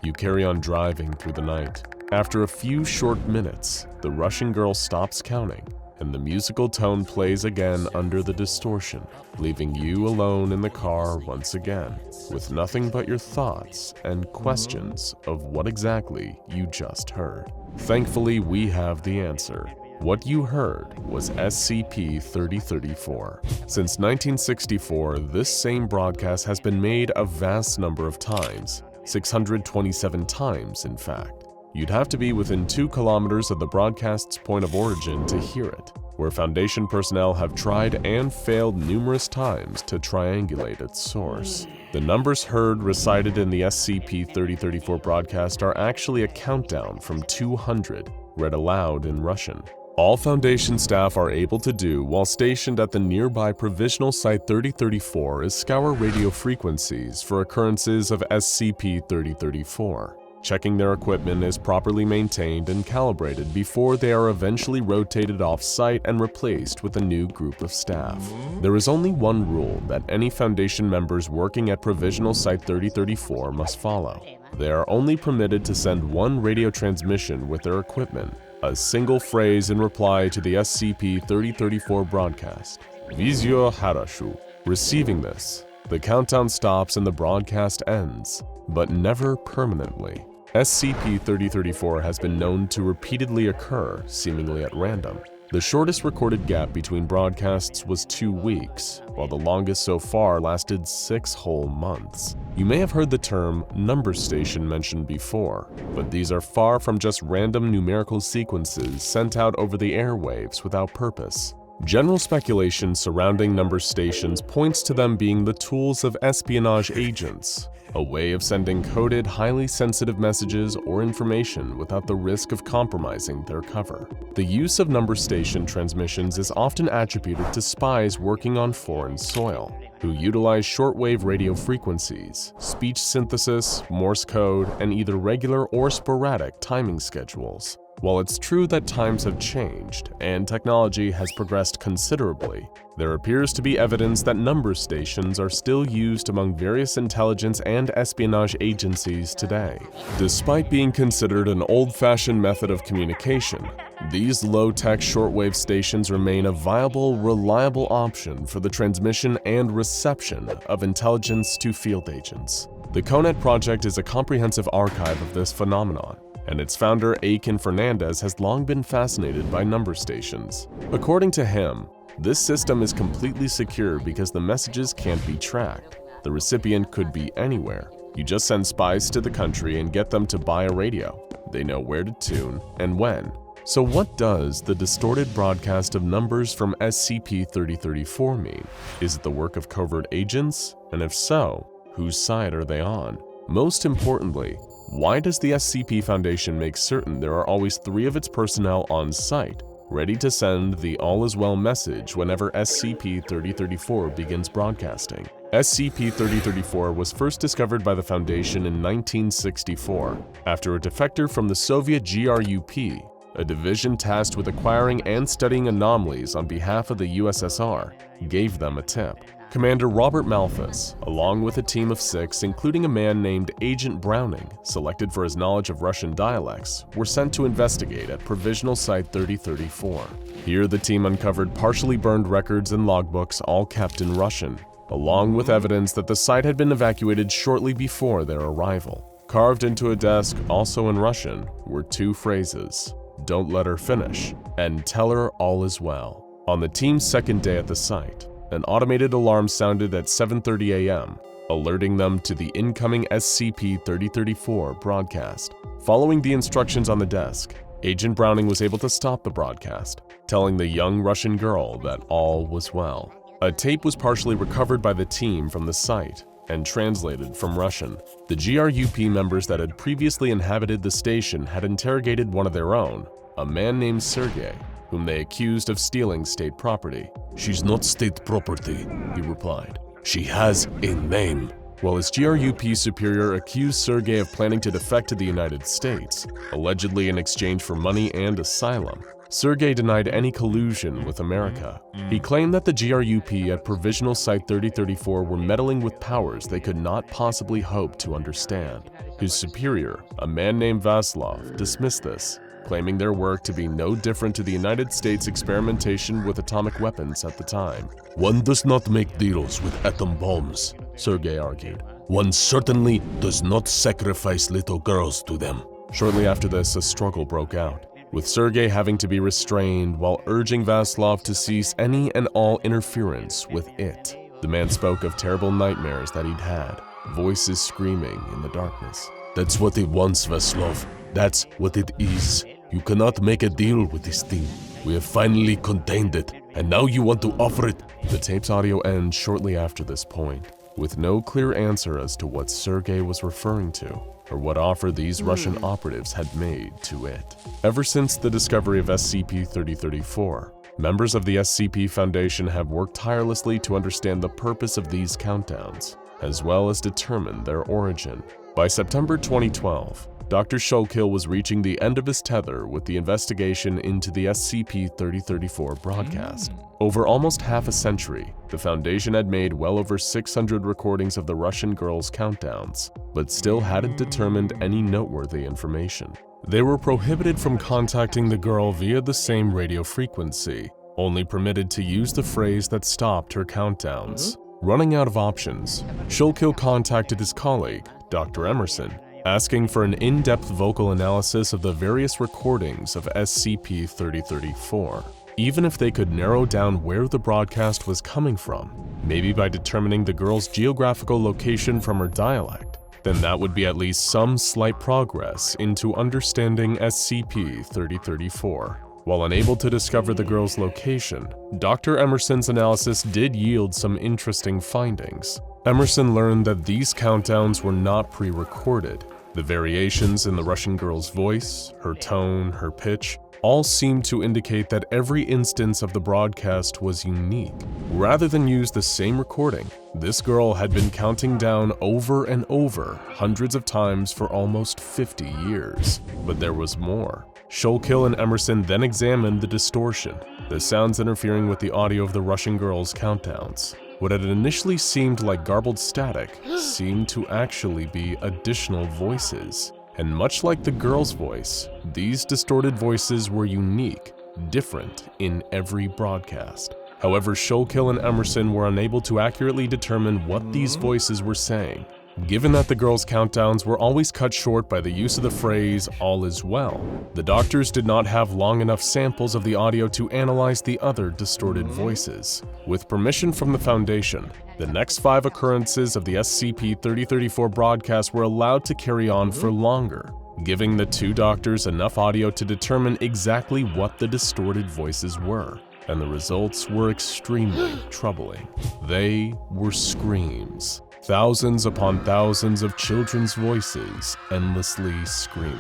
You carry on driving through the night. After a few short minutes, the Russian girl stops counting, and the musical tone plays again under the distortion, leaving you alone in the car once again, with nothing but your thoughts and questions of what exactly you just heard. Thankfully, we have the answer. What you heard was SCP-3034. Since 1964, this same broadcast has been made a vast number of times, 627 times in fact. You'd have to be within 2 kilometers of the broadcast's point of origin to hear it, where Foundation personnel have tried and failed numerous times to triangulate its source. The numbers heard recited in the SCP-3034 broadcast are actually a countdown from 200, read aloud in Russian. All Foundation staff are able to do while stationed at the nearby Provisional Site 3034 is scour radio frequencies for occurrences of SCP-3034. Checking their equipment is properly maintained and calibrated before they are eventually rotated off-site and replaced with a new group of staff. There is only one rule that any Foundation members working at Provisional Site 3034 must follow. They are only permitted to send one radio transmission with their equipment, a single phrase in reply to the SCP-3034 broadcast. Vizyo Harashu. Receiving this, the countdown stops and the broadcast ends, but never permanently. SCP-3034 has been known to repeatedly occur, seemingly at random. The shortest recorded gap between broadcasts was 2 weeks, while the longest so far lasted 6 whole months. You may have heard the term number station mentioned before, but these are far from just random numerical sequences sent out over the airwaves without purpose. General speculation surrounding number stations points to them being the tools of espionage agents, a way of sending coded, highly sensitive messages or information without the risk of compromising their cover. The use of number station transmissions is often attributed to spies working on foreign soil, who utilize shortwave radio frequencies, speech synthesis, Morse code, and either regular or sporadic timing schedules. While it's true that times have changed and technology has progressed considerably, there appears to be evidence that number stations are still used among various intelligence and espionage agencies today. Despite being considered an old-fashioned method of communication, these low-tech shortwave stations remain a viable, reliable option for the transmission and reception of intelligence to field agents. The CONET project is a comprehensive archive of this phenomenon, and its founder, Aiken Fernandez, has long been fascinated by number stations. According to him, this system is completely secure because the messages can't be tracked. The recipient could be anywhere. You just send spies to the country and get them to buy a radio. They know where to tune and when. So what does the distorted broadcast of numbers from SCP-3034 mean? Is it the work of covert agents? And if so, whose side are they on? Most importantly, why does the SCP Foundation make certain there are always 3 of its personnel on site, ready to send the all-is-well message whenever SCP-3034 begins broadcasting? SCP-3034 was first discovered by the Foundation in 1964, after a defector from the Soviet GRUP, a division tasked with acquiring and studying anomalies on behalf of the USSR, gave them a tip. Commander Robert Malthus, along with a team of 6, including a man named Agent Browning, selected for his knowledge of Russian dialects, were sent to investigate at Provisional Site 3034. Here, the team uncovered partially burned records and logbooks, all kept in Russian, along with evidence that the site had been evacuated shortly before their arrival. Carved into a desk, also in Russian, were 2 phrases: "Don't let her finish," and "Tell her all is well." On the team's second day at the site, an automated alarm sounded at 7:30 a.m., alerting them to the incoming SCP-3034 broadcast. Following the instructions on the desk, Agent Browning was able to stop the broadcast, telling the young Russian girl that all was well. A tape was partially recovered by the team from the site and translated from Russian. The GRUP members that had previously inhabited the station had interrogated one of their own, a man named Sergei, whom they accused of stealing state property. "She's not state property," he replied. "She has a name." While his GRUP superior accused Sergei of planning to defect to the United States, allegedly in exchange for money and asylum, Sergei denied any collusion with America. He claimed that the GRUP at Provisional Site 3034 were meddling with powers they could not possibly hope to understand. His superior, a man named Vaslov, dismissed this, claiming their work to be no different to the United States experimentation with atomic weapons at the time. One does not make deals with atom bombs, Sergei argued. One certainly does not sacrifice little girls to them. Shortly after this, a struggle broke out, with Sergei having to be restrained while urging Vaslov to cease any and all interference with it. The man spoke of terrible nightmares that he'd had, voices screaming in the darkness. That's what it wants, Vaslov. That's what it is. You cannot make a deal with this thing. We have finally contained it, and now you want to offer it. The tape's audio ends shortly after this point, with no clear answer as to what Sergei was referring to, or what offer these Russian operatives had made to it. Ever since the discovery of SCP-3034, members of the SCP Foundation have worked tirelessly to understand the purpose of these countdowns, as well as determine their origin. By September 2012, Dr. Shulkill was reaching the end of his tether with the investigation into the SCP-3034 broadcast. Over almost half a century, the Foundation had made well over 600 recordings of the Russian girls' countdowns, but still hadn't determined any noteworthy information. They were prohibited from contacting the girl via the same radio frequency, only permitted to use the phrase that stopped her countdowns. Running out of options, Shulkill contacted his colleague, Dr. Emerson, asking for an in-depth vocal analysis of the various recordings of SCP-3034, even if they could narrow down where the broadcast was coming from, maybe by determining the girl's geographical location from her dialect. Then that would be at least some slight progress into understanding SCP-3034. While unable to discover the girl's location, Dr. Emerson's analysis did yield some interesting findings. Emerson learned that these countdowns were not pre-recorded. The variations in the Russian girl's voice, her tone, her pitch, all seemed to indicate that every instance of the broadcast was unique. Rather than use the same recording, this girl had been counting down over and over hundreds of times for almost 50 years. But there was more. Shulkill and Emerson then examined the distortion, the sounds interfering with the audio of the Russian girl's countdowns. What had initially seemed like garbled static seemed to actually be additional voices. And much like the girl's voice, these distorted voices were unique, different in every broadcast. However, Shulkill and Emerson were unable to accurately determine what these voices were saying. Given that the girls' countdowns were always cut short by the use of the phrase, "all is well," the doctors did not have long enough samples of the audio to analyze the other distorted voices. With permission from the Foundation, the next 5 occurrences of the SCP-3034 broadcast were allowed to carry on for longer, giving the 2 doctors enough audio to determine exactly what the distorted voices were. And the results were extremely troubling. They were screams. Thousands upon thousands of children's voices endlessly screaming.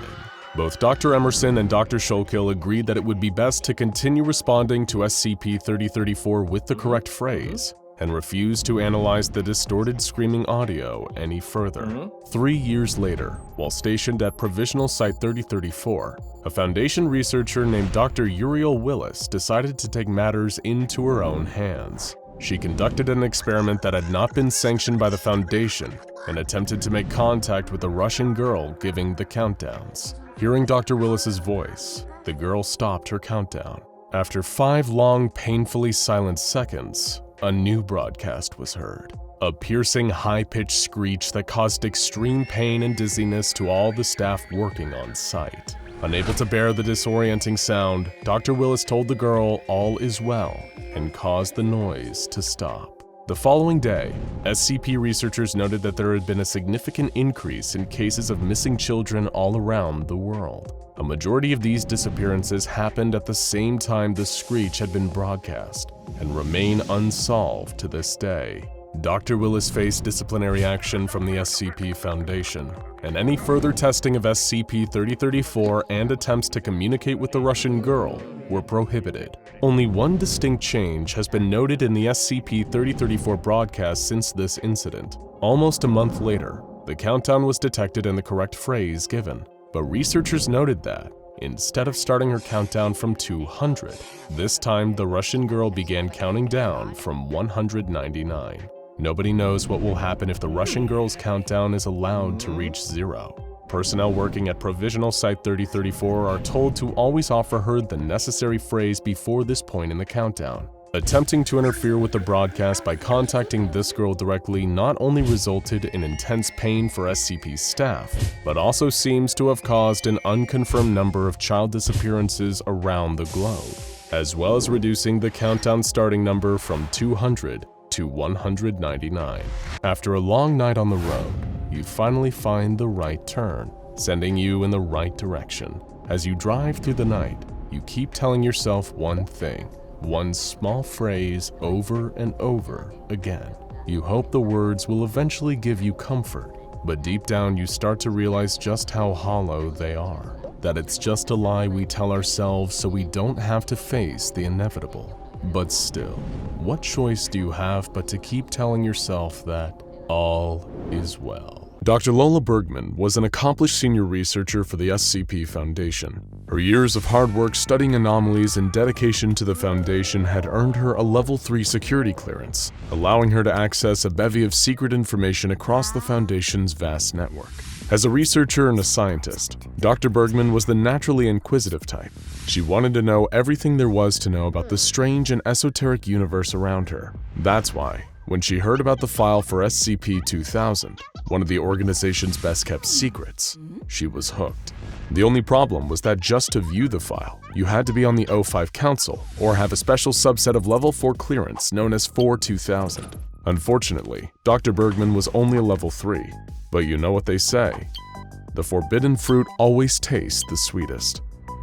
Both Dr. Emerson and Dr. Shulkill agreed that it would be best to continue responding to SCP-3034 with the correct phrase, and refused to analyze the distorted screaming audio any further. 3 years later, while stationed at Provisional Site 3034, a Foundation researcher named Dr. Uriel Willis decided to take matters into her own hands. She conducted an experiment that had not been sanctioned by the Foundation and attempted to make contact with the Russian girl giving the countdowns. Hearing Dr. Willis's voice, the girl stopped her countdown. After 5 long, painfully silent seconds, a new broadcast was heard. A piercing, high-pitched screech that caused extreme pain and dizziness to all the staff working on site. Unable to bear the disorienting sound, Dr. Willis told the girl all is well and caused the noise to stop. The following day, SCP researchers noted that there had been a significant increase in cases of missing children all around the world. A majority of these disappearances happened at the same time the screech had been broadcast and remain unsolved to this day. Dr. Willis faced disciplinary action from the SCP Foundation, and any further testing of SCP-3034 and attempts to communicate with the Russian girl were prohibited. Only one distinct change has been noted in the SCP-3034 broadcast since this incident. Almost a month later, the countdown was detected and the correct phrase given, but researchers noted that, instead of starting her countdown from 200. This time, the Russian girl began counting down from 199. Nobody knows what will happen if the Russian girl's countdown is allowed to reach 0. Personnel working at Provisional Site 3034 are told to always offer her the necessary phrase before this point in the countdown. Attempting to interfere with the broadcast by contacting this girl directly not only resulted in intense pain for SCP's staff, but also seems to have caused an unconfirmed number of child disappearances around the globe, as well as reducing the countdown starting number from 200 to 199. After a long night on the road, you finally find the right turn, sending you in the right direction. As you drive through the night, you keep telling yourself one thing, one small phrase over and over again. You hope the words will eventually give you comfort, but deep down you start to realize just how hollow they are. That it's just a lie we tell ourselves so we don't have to face the inevitable. But still, what choice do you have but to keep telling yourself that all is well? Dr. Lola Bergman was an accomplished senior researcher for the SCP Foundation. Her years of hard work studying anomalies and dedication to the Foundation had earned her a Level 3 security clearance, allowing her to access a bevy of secret information across the Foundation's vast network. As a researcher and a scientist, Dr. Bergman was the naturally inquisitive type. She wanted to know everything there was to know about the strange and esoteric universe around her. That's why, when she heard about the file for SCP-2000, one of the organization's best-kept secrets, she was hooked. The only problem was that just to view the file, you had to be on the O5 Council or have a special subset of Level 4 clearance known as 4-2000. Unfortunately, Dr. Bergman was only a Level 3, but you know what they say. The forbidden fruit always tastes the sweetest.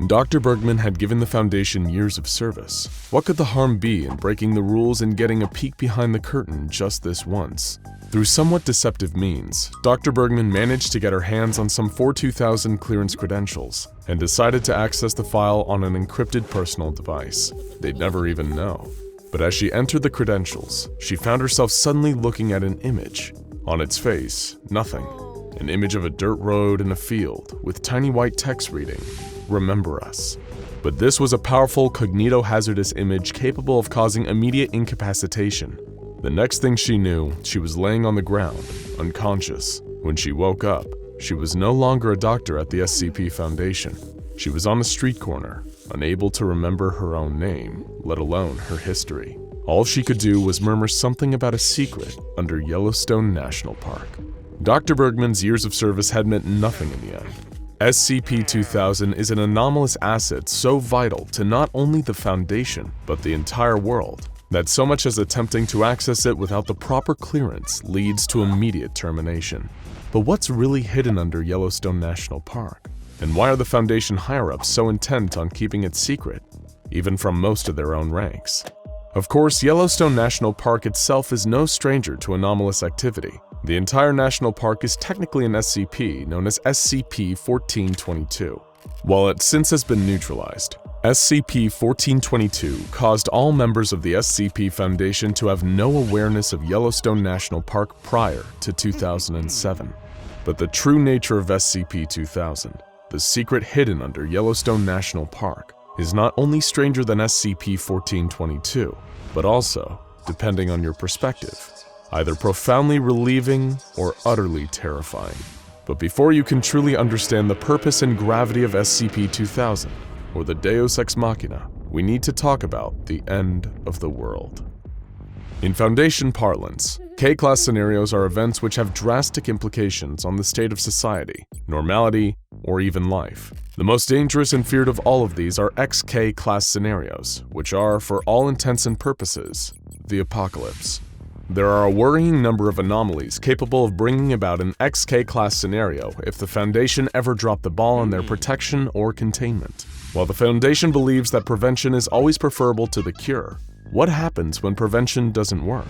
Dr. Bergman had given the Foundation years of service. What could the harm be in breaking the rules and getting a peek behind the curtain just this once? Through somewhat deceptive means, Dr. Bergman managed to get her hands on some 4-2000 clearance credentials and decided to access the file on an encrypted personal device. They'd never even know. But as she entered the credentials, she found herself suddenly looking at an image. On its face, nothing. An image of a dirt road in a field with tiny white text reading, "Remember us." But this was a powerful cognito-hazardous image capable of causing immediate incapacitation. The next thing she knew, she was laying on the ground, unconscious. When she woke up, she was no longer a doctor at the SCP Foundation. She was on a street corner, unable to remember her own name, let alone her history. All she could do was murmur something about a secret under Yellowstone National Park. Dr. Bergman's years of service had meant nothing in the end. SCP-2000 is an anomalous asset so vital to not only the Foundation, but the entire world, that so much as attempting to access it without the proper clearance leads to immediate termination. But what's really hidden under Yellowstone National Park? And why are the Foundation higher-ups so intent on keeping it secret, even from most of their own ranks? Of course, Yellowstone National Park itself is no stranger to anomalous activity. The entire national park is technically an SCP known as SCP-1422. While it since has been neutralized, SCP-1422 caused all members of the SCP Foundation to have no awareness of Yellowstone National Park prior to 2007. But the true nature of SCP-2000, the secret hidden under Yellowstone National Park, is not only stranger than SCP-1422, but also, depending on your perspective, either profoundly relieving or utterly terrifying. But before you can truly understand the purpose and gravity of SCP-2000, or the Deus Ex Machina, we need to talk about the end of the world. In Foundation parlance, K-Class scenarios are events which have drastic implications on the state of society, normality, or even life. The most dangerous and feared of all of these are XK-Class scenarios, which are, for all intents and purposes, the apocalypse. There are a worrying number of anomalies capable of bringing about an XK-Class scenario if the Foundation ever dropped the ball on their protection or containment. While the Foundation believes that prevention is always preferable to the cure, what happens when prevention doesn't work?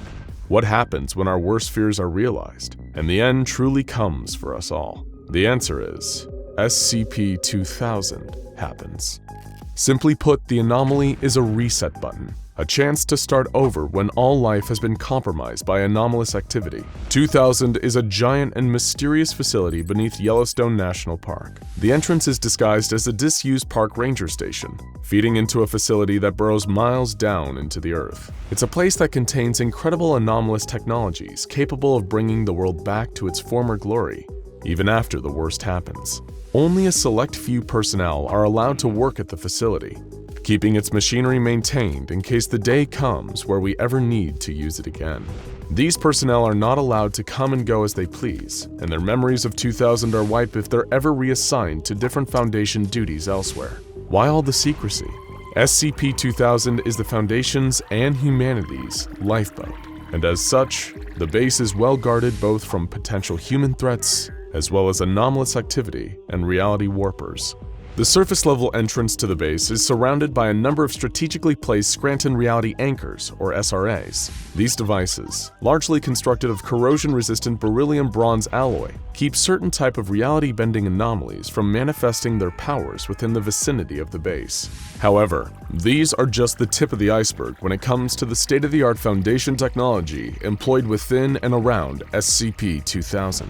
What happens when our worst fears are realized, and the end truly comes for us all? The answer is, SCP-2000 happens. Simply put, the anomaly is a reset button. a chance to start over when all life has been compromised by anomalous activity. 2000 is a giant and mysterious facility beneath Yellowstone National Park. The entrance is disguised as a disused park ranger station, feeding into a facility that burrows miles down into the earth. It's a place that contains incredible anomalous technologies capable of bringing the world back to its former glory, even after the worst happens. Only a select few personnel are allowed to work at the facility, keeping its machinery maintained in case the day comes where we ever need to use it again. These personnel are not allowed to come and go as they please, and their memories of 2000 are wiped if they're ever reassigned to different Foundation duties elsewhere. Why all the secrecy? SCP-2000 is the Foundation's and humanity's lifeboat, and as such, the base is well guarded both from potential human threats as well as anomalous activity and reality warpers. The surface-level entrance to the base is surrounded by a number of strategically placed Scranton Reality Anchors, or SRAs. These devices, largely constructed of corrosion-resistant beryllium-bronze alloy, keep certain type of reality-bending anomalies from manifesting their powers within the vicinity of the base. However, these are just the tip of the iceberg when it comes to the state-of-the-art Foundation technology employed within and around SCP-2000.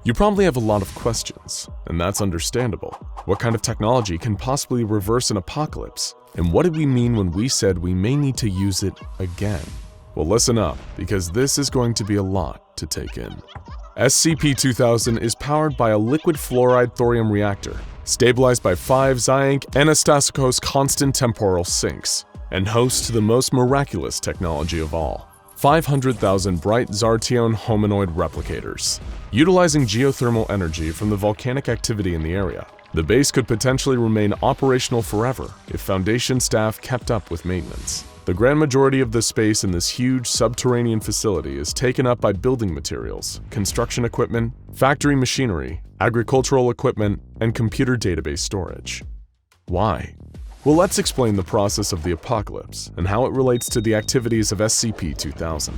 You probably have a lot of questions, and that's understandable. What kind of technology can possibly reverse an apocalypse? And what did we mean when we said we may need to use it again? Well, listen up, because this is going to be a lot to take in. SCP-2000 is powered by a liquid fluoride thorium reactor, stabilized by 5 Xiank Anastasicos constant temporal sinks, and hosts the most miraculous technology of all: 500,000 bright Zartion hominoid replicators. Utilizing geothermal energy from the volcanic activity in the area, the base could potentially remain operational forever if Foundation staff kept up with maintenance. The grand majority of the space in this huge subterranean facility is taken up by building materials, construction equipment, factory machinery, agricultural equipment, and computer database storage. Why? Well, let's explain the process of the apocalypse and how it relates to the activities of SCP-2000.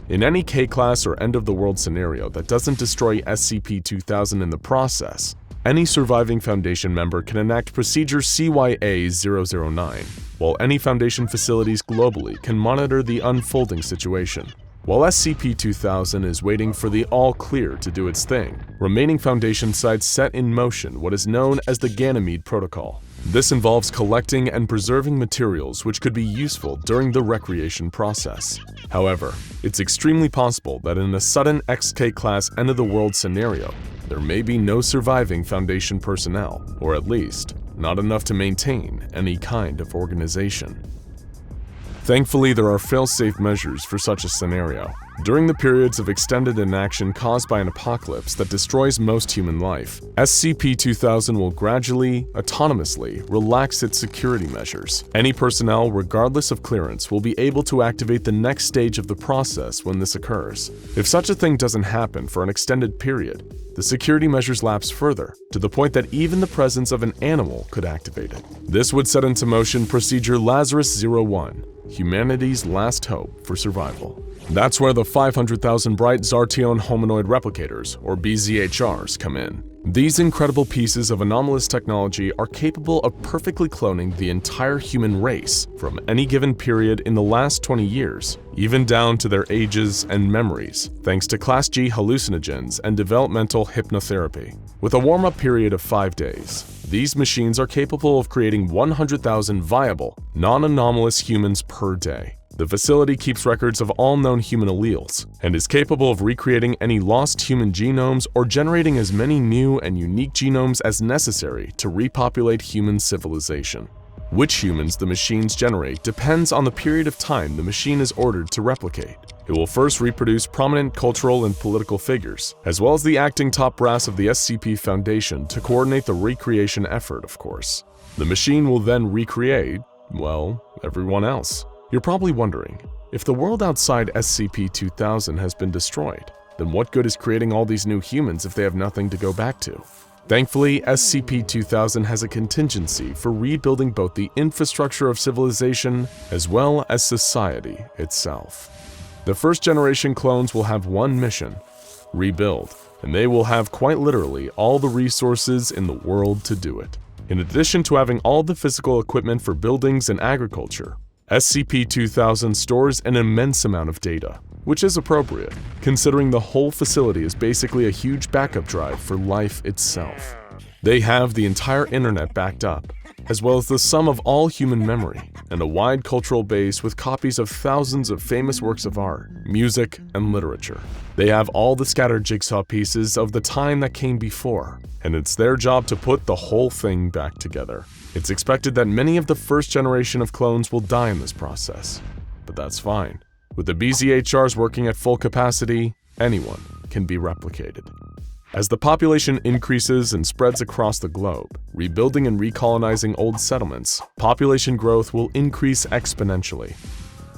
In any K-class or end-of-the-world scenario that doesn't destroy SCP-2000 in the process, any surviving Foundation member can enact Procedure CYA-009, while any Foundation facilities globally can monitor the unfolding situation. While SCP-2000 is waiting for the all-clear to do its thing, remaining Foundation sites set in motion what is known as the Ganymede Protocol. This involves collecting and preserving materials which could be useful during the recreation process. However, it's extremely possible that in a sudden XK-class end-of-the-world scenario, there may be no surviving Foundation personnel, or at least, not enough to maintain any kind of organization. Thankfully, there are fail-safe measures for such a scenario. During the periods of extended inaction caused by an apocalypse that destroys most human life, SCP-2000 will gradually, autonomously, relax its security measures. Any personnel, regardless of clearance, will be able to activate the next stage of the process when this occurs. If such a thing doesn't happen for an extended period, the security measures lapse further, to the point that even the presence of an animal could activate it. This would set into motion Procedure Lazarus-01, humanity's last hope for survival. That's where the 500,000 bright Zartion hominoid replicators, or BZHRs, come in. These incredible pieces of anomalous technology are capable of perfectly cloning the entire human race from any given period in the last 20 years, even down to their ages and memories, thanks to Class G hallucinogens and developmental hypnotherapy. With a warm-up period of 5 days, these machines are capable of creating 100,000 viable, non-anomalous humans per day. The facility keeps records of all known human alleles, and is capable of recreating any lost human genomes or generating as many new and unique genomes as necessary to repopulate human civilization. Which humans the machines generate depends on the period of time the machine is ordered to replicate. It will first reproduce prominent cultural and political figures, as well as the acting top brass of the SCP Foundation to coordinate the recreation effort, of course. The machine will then recreate, well, everyone else. You're probably wondering, if the world outside SCP-2000 has been destroyed, then what good is creating all these new humans if they have nothing to go back to? Thankfully, SCP-2000 has a contingency for rebuilding both the infrastructure of civilization as well as society itself. The first-generation clones will have one mission: rebuild, and they will have quite literally all the resources in the world to do it. In addition to having all the physical equipment for buildings and agriculture, SCP-2000 stores an immense amount of data, which is appropriate, considering the whole facility is basically a huge backup drive for life itself. They have the entire internet backed up, as well as the sum of all human memory, and a wide cultural base with copies of thousands of famous works of art, music, and literature. They have all the scattered jigsaw pieces of the time that came before, and it's their job to put the whole thing back together. It's expected that many of the first generation of clones will die in this process, but that's fine. With the BZHRs working at full capacity, anyone can be replicated. As the population increases and spreads across the globe, rebuilding and recolonizing old settlements, population growth will increase exponentially.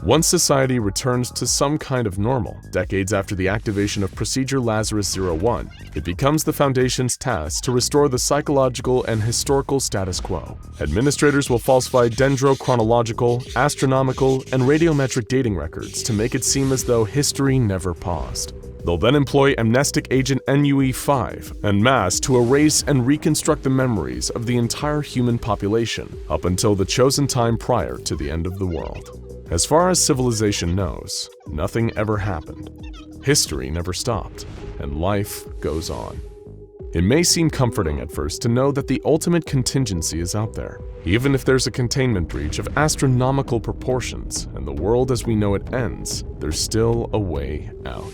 Once society returns to some kind of normal, decades after the activation of Procedure Lazarus-01, it becomes the Foundation's task to restore the psychological and historical status quo. Administrators will falsify dendrochronological, astronomical, and radiometric dating records to make it seem as though history never paused. They'll then employ amnestic agent NUE-5 en masse to erase and reconstruct the memories of the entire human population up until the chosen time prior to the end of the world. As far as civilization knows, nothing ever happened. History never stopped, and life goes on. It may seem comforting at first to know that the ultimate contingency is out there. Even if there's a containment breach of astronomical proportions and the world as we know it ends, there's still a way out.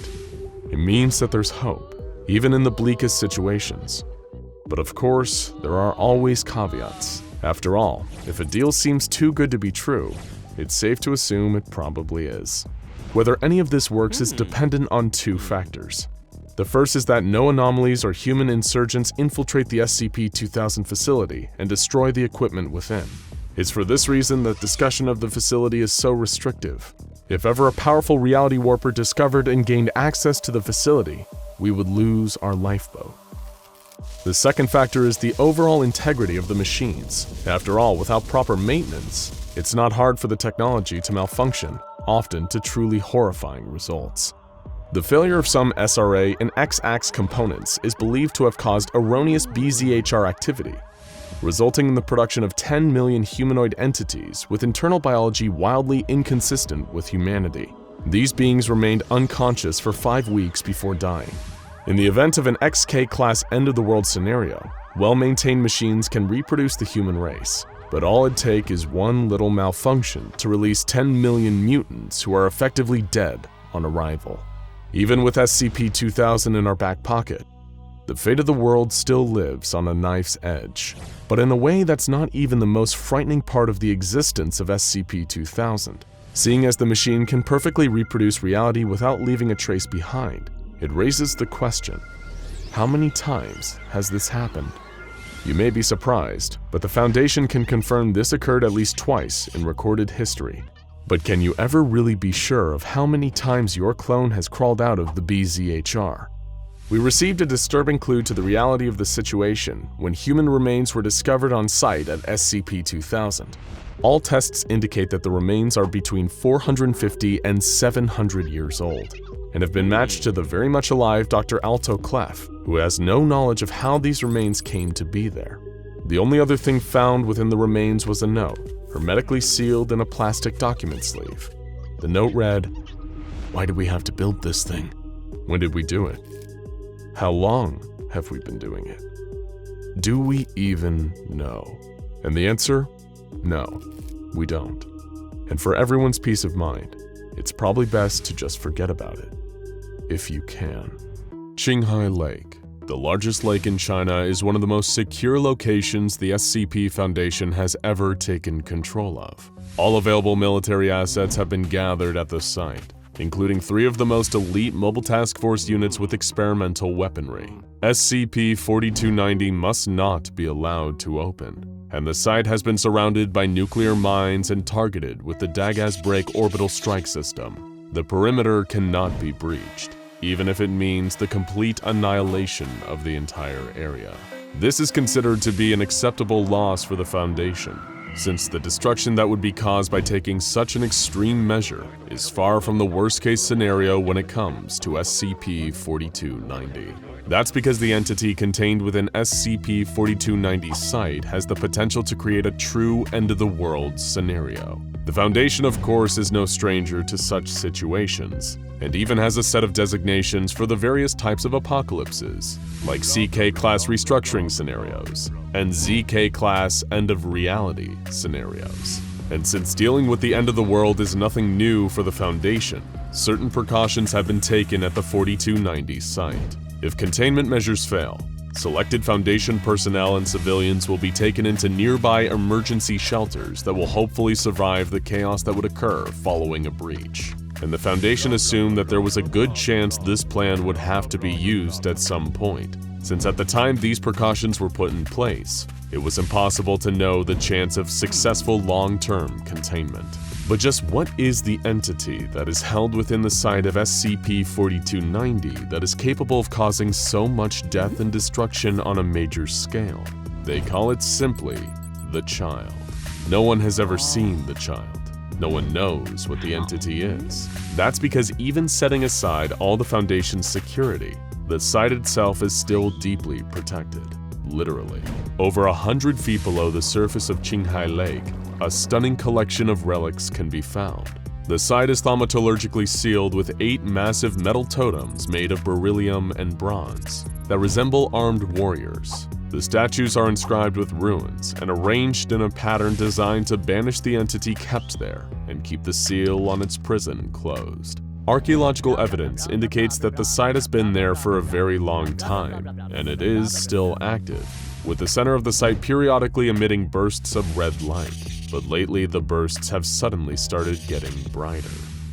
It means that there's hope, even in the bleakest situations. But of course, there are always caveats. After all, if a deal seems too good to be true, it's safe to assume it probably is. Whether any of this works is dependent on two factors. The first is that no anomalies or human insurgents infiltrate the SCP-2000 facility and destroy the equipment within. It's for this reason that discussion of the facility is so restrictive. If ever a powerful reality warper discovered and gained access to the facility, we would lose our lifeboat. The second factor is the overall integrity of the machines. After all, without proper maintenance, it's not hard for the technology to malfunction, often to truly horrifying results. The failure of some SRA and X-Ax components is believed to have caused erroneous BZHR activity, resulting in the production of 10 million humanoid entities with internal biology wildly inconsistent with humanity. These beings remained unconscious for 5 weeks before dying. In the event of an XK-class end-of-the-world scenario, well-maintained machines can reproduce the human race, but all it'd take is one little malfunction to release 10 million mutants who are effectively dead on arrival. Even with SCP-2000 in our back pocket, the fate of the world still lives on a knife's edge, but in a way that's not even the most frightening part of the existence of SCP-2000. Seeing as the machine can perfectly reproduce reality without leaving a trace behind, it raises the question, how many times has this happened? You may be surprised, but the Foundation can confirm this occurred at least twice in recorded history. But can you ever really be sure of how many times your clone has crawled out of the BZHR? We received a disturbing clue to the reality of the situation when human remains were discovered on site at SCP-2000. All tests indicate that the remains are between 450 and 700 years old, and have been matched to the very much alive Dr. Alto Clef, who has no knowledge of how these remains came to be there. The only other thing found within the remains was a note, hermetically sealed in a plastic document sleeve. The note read, "Why did we have to build this thing? When did we do it? How long have we been doing it? Do we even know?" And the answer? No, we don't. And for everyone's peace of mind, it's probably best to just forget about it, if you can. Qinghai Lake. The largest lake in China is one of the most secure locations the SCP Foundation has ever taken control of. All available military assets have been gathered at the site, including 3 of the most elite Mobile Task Force units with experimental weaponry. SCP-4290 must not be allowed to open, and the site has been surrounded by nuclear mines and targeted with the Dagaz Break orbital strike system. The perimeter cannot be breached, even if it means the complete annihilation of the entire area. This is considered to be an acceptable loss for the Foundation, since the destruction that would be caused by taking such an extreme measure is far from the worst-case scenario when it comes to SCP-4290. That's because the entity contained within SCP-4290's site has the potential to create a true end-of-the-world scenario. The Foundation, of course, is no stranger to such situations, and even has a set of designations for the various types of apocalypses, like CK-class restructuring scenarios and ZK-class end-of-reality scenarios. And since dealing with the end of the world is nothing new for the Foundation, certain precautions have been taken at the 4290 site. If containment measures fail, selected Foundation personnel and civilians will be taken into nearby emergency shelters that will hopefully survive the chaos that would occur following a breach. And the Foundation assumed that there was a good chance this plan would have to be used at some point, since at the time these precautions were put in place, it was impossible to know the chance of successful long-term containment. But just what is the entity that is held within the site of SCP-4290 that is capable of causing so much death and destruction on a major scale? They call it simply the Child. No one has ever seen the Child. No one knows what the entity is. That's because even setting aside all the Foundation's security, the site itself is still deeply protected. Literally. Over 100 feet below the surface of Qinghai Lake, a stunning collection of relics can be found. The site is thaumaturgically sealed with 8 massive metal totems made of beryllium and bronze that resemble armed warriors. The statues are inscribed with runes and arranged in a pattern designed to banish the entity kept there and keep the seal on its prison closed. Archaeological evidence indicates that the site has been there for a very long time, and it is still active, with the center of the site periodically emitting bursts of red light, but lately the bursts have suddenly started getting brighter.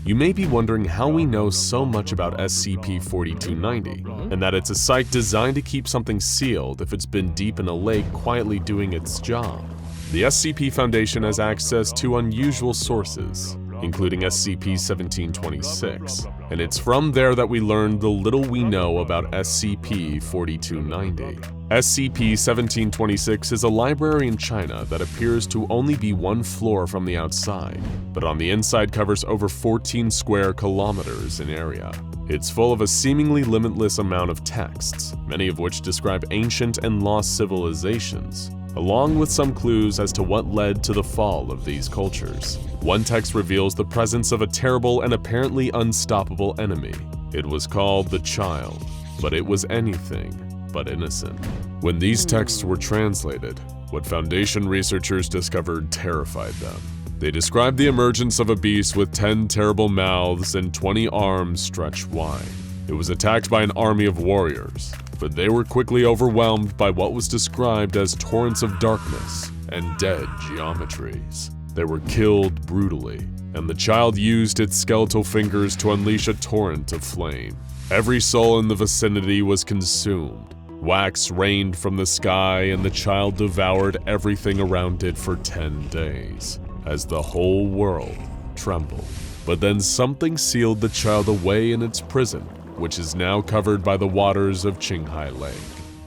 You may be wondering how we know so much about SCP-4290, and that it's a site designed to keep something sealed if it's been deep in a lake quietly doing its job. The SCP Foundation has access to unusual sources, including SCP-1726, and it's from there that we learned the little we know about SCP-4290. SCP-1726 is a library in China that appears to only be 1 floor from the outside, but on the inside covers over 14 square kilometers in area. It's full of a seemingly limitless amount of texts, many of which describe ancient and lost civilizations, along with some clues as to what led to the fall of these cultures. One text reveals the presence of a terrible and apparently unstoppable enemy. It was called the Child, but it was anything but innocent. When these texts were translated, what Foundation researchers discovered terrified them. They described the emergence of a beast with 10 terrible mouths and 20 arms stretched wide. It was attacked by an army of warriors, but they were quickly overwhelmed by what was described as torrents of darkness and dead geometries. They were killed brutally, and the Child used its skeletal fingers to unleash a torrent of flame. Every soul in the vicinity was consumed. Wax rained from the sky, and the Child devoured everything around it for 10 days, as the whole world trembled. But then something sealed the Child away in its prison, which is now covered by the waters of Qinghai Lake.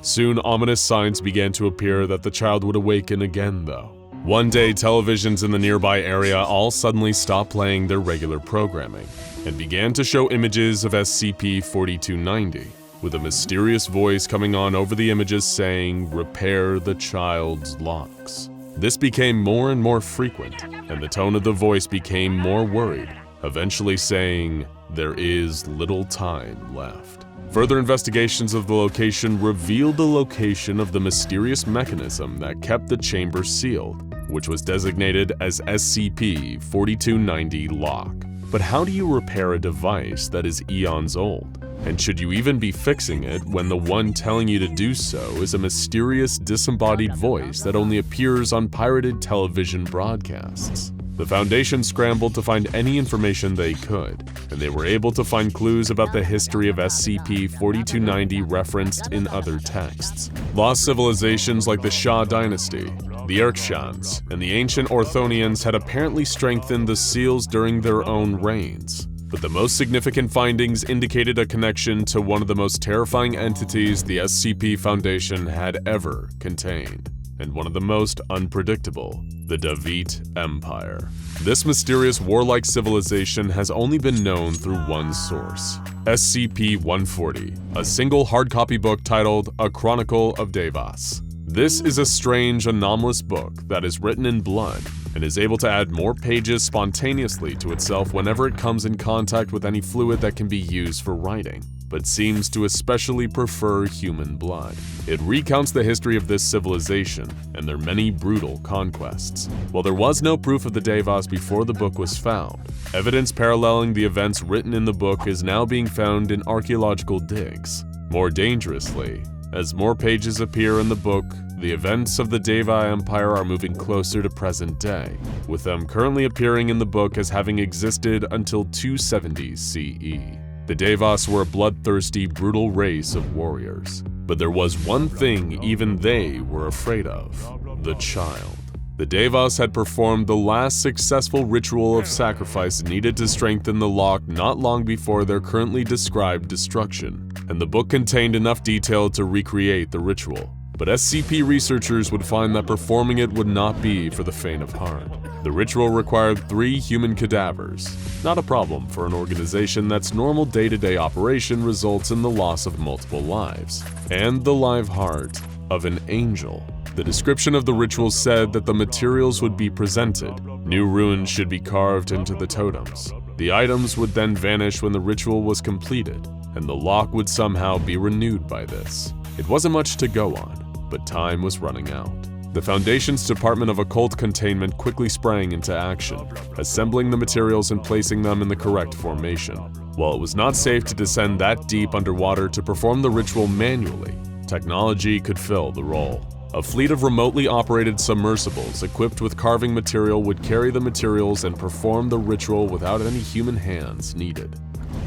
Soon, ominous signs began to appear that the Child would awaken again, though. One day, televisions in the nearby area all suddenly stopped playing their regular programming and began to show images of SCP-4290, with a mysterious voice coming on over the images saying, "Repair the Child's locks." This became more and more frequent, and the tone of the voice became more worried, eventually saying, "There is little time left." Further investigations of the location revealed the location of the mysterious mechanism that kept the chamber sealed, which was designated as SCP-4290 lock. But how do you repair a device that is eons old? And should you even be fixing it when the one telling you to do so is a mysterious disembodied voice that only appears on pirated television broadcasts? The Foundation scrambled to find any information they could, and they were able to find clues about the history of SCP-4290 referenced in other texts. Lost civilizations like the Xia Dynasty, the Erkshans, and the ancient Orthonians had apparently strengthened the seals during their own reigns. But the most significant findings indicated a connection to one of the most terrifying entities the SCP Foundation had ever contained, and one of the most unpredictable, the Davit Empire. This mysterious warlike civilization has only been known through one source, SCP-140, a single hard-copy book titled A Chronicle of Devas. This is a strange, anomalous book that is written in blood, and is able to add more pages spontaneously to itself whenever it comes in contact with any fluid that can be used for writing, but seems to especially prefer human blood. It recounts the history of this civilization and their many brutal conquests. While there was no proof of the Devas before the book was found, evidence paralleling the events written in the book is now being found in archaeological digs. More dangerously, as more pages appear in the book, the events of the Deva Empire are moving closer to present day, with them currently appearing in the book as having existed until 270 CE. The Devas were a bloodthirsty, brutal race of warriors, but there was one thing even they were afraid of: the child. The Devas had performed the last successful ritual of sacrifice needed to strengthen the lock not long before their currently described destruction, and the book contained enough detail to recreate the ritual. But SCP researchers would find that performing it would not be for the faint of heart. The ritual required 3 human cadavers, not a problem for an organization that's normal day-to-day operation results in the loss of multiple lives, and the live heart of an angel. The description of the ritual said that the materials would be presented, new runes should be carved into the totems. The items would then vanish when the ritual was completed, and the lock would somehow be renewed by this. It wasn't much to go on, but time was running out. The Foundation's Department of Occult Containment quickly sprang into action, assembling the materials and placing them in the correct formation. While it was not safe to descend that deep underwater to perform the ritual manually, technology could fill the role. A fleet of remotely operated submersibles equipped with carving material would carry the materials and perform the ritual without any human hands needed.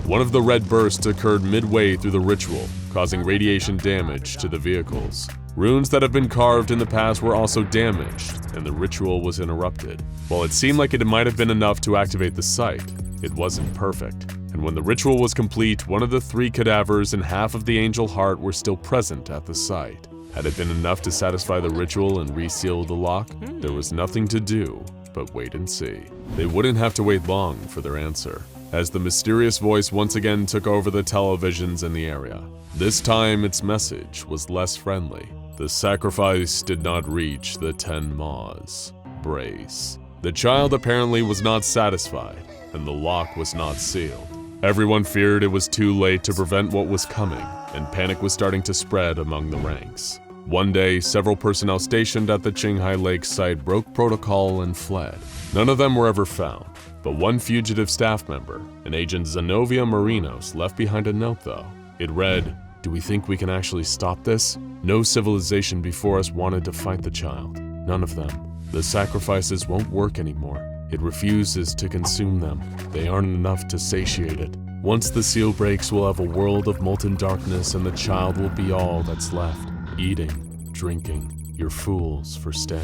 One of the red bursts occurred midway through the ritual, causing radiation damage to the vehicles. Runes that have been carved in the past were also damaged, and the ritual was interrupted. While it seemed like it might have been enough to activate the site, it wasn't perfect. And when the ritual was complete, one of the 3 cadavers and half of the angel heart were still present at the site. Had it been enough to satisfy the ritual and reseal the lock, there was nothing to do but wait and see. They wouldn't have to wait long for their answer, as the mysterious voice once again took over the televisions in the area. This time, its message was less friendly. The sacrifice did not reach the 10 maws. Brace. The child apparently was not satisfied, and the lock was not sealed. Everyone feared it was too late to prevent what was coming, and panic was starting to spread among the ranks. One day, several personnel stationed at the Qinghai Lake site broke protocol and fled. None of them were ever found, but one fugitive staff member, an Agent Zenobia Marianas, left behind a note though. It read, "Do we think we can actually stop this? No civilization before us wanted to fight the child. None of them. The sacrifices won't work anymore. It refuses to consume them. They aren't enough to satiate it. Once the seal breaks, we'll have a world of molten darkness and the child will be all that's left. Eating, drinking, you're fools for staying."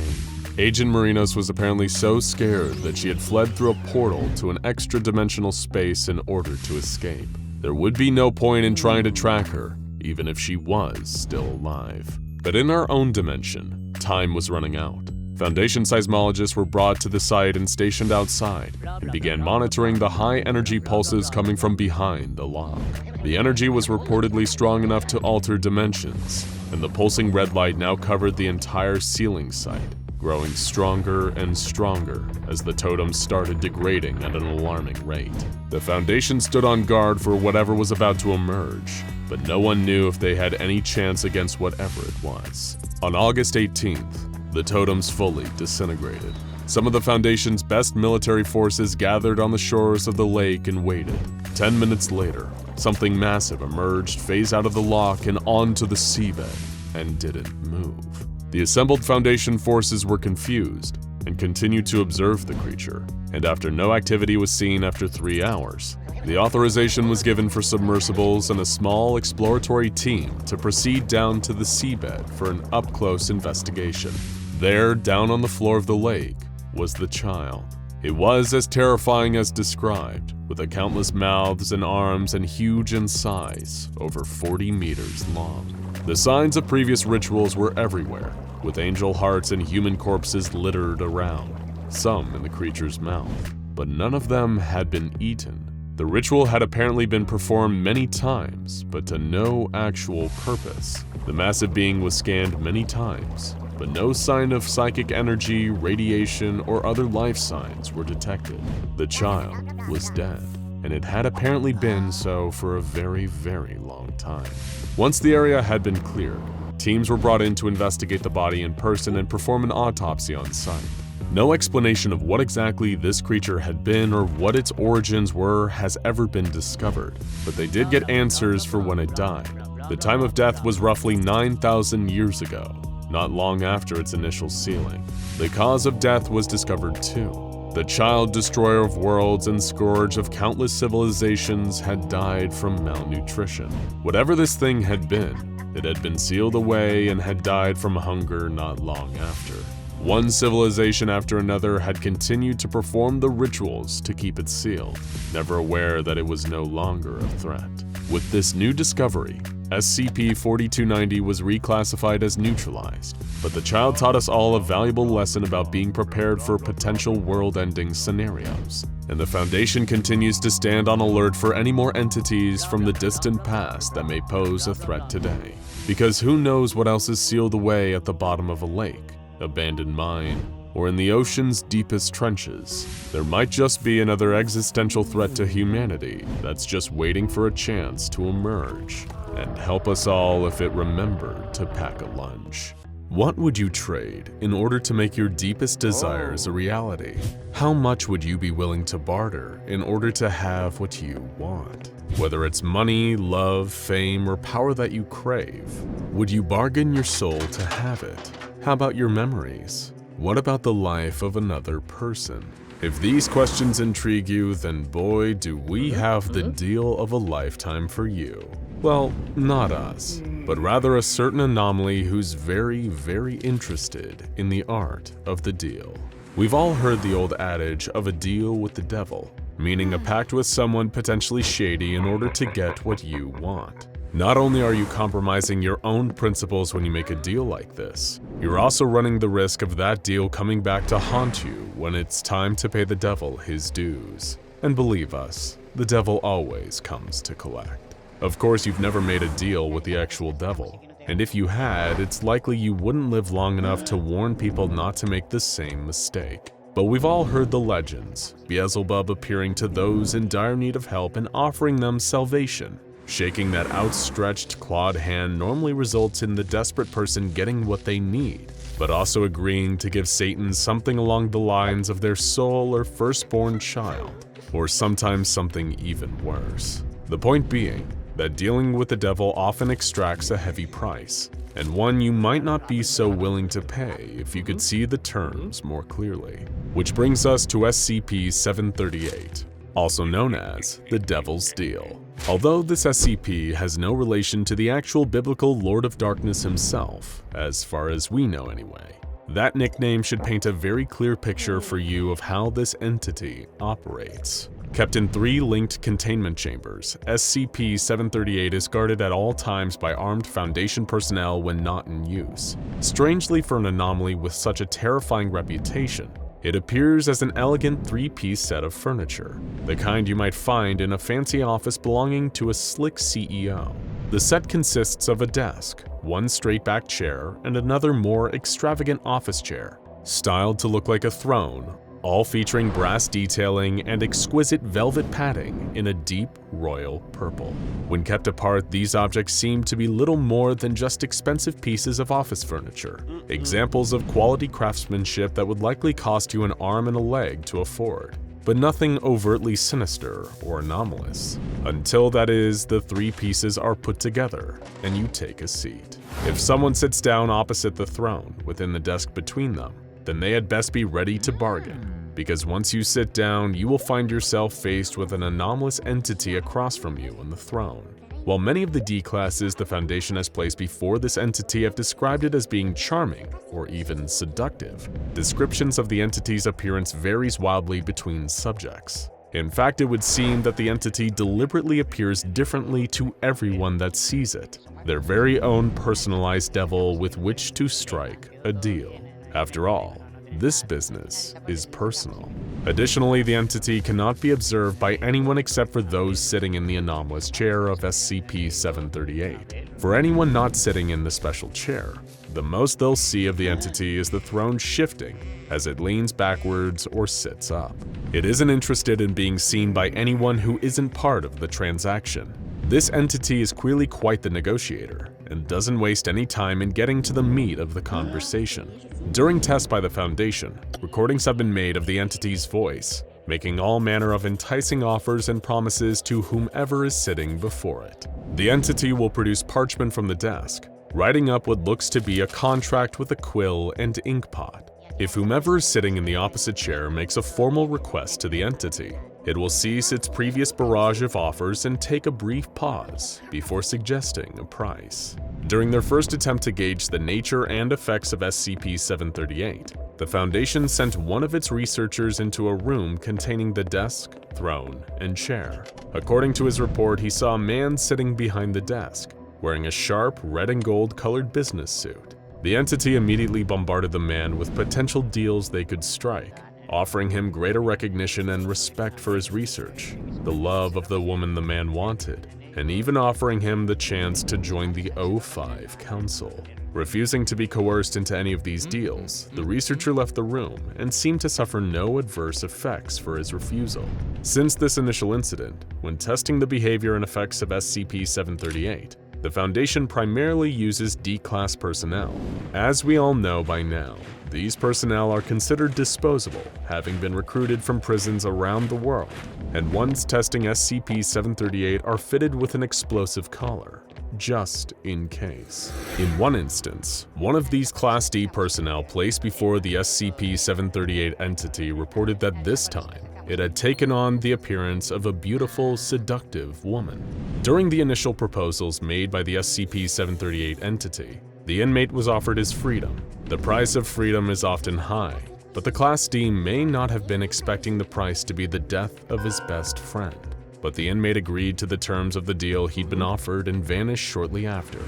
Agent Marianas was apparently so scared that she had fled through a portal to an extra-dimensional space in order to escape. There would be no point in trying to track her, even if she was still alive. But in our own dimension, time was running out. Foundation seismologists were brought to the site and stationed outside, and began monitoring the high-energy pulses coming from behind the lock. The energy was reportedly strong enough to alter dimensions, and the pulsing red light now covered the entire ceiling site, growing stronger and stronger as the totems started degrading at an alarming rate. The Foundation stood on guard for whatever was about to emerge, but no one knew if they had any chance against whatever it was. On August 18th, the totems fully disintegrated. Some of the Foundation's best military forces gathered on the shores of the lake and waited. 10 minutes later, something massive emerged phase out of the lock and onto the seabed, and didn't move. The assembled Foundation forces were confused and continued to observe the creature, and after no activity was seen after 3 hours, the authorization was given for submersibles and a small exploratory team to proceed down to the seabed for an up-close investigation. There, down on the floor of the lake, was the child. It was as terrifying as described, with a countless mouths and arms and huge in size, over 40 meters long. The signs of previous rituals were everywhere, with angel hearts and human corpses littered around, some in the creature's mouth, but none of them had been eaten. The ritual had apparently been performed many times, but to no actual purpose. The massive being was scanned many times, but no sign of psychic energy, radiation, or other life signs were detected. The child was dead, and it had apparently been so for a very, very long time. Once the area had been cleared, teams were brought in to investigate the body in person and perform an autopsy on site. No explanation of what exactly this creature had been or what its origins were has ever been discovered, but they did get answers for when it died. The time of death was roughly 9,000 years ago, not long after its initial sealing. The cause of death was discovered too. The child destroyer of worlds and scourge of countless civilizations had died from malnutrition. Whatever this thing had been, it had been sealed away and had died from hunger not long after. One civilization after another had continued to perform the rituals to keep it sealed, never aware that it was no longer a threat. With this new discovery, SCP-4290 was reclassified as neutralized, but the child taught us all a valuable lesson about being prepared for potential world-ending scenarios. And the Foundation continues to stand on alert for any more entities from the distant past that may pose a threat today. Because who knows what else is sealed away at the bottom of a lake, abandoned mine, or in the ocean's deepest trenches. There might just be another existential threat to humanity that's just waiting for a chance to emerge and help us all if it remembered to pack a lunch. What would you trade in order to make your deepest desires a reality? How much would you be willing to barter in order to have what you want? Whether it's money, love, fame, or power that you crave, would you bargain your soul to have it? How about your memories? What about the life of another person? If these questions intrigue you, then boy, do we have the deal of a lifetime for you. Well, not us, but rather a certain anomaly who's very, very interested in the art of the deal. We've all heard the old adage of a deal with the devil, meaning a pact with someone potentially shady in order to get what you want. Not only are you compromising your own principles when you make a deal like this, you're also running the risk of that deal coming back to haunt you when it's time to pay the devil his dues. And believe us, the devil always comes to collect. Of course, you've never made a deal with the actual devil, and if you had, it's likely you wouldn't live long enough to warn people not to make the same mistake. But we've all heard the legends, Beelzebub appearing to those in dire need of help and offering them salvation. Shaking that outstretched, clawed hand normally results in the desperate person getting what they need, but also agreeing to give Satan something along the lines of their soul or firstborn child, or sometimes something even worse. The point being that dealing with the devil often extracts a heavy price, and one you might not be so willing to pay if you could see the terms more clearly. Which brings us to SCP-738. Also known as the Devil's Deal. Although this SCP has no relation to the actual biblical Lord of Darkness himself, as far as we know anyway, that nickname should paint a very clear picture for you of how this entity operates. Kept in 3 linked containment chambers, SCP-738 is guarded at all times by armed Foundation personnel when not in use. Strangely for an anomaly with such a terrifying reputation, it appears as an elegant 3-piece set of furniture, the kind you might find in a fancy office belonging to a slick CEO. The set consists of a desk, 1 straight-back chair, and another more extravagant office chair, styled to look like a throne, all featuring brass detailing and exquisite velvet padding in a deep royal purple. When kept apart, these objects seem to be little more than just expensive pieces of office furniture, examples of quality craftsmanship that would likely cost you an arm and a leg to afford, but nothing overtly sinister or anomalous, until that is, the 3 pieces are put together and you take a seat. If someone sits down opposite the throne, within the desk between them, then they had best be ready to bargain, because once you sit down, you will find yourself faced with an anomalous entity across from you on the throne. While many of the D-classes the Foundation has placed before this entity have described it as being charming or even seductive, descriptions of the entity's appearance varies wildly between subjects. In fact, it would seem that the entity deliberately appears differently to everyone that sees it, their very own personalized devil with which to strike a deal. After all, this business is personal. Additionally, the entity cannot be observed by anyone except for those sitting in the anomalous chair of SCP-738. For anyone not sitting in the special chair, the most they'll see of the entity is the throne shifting as it leans backwards or sits up. It isn't interested in being seen by anyone who isn't part of the transaction. This entity is clearly quite the negotiator and doesn't waste any time in getting to the meat of the conversation. During tests by the Foundation, recordings have been made of the entity's voice, making all manner of enticing offers and promises to whomever is sitting before it. The entity will produce parchment from the desk, writing up what looks to be a contract with a quill and ink pot. If whomever is sitting in the opposite chair makes a formal request to the entity, it will cease its previous barrage of offers and take a brief pause before suggesting a price. During their first attempt to gauge the nature and effects of SCP-738, the Foundation sent one of its researchers into a room containing the desk, throne, and chair. According to his report, he saw a man sitting behind the desk, wearing a sharp red and gold colored business suit. The entity immediately bombarded the man with potential deals they could strike, offering him greater recognition and respect for his research, the love of the woman the man wanted, and even offering him the chance to join the O5 Council. Refusing to be coerced into any of these deals, the researcher left the room and seemed to suffer no adverse effects for his refusal. Since this initial incident, when testing the behavior and effects of SCP-738, the Foundation primarily uses D-Class personnel. As we all know by now, these personnel are considered disposable, having been recruited from prisons around the world, and ones testing SCP-738 are fitted with an explosive collar, just in case. In one instance, one of these Class D personnel placed before the SCP-738 entity reported that this time, it had taken on the appearance of a beautiful, seductive woman. During the initial proposals made by the SCP-738 entity, the inmate was offered his freedom. The price of freedom is often high, but the Class D may not have been expecting the price to be the death of his best friend. But the inmate agreed to the terms of the deal he'd been offered and vanished shortly after.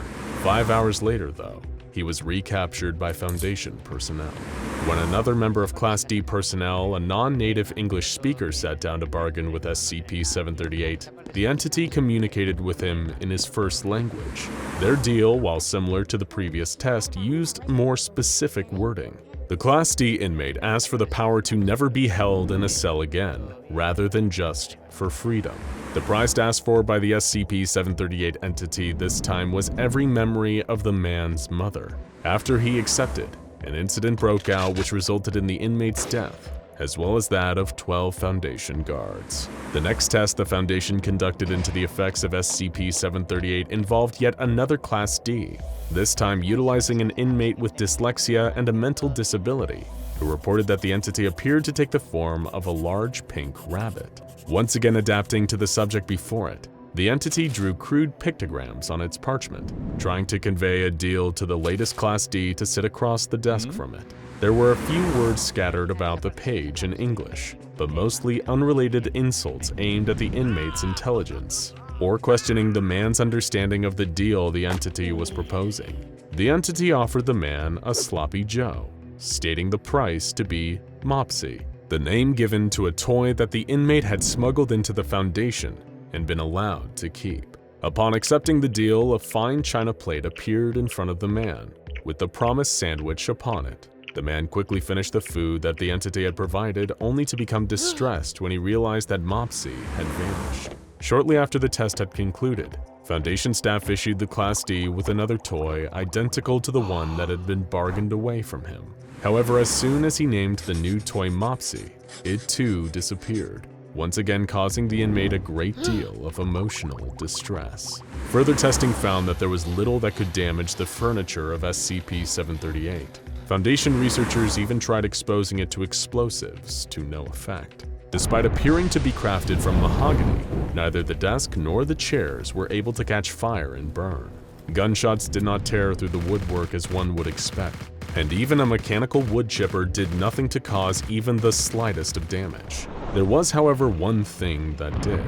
5 hours later, though, he was recaptured by Foundation personnel. When another member of Class D personnel, a non-native English speaker, sat down to bargain with SCP-738, the entity communicated with him in his first language. Their deal, while similar to the previous test, used more specific wording. The Class D inmate asked for the power to never be held in a cell again, rather than just for freedom. The price asked for by the SCP-738 entity this time was every memory of the man's mother. After he accepted, an incident broke out which resulted in the inmate's death, as well as that of 12 Foundation guards. The next test the Foundation conducted into the effects of SCP-738 involved yet another Class D, this time utilizing an inmate with dyslexia and a mental disability, who reported that the entity appeared to take the form of a large pink rabbit. Once again adapting to the subject before it, the entity drew crude pictograms on its parchment, trying to convey a deal to the latest Class D to sit across the desk from it. There were a few words scattered about the page in English, but mostly unrelated insults aimed at the inmate's intelligence, or questioning the man's understanding of the deal the entity was proposing. The entity offered the man a sloppy Joe, stating the price to be Mopsy, the name given to a toy that the inmate had smuggled into the Foundation and been allowed to keep. Upon accepting the deal, a fine china plate appeared in front of the man, with the promised sandwich upon it. The man quickly finished the food that the entity had provided, only to become distressed when he realized that Mopsy had vanished. Shortly after the test had concluded, Foundation staff issued the Class D with another toy identical to the one that had been bargained away from him. However, as soon as he named the new toy Mopsy, it too disappeared, once again causing the inmate a great deal of emotional distress. Further testing found that there was little that could damage the furniture of SCP-738. Foundation researchers even tried exposing it to explosives, to no effect. Despite appearing to be crafted from mahogany, neither the desk nor the chairs were able to catch fire and burn. Gunshots did not tear through the woodwork as one would expect, and even a mechanical wood chipper did nothing to cause even the slightest of damage. There was, however, one thing that did.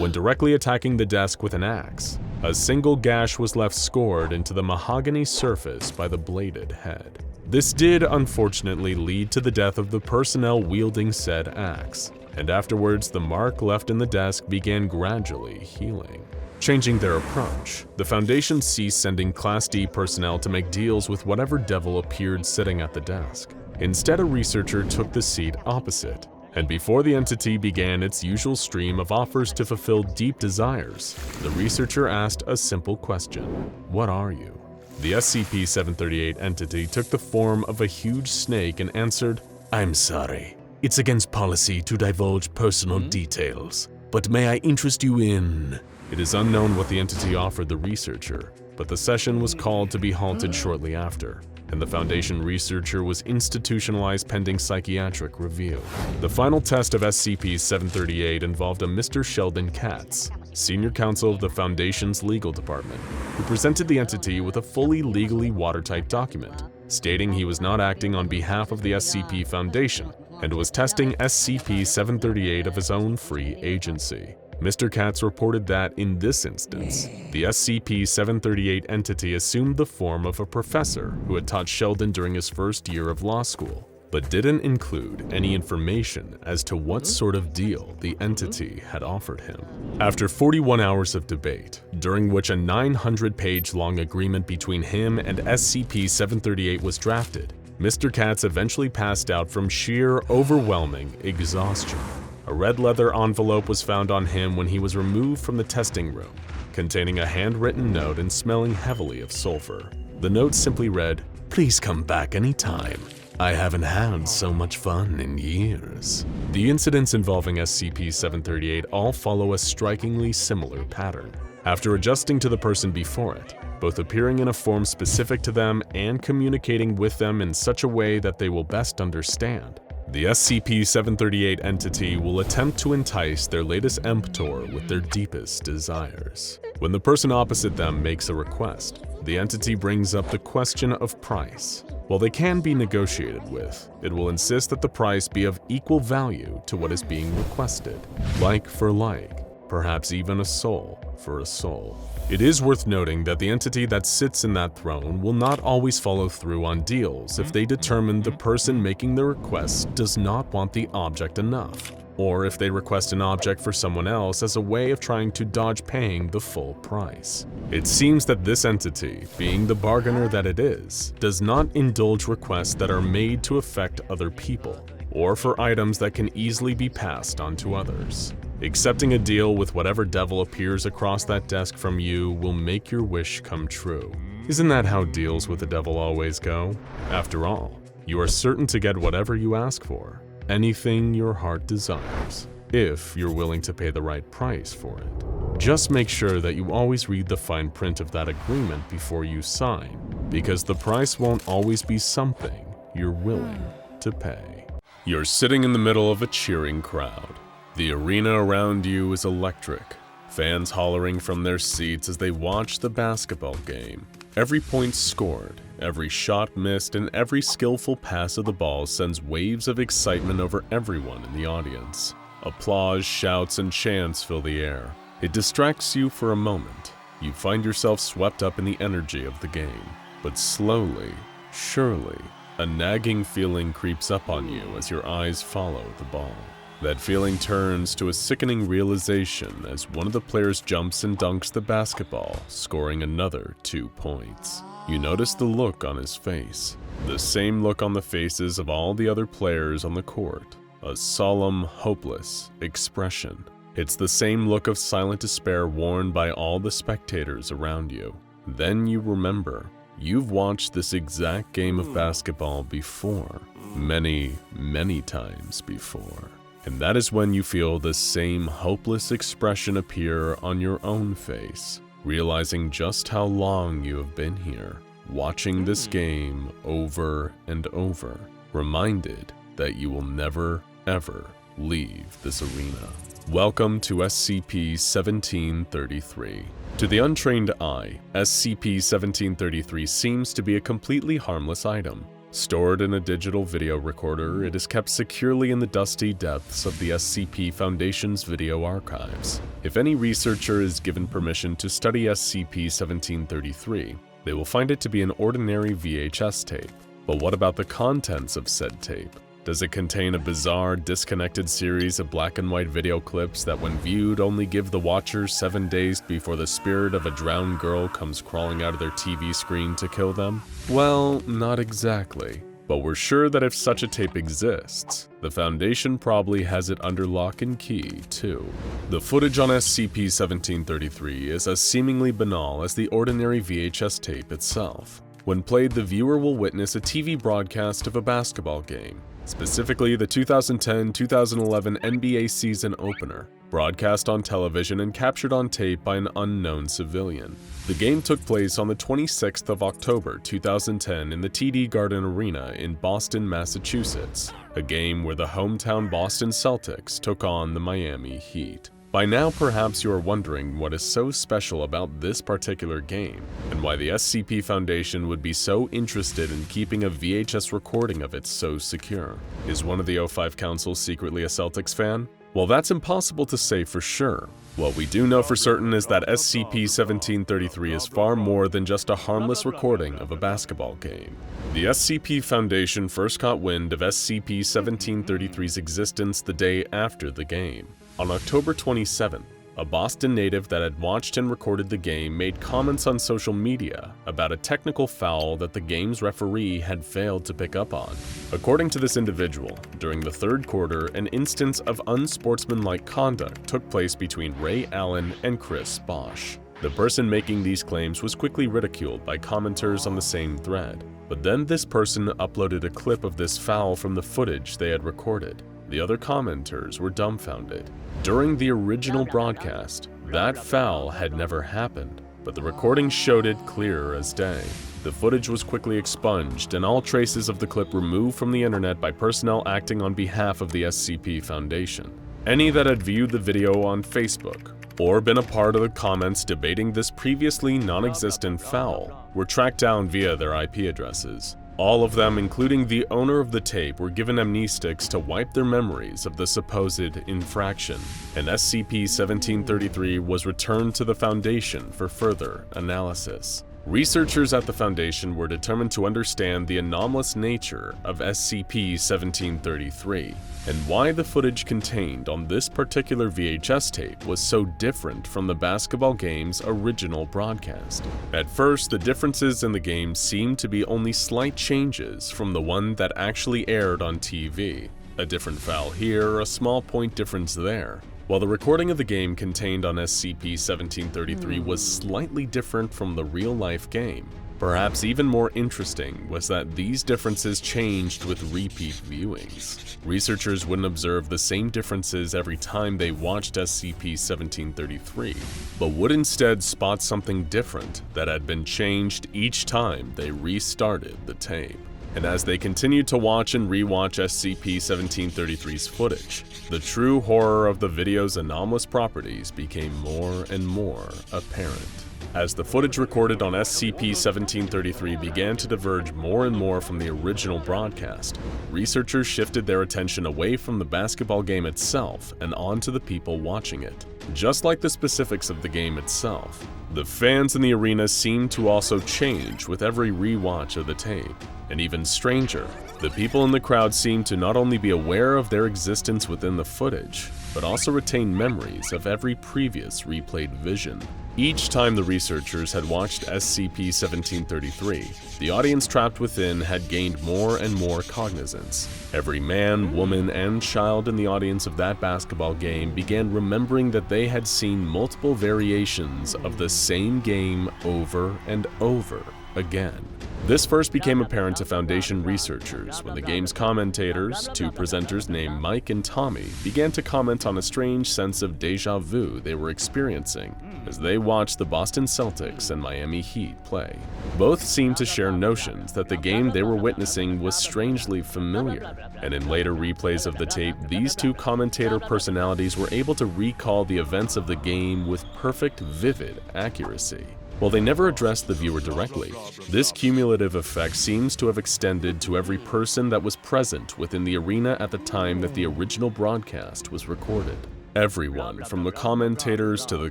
When directly attacking the desk with an axe, a single gash was left scored into the mahogany surface by the bladed head. This did, unfortunately, lead to the death of the personnel wielding said axe, and afterwards the mark left in the desk began gradually healing. Changing their approach, the Foundation ceased sending Class D personnel to make deals with whatever devil appeared sitting at the desk. Instead, a researcher took the seat opposite, and before the entity began its usual stream of offers to fulfill deep desires, the researcher asked a simple question: what are you? The SCP-738 entity took the form of a huge snake and answered, "I'm sorry. It's against policy to divulge personal details, but may I interest you in..." It is unknown what the entity offered the researcher, but the session was called to be halted shortly after, and the Foundation researcher was institutionalized pending psychiatric review. The final test of SCP-738 involved a Mr. Sheldon Katz, senior counsel of the Foundation's legal department, who presented the entity with a fully legally watertight document, stating he was not acting on behalf of the SCP Foundation and was testing SCP-738 of his own free agency. Mr. Katz reported that, in this instance, the SCP-738 entity assumed the form of a professor who had taught Sheldon during his first year of law school, but didn't include any information as to what sort of deal the entity had offered him. After 41 hours of debate, during which a 900-page-long agreement between him and SCP-738 was drafted, Mr. Katz eventually passed out from sheer, overwhelming exhaustion. A red leather envelope was found on him when he was removed from the testing room, containing a handwritten note and smelling heavily of sulfur. The note simply read, "Please come back anytime. I haven't had so much fun in years." The incidents involving SCP-738 all follow a strikingly similar pattern. After adjusting to the person before it, both appearing in a form specific to them and communicating with them in such a way that they will best understand, the SCP-738 entity will attempt to entice their latest emptor with their deepest desires. When the person opposite them makes a request, the entity brings up the question of price. While they can be negotiated with, it will insist that the price be of equal value to what is being requested, like for like, perhaps even a soul for a soul. It is worth noting that the entity that sits in that throne will not always follow through on deals if they determine the person making the request does not want the object enough, or if they request an object for someone else as a way of trying to dodge paying the full price. It seems that this entity, being the bargainer that it is, does not indulge requests that are made to affect other people, or for items that can easily be passed on to others. Accepting a deal with whatever devil appears across that desk from you will make your wish come true. Isn't that how deals with the devil always go? After all, you are certain to get whatever you ask for, anything your heart desires, if you're willing to pay the right price for it. Just make sure that you always read the fine print of that agreement before you sign, because the price won't always be something you're willing to pay. You're sitting in the middle of a cheering crowd. The arena around you is electric, fans hollering from their seats as they watch the basketball game. Every point scored, every shot missed, and every skillful pass of the ball sends waves of excitement over everyone in the audience. Applause, shouts, and chants fill the air. It distracts you for a moment. You find yourself swept up in the energy of the game. But slowly, surely, a nagging feeling creeps up on you as your eyes follow the ball. That feeling turns to a sickening realization as one of the players jumps and dunks the basketball, scoring another 2 points. You notice the look on his face, the same look on the faces of all the other players on the court, a solemn, hopeless expression. It's the same look of silent despair worn by all the spectators around you. Then you remember, you've watched this exact game of basketball before, many, many times before. And that is when you feel the same hopeless expression appear on your own face, realizing just how long you have been here, watching this game over and over, reminded that you will never, ever leave this arena. Welcome to SCP-1733. To the untrained eye, SCP-1733 seems to be a completely harmless item. Stored in a digital video recorder, it is kept securely in the dusty depths of the SCP Foundation's video archives. If any researcher is given permission to study SCP-1733, they will find it to be an ordinary VHS tape. But what about the contents of said tape? Does it contain a bizarre, disconnected series of black and white video clips that when viewed only give the watchers 7 days before the spirit of a drowned girl comes crawling out of their TV screen to kill them? Well, not exactly. But we're sure that if such a tape exists, the Foundation probably has it under lock and key, too. The footage on SCP-1733 is as seemingly banal as the ordinary VHS tape itself. When played, the viewer will witness a TV broadcast of a basketball game, specifically the 2010-2011 NBA season opener, broadcast on television and captured on tape by an unknown civilian. The game took place on the 26th of October 2010 in the TD Garden Arena in Boston, Massachusetts, a game where the hometown Boston Celtics took on the Miami Heat. By now, perhaps you are wondering what is so special about this particular game, and why the SCP Foundation would be so interested in keeping a VHS recording of it so secure. Is one of the O5 Council secretly a Celtics fan? Well, that's impossible to say for sure. What we do know for certain is that SCP-1733 is far more than just a harmless recording of a basketball game. The SCP Foundation first caught wind of SCP-1733's existence the day after the game. On October 27th, a Boston native that had watched and recorded the game made comments on social media about a technical foul that the game's referee had failed to pick up on. According to this individual, during the third quarter, an instance of unsportsmanlike conduct took place between Ray Allen and Chris Bosch. The person making these claims was quickly ridiculed by commenters on the same thread, but then this person uploaded a clip of this foul from the footage they had recorded. The other commenters were dumbfounded. During the original broadcast, that foul had never happened, but the recording showed it clear as day. The footage was quickly expunged and all traces of the clip removed from the internet by personnel acting on behalf of the SCP Foundation. Any that had viewed the video on Facebook or been a part of the comments debating this previously non-existent foul were tracked down via their IP addresses. All of them, including the owner of the tape, were given amnestics to wipe their memories of the supposed infraction, and SCP-1733 was returned to the Foundation for further analysis. Researchers at the Foundation were determined to understand the anomalous nature of SCP-1733 and why the footage contained on this particular VHS tape was so different from the basketball game's original broadcast. At first, the differences in the game seemed to be only slight changes from the one that actually aired on TV. A different foul here, a small point difference there. While the recording of the game contained on SCP-1733 was slightly different from the real-life game, perhaps even more interesting was that these differences changed with repeat viewings. Researchers wouldn't observe the same differences every time they watched SCP-1733, but would instead spot something different that had been changed each time they restarted the tape. And as they continued to watch and rewatch SCP-1733's footage, the true horror of the video's anomalous properties became more and more apparent. As the footage recorded on SCP-1733 began to diverge more and more from the original broadcast, researchers shifted their attention away from the basketball game itself and onto the people watching it. Just like the specifics of the game itself, the fans in the arena seemed to also change with every rewatch of the tape. And even stranger, the people in the crowd seemed to not only be aware of their existence within the footage, but also retain memories of every previous replayed vision. Each time the researchers had watched SCP-1733, the audience trapped within had gained more and more cognizance. Every man, woman, and child in the audience of that basketball game began remembering that they had seen multiple variations of the same game over and over again. This first became apparent to Foundation researchers when the game's commentators, two presenters named Mike and Tommy, began to comment on a strange sense of déjà vu they were experiencing as they watched the Boston Celtics and Miami Heat play. Both seemed to share notions that the game they were witnessing was strangely familiar, and in later replays of the tape, these two commentator personalities were able to recall the events of the game with perfect, vivid accuracy. While they never addressed the viewer directly, this cumulative effect seems to have extended to every person that was present within the arena at the time that the original broadcast was recorded. Everyone, from the commentators to the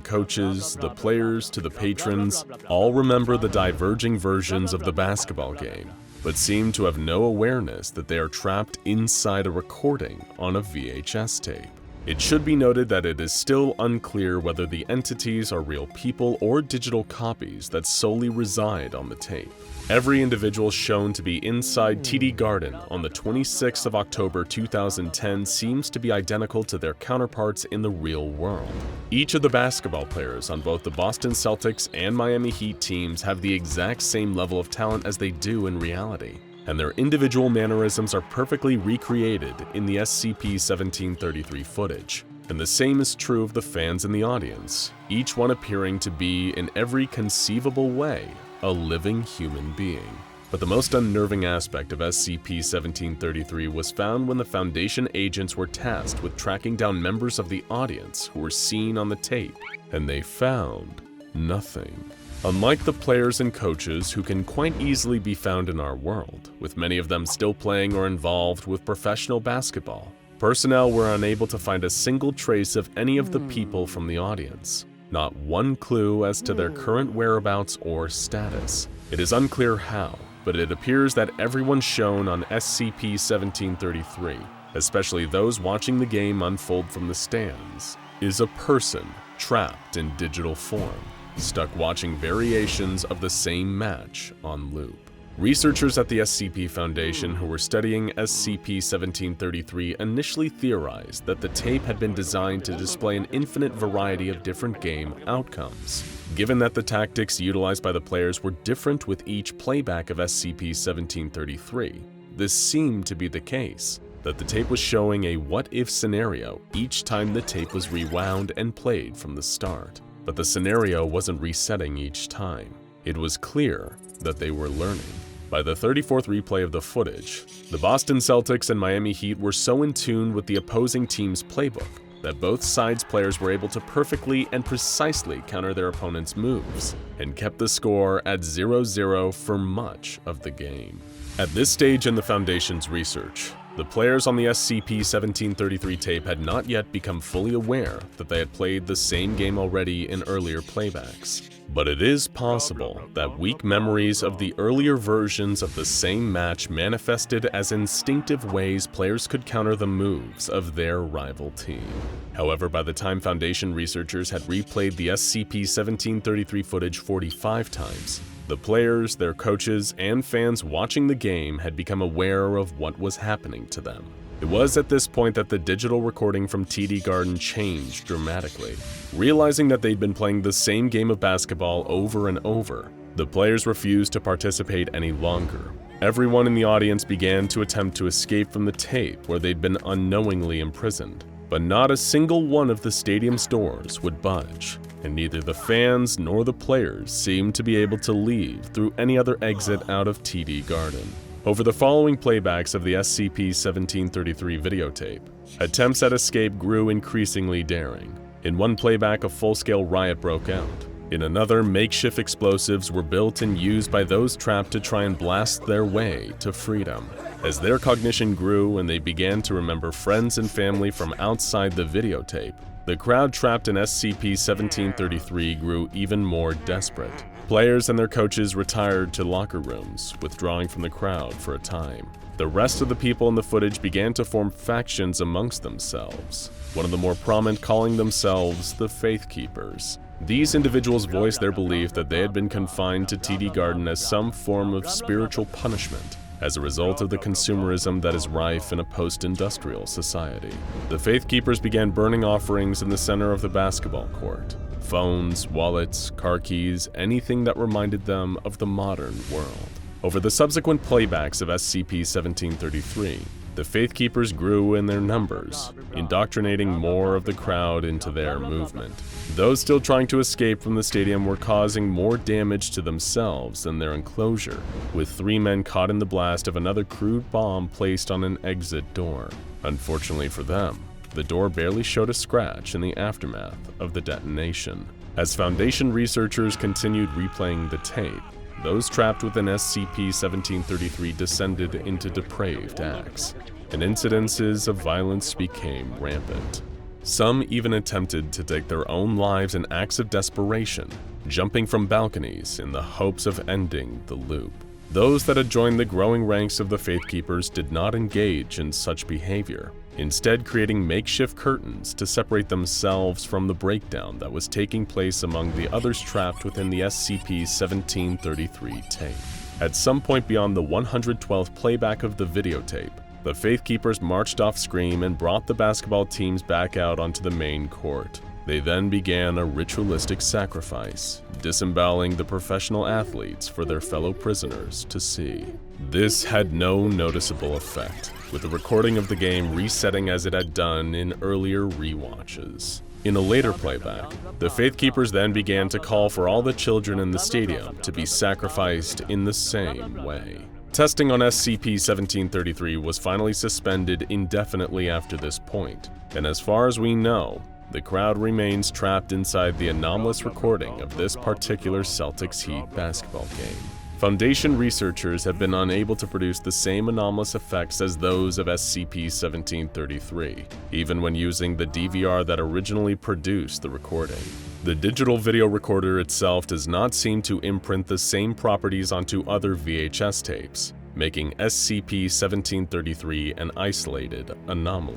coaches, the players to the patrons, all remember the diverging versions of the basketball game. but seem to have no awareness that they are trapped inside a recording on a VHS tape. It should be noted that it is still unclear whether the entities are real people or digital copies that solely reside on the tape. Every individual shown to be inside TD Garden on the 26th of October 2010 seems to be identical to their counterparts in the real world. Each of the basketball players on both the Boston Celtics and Miami Heat teams have the exact same level of talent as they do in reality, and their individual mannerisms are perfectly recreated in the SCP-1733 footage. And the same is true of the fans in the audience, each one appearing to be, in every conceivable way, a living human being. But the most unnerving aspect of SCP-1733 was found when the Foundation agents were tasked with tracking down members of the audience who were seen on the tape, and they found nothing. Unlike the players and coaches who can quite easily be found in our world, with many of them still playing or involved with professional basketball, personnel were unable to find a single trace of any of the people from the audience. Not one clue as to their current whereabouts or status. It is unclear how, but it appears that everyone shown on SCP-1733, especially those watching the game unfold from the stands, is a person trapped in digital form, stuck watching variations of the same match on loop. Researchers at the SCP Foundation who were studying SCP-1733 initially theorized that the tape had been designed to display an infinite variety of different game outcomes. Given that the tactics utilized by the players were different with each playback of SCP-1733, this seemed to be the case, that the tape was showing a what-if scenario each time the tape was rewound and played from the start. But the scenario wasn't resetting each time. It was clear that they were learning. By the 34th replay of the footage, the Boston Celtics and Miami Heat were so in tune with the opposing team's playbook that both sides' players were able to perfectly and precisely counter their opponent's moves, and kept the score at 0-0 for much of the game. At this stage in the Foundation's research, the players on the SCP-1733 tape had not yet become fully aware that they had played the same game already in earlier playbacks. But it is possible that weak memories of the earlier versions of the same match manifested as instinctive ways players could counter the moves of their rival team. However, by the time Foundation researchers had replayed the SCP-1733 footage 45 times, the players, their coaches, and fans watching the game had become aware of what was happening to them. It was at this point that the digital recording from TD Garden changed dramatically. Realizing that they'd been playing the same game of basketball over and over, the players refused to participate any longer. Everyone in the audience began to attempt to escape from the tape where they'd been unknowingly imprisoned, but not a single one of the stadium's doors would budge, and neither the fans nor the players seemed to be able to leave through any other exit out of TD Garden. Over the following playbacks of the SCP-1733 videotape, attempts at escape grew increasingly daring. In one playback, a full-scale riot broke out. In another, makeshift explosives were built and used by those trapped to try and blast their way to freedom. As their cognition grew and they began to remember friends and family from outside the videotape, the crowd trapped in SCP-1733 grew even more desperate. Players and their coaches retired to locker rooms, withdrawing from the crowd for a time. The rest of the people in the footage began to form factions amongst themselves, one of the more prominent calling themselves the Faith Keepers. These individuals voiced their belief that they had been confined to TD Garden as some form of spiritual punishment as a result of the consumerism that is rife in a post-industrial society. The Faith Keepers began burning offerings in the center of the basketball court. Phones, wallets, car keys, anything that reminded them of the modern world. Over the subsequent playbacks of SCP-1733, the Faith Keepers grew in their numbers, indoctrinating more of the crowd into their movement. Those still trying to escape from the stadium were causing more damage to themselves than their enclosure, with 3 men caught in the blast of another crude bomb placed on an exit door. Unfortunately for them, the door barely showed a scratch in the aftermath of the detonation. As Foundation researchers continued replaying the tape, those trapped within SCP-1733 descended into depraved acts, and incidences of violence became rampant. Some even attempted to take their own lives in acts of desperation, jumping from balconies in the hopes of ending the loop. Those that had joined the growing ranks of the Faithkeepers did not engage in such behavior, instead creating makeshift curtains to separate themselves from the breakdown that was taking place among the others trapped within the SCP-1733 tape. At some point beyond the 112th playback of the videotape, the Faithkeepers marched off screen and brought the basketball teams back out onto the main court. They then began a ritualistic sacrifice, disemboweling the professional athletes for their fellow prisoners to see. This had no noticeable effect, with the recording of the game resetting as it had done in earlier rewatches. In a later playback, the Faithkeepers then began to call for all the children in the stadium to be sacrificed in the same way. Testing on SCP-1733 was finally suspended indefinitely after this point, and as far as we know, the crowd remains trapped inside the anomalous recording of this particular Celtics Heat basketball game. Foundation researchers have been unable to produce the same anomalous effects as those of SCP-1733, even when using the DVR that originally produced the recording. The digital video recorder itself does not seem to imprint the same properties onto other VHS tapes, making SCP-1733 an isolated anomaly.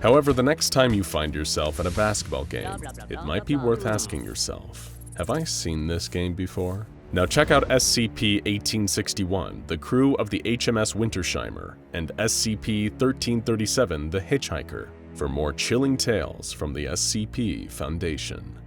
However, the next time you find yourself at a basketball game, it might be worth asking yourself, have I seen this game before? Now check out SCP-1861, the crew of the HMS Wintersheimer, and SCP-1337, the Hitchhiker, for more chilling tales from the SCP Foundation.